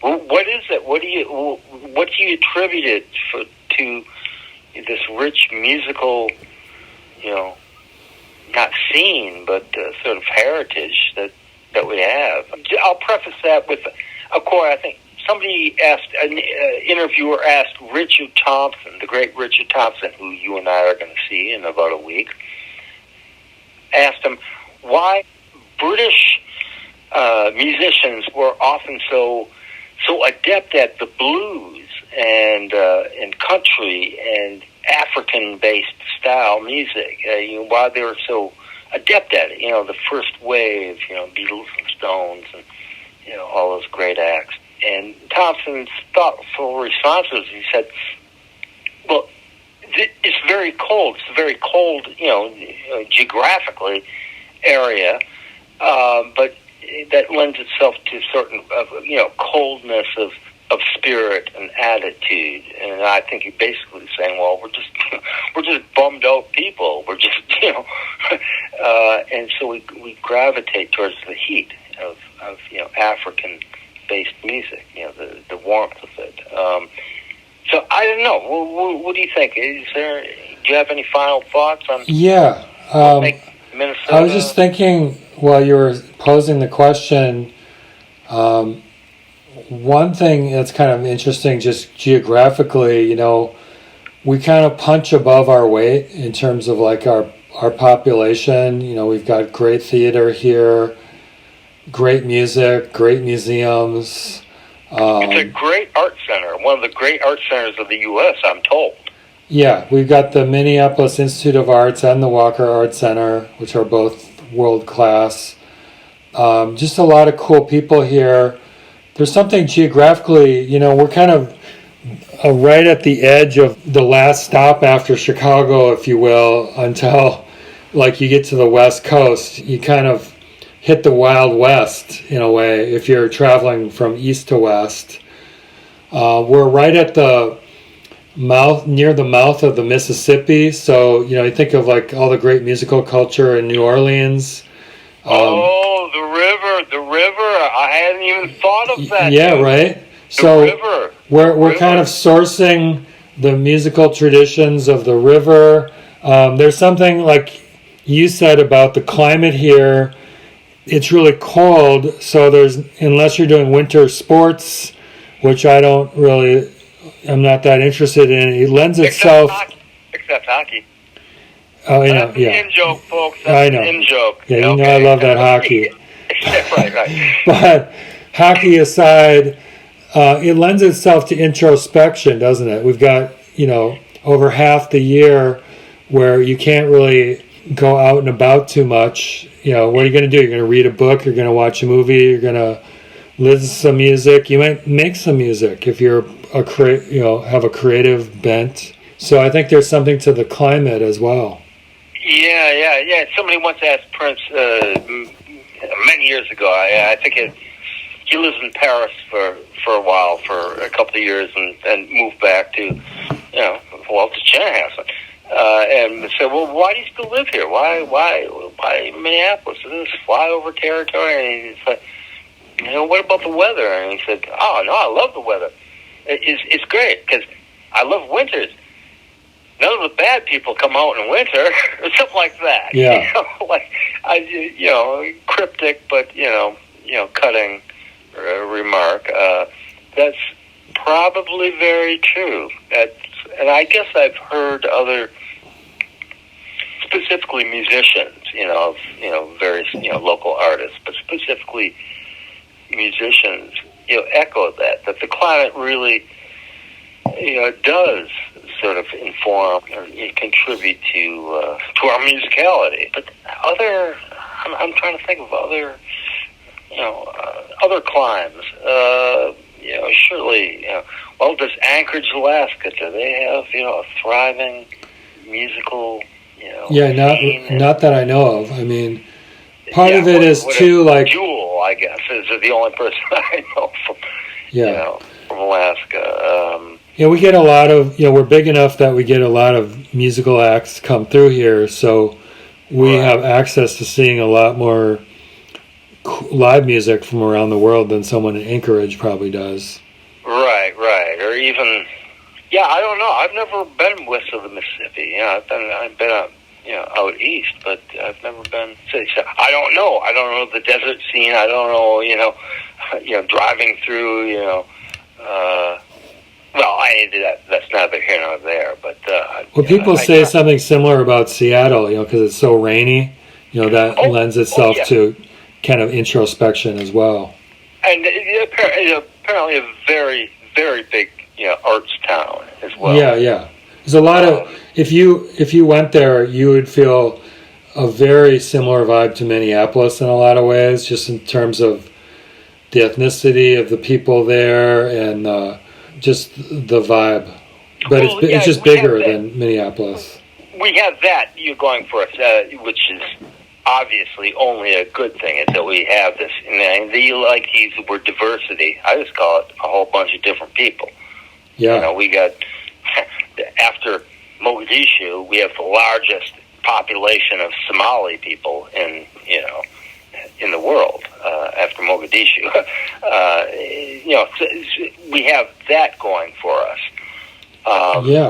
What is it? What do you attribute it to this rich musical, not scene, but sort of heritage that we have? I'll preface that with, of course, I think somebody asked, an interviewer asked Richard Thompson, the great Richard Thompson, who you and I are going to see in about a week, asked him why British musicians were often so adept at the blues and country and African-based style music. Why they were so adept at it. The first wave, Beatles and Stones, and all those great acts. And Thompson's thoughtful response was, he said, "Well, it's very cold. It's a very cold, geographically area, but that lends itself to certain coldness of spirit and attitude." And I think you're basically saying, well, we're just bummed out people. We're just and so we gravitate towards the heat of African based music, the warmth of it. So I don't know. What do you think? Do you have any final thoughts on? Yeah. Minnesota? I was just thinking while you were posing the question, one thing that's kind of interesting just geographically, we kind of punch above our weight in terms of like our population. We've got great theater here, great music, great museums. It's a great art center, one of the great art centers of the U.S., I'm told. Yeah, we've got the Minneapolis Institute of Arts and the Walker Art Center, which are both world-class. Just a lot of cool people here. There's something geographically, we're kind of right at the edge of the last stop after Chicago, if you will, until like you get to the West Coast. You kind of hit the Wild West in a way if you're traveling from east to west. We're right at the near the mouth of the Mississippi, so you think of like all the great musical culture in New Orleans. The river! I hadn't even thought of that. Yeah, right. So we're kind of sourcing the musical traditions of the river. There's something like you said about the climate here. It's really cold, so unless you're doing winter sports, which I'm not that interested in. It lends itself. Except hockey. Oh, That's yeah. An in-joke, folks. I know. An in-joke. Yeah, I love that hockey. Right. But hockey aside, it lends itself to introspection, doesn't it? We've got, over half the year where you can't really go out and about too much. What are you going to do? You're going to read a book, you're going to watch a movie, you're going to listen to some music. You might make some music if you're have a creative bent. So I think there's something to the climate as well. Yeah. Somebody once asked Prince many years ago. I think he lives in Paris for a while, for a couple of years, and moved back to to Chanhassen. And said, well, why do you still live here? Why Minneapolis? This is flyover territory. And he's like, what about the weather? And he said, oh no, I love the weather. It's great because I love winters. none of the bad people come out in winter, or something like that. Yeah. Cryptic, but cutting remark. That's probably very true. And I guess I've heard other, specifically musicians, various local artists, but specifically musicians, echo that the climate really, does sort of inform or contribute to our musicality. But I'm trying to think of other climes. Surely, does Anchorage, Alaska, do they have, a thriving musical, scene? Not that I know of. I mean, part of it is too, like... Jewel, I guess, is the only person I know from Alaska. We get a lot of, we're big enough that we get a lot of musical acts come through here, so we have access to seeing a lot more live music from around the world than someone in Anchorage probably does. Right. Or even, I don't know. I've never been west of the Mississippi. I've been out east, but I've never been. So I don't know. I don't know the desert scene. I don't know. Driving through. That's neither here nor there. But people say something similar about Seattle, because it's so rainy. That lends itself to kind of introspection as well. And apparently a very, very big, arts town as well. Yeah. There's a lot of, if you went there, you would feel a very similar vibe to Minneapolis in a lot of ways, just in terms of the ethnicity of the people there and just the vibe. But it's just bigger than Minneapolis. We have that you're going for us, which is obviously only a good thing, is that we have this. And you like to use the word diversity. I just call it a whole bunch of different people. Yeah. We got, after Mogadishu, we have the largest population of Somali people in the world after Mogadishu. We have that going for us.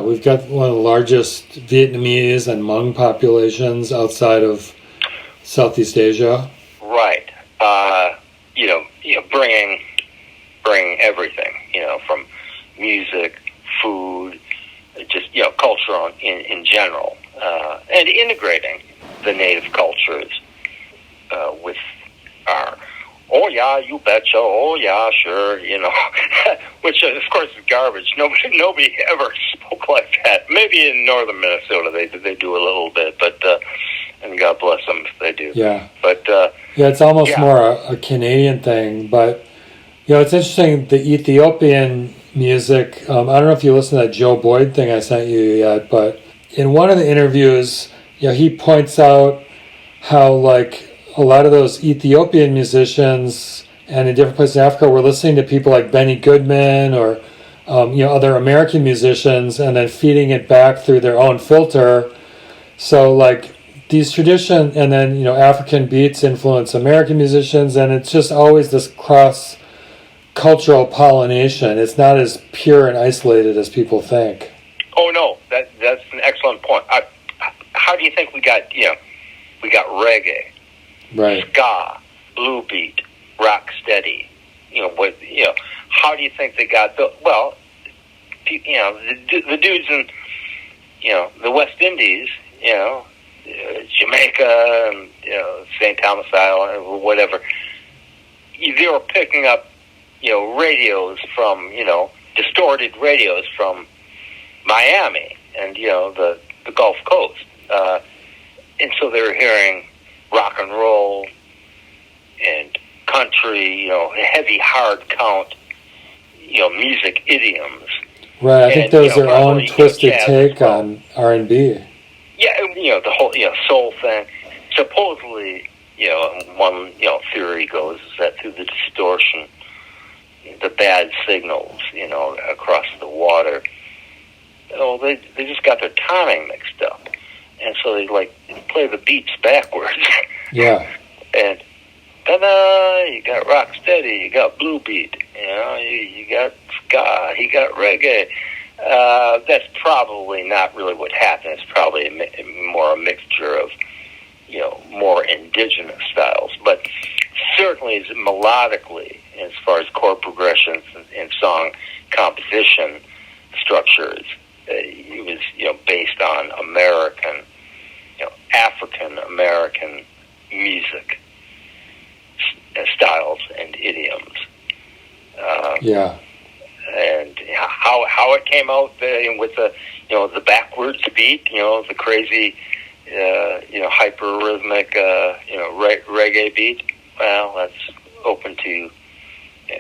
We've got one of the largest Vietnamese and Hmong populations outside of Southeast Asia. Right. Bringing everything, from music, food, just, culture in general, and integrating the native cultures with our, oh yeah, you betcha, oh yeah, sure, which of course is garbage. Nobody ever spoke like that. Maybe in northern Minnesota they do a little bit, but and God bless them if they do. Yeah. But it's almost more a Canadian thing. But it's interesting, the Ethiopian music. I don't know if you listened to that Joe Boyd thing I sent you yet, but in one of the interviews, he points out how like a lot of those Ethiopian musicians and in different places in Africa were listening to people like Benny Goodman or other American musicians, and then feeding it back through their own filter. So like these traditions, and then African beats influence American musicians, and it's just always this cross cultural pollination. It's not as pure and isolated as people think. Oh no, that's an excellent point. How do you think we got reggae, right, ska, blue beat, rock steady? How do you think they got the dudes in the West Indies, Jamaica and St. Thomas Island or whatever, they were picking up radios from distorted radios from Miami and the Gulf Coast, and so they were hearing rock and roll and country, heavy hard count, music idioms. Right, I think there's their own twisted take on R&B. Yeah, the whole soul thing. Supposedly, one theory goes is that through the distortion, the bad signals, across the water, they just got their timing mixed up, and so they play the beats backwards. Yeah. And ta-da, you got rock steady, you got blue beat, you got ska, you got reggae. That's probably not really what happened. It's probably more a mixture of, more indigenous styles. But certainly melodically, as far as chord progressions and song composition structures, it was, based on American, African American music styles and idioms. And how it came out with the backwards beat, the crazy, hyper rhythmic, reggae beat. Well, that's open to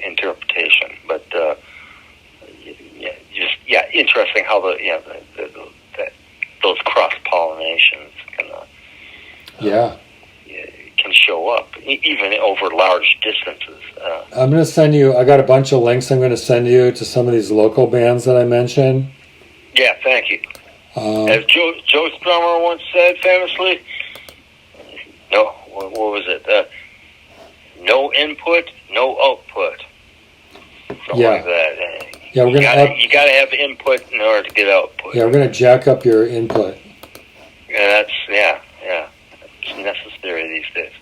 interpretation, but interesting how those cross pollinations can show up even over large distances. I'm going to send you, I got a bunch of links I'm going to send you to some of these local bands that I mentioned. Yeah, thank you. As Joe Strummer once said famously, what was it? No input, no output. Something like that. Yeah, you got to have input in order to get output. Yeah, we're going to jack up your input. Yeah, it's necessary these days.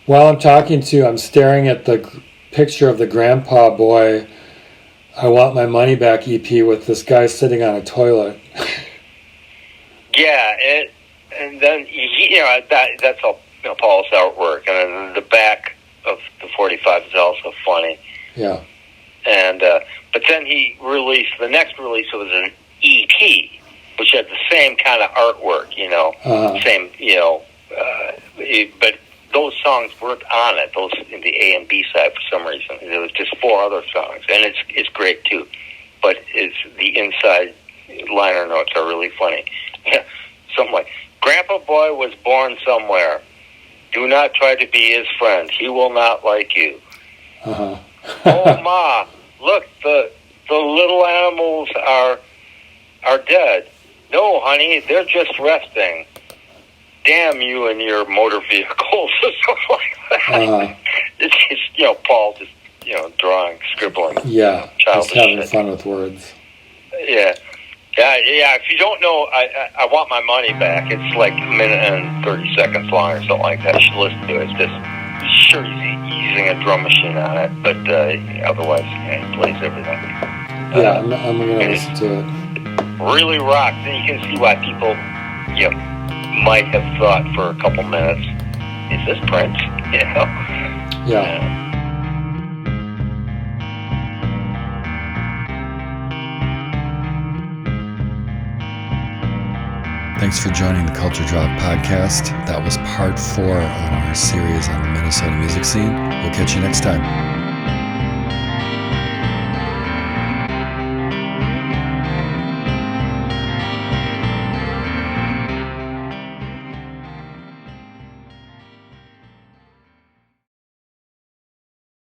While I'm talking to you, I'm staring at the picture of the Grandpa Boy I Want My Money Back EP with this guy sitting on a toilet. Yeah, and then that's all Paul's artwork, and then the back of the 45 is also funny. Yeah. And but then he released the next release. It was an EP, which had the same kind of artwork, same, but those songs weren't on it. Those in the A and B side for some reason. There was just 4 other songs, and it's great too. But it's the inside liner notes are really funny. Something like, "Grandpa Boy was born somewhere. Do not try to be his friend. He will not like you." Uh-huh. "Oh, Ma, look, the little animals are dead." "No, honey, they're just resting." "Damn you and your motor vehicles," or something like that. Uh-huh. It's just, Paul just, drawing, scribbling. Yeah, just having shit. fun with words. Yeah. Yeah, if you don't know, I Want My Money Back, it's like a minute and 30 seconds long or something like that. You should listen to it. It's just, sure, he's using a drum machine on it, but otherwise, he plays everything. Yeah, I'm going to listen to it. Really rocks, and you can see why people, might have thought for a couple minutes, is this Prince? Yeah. Thanks for joining the Culture Drop podcast. That was part 4 on our series on the Minnesota music scene. We'll catch you next time.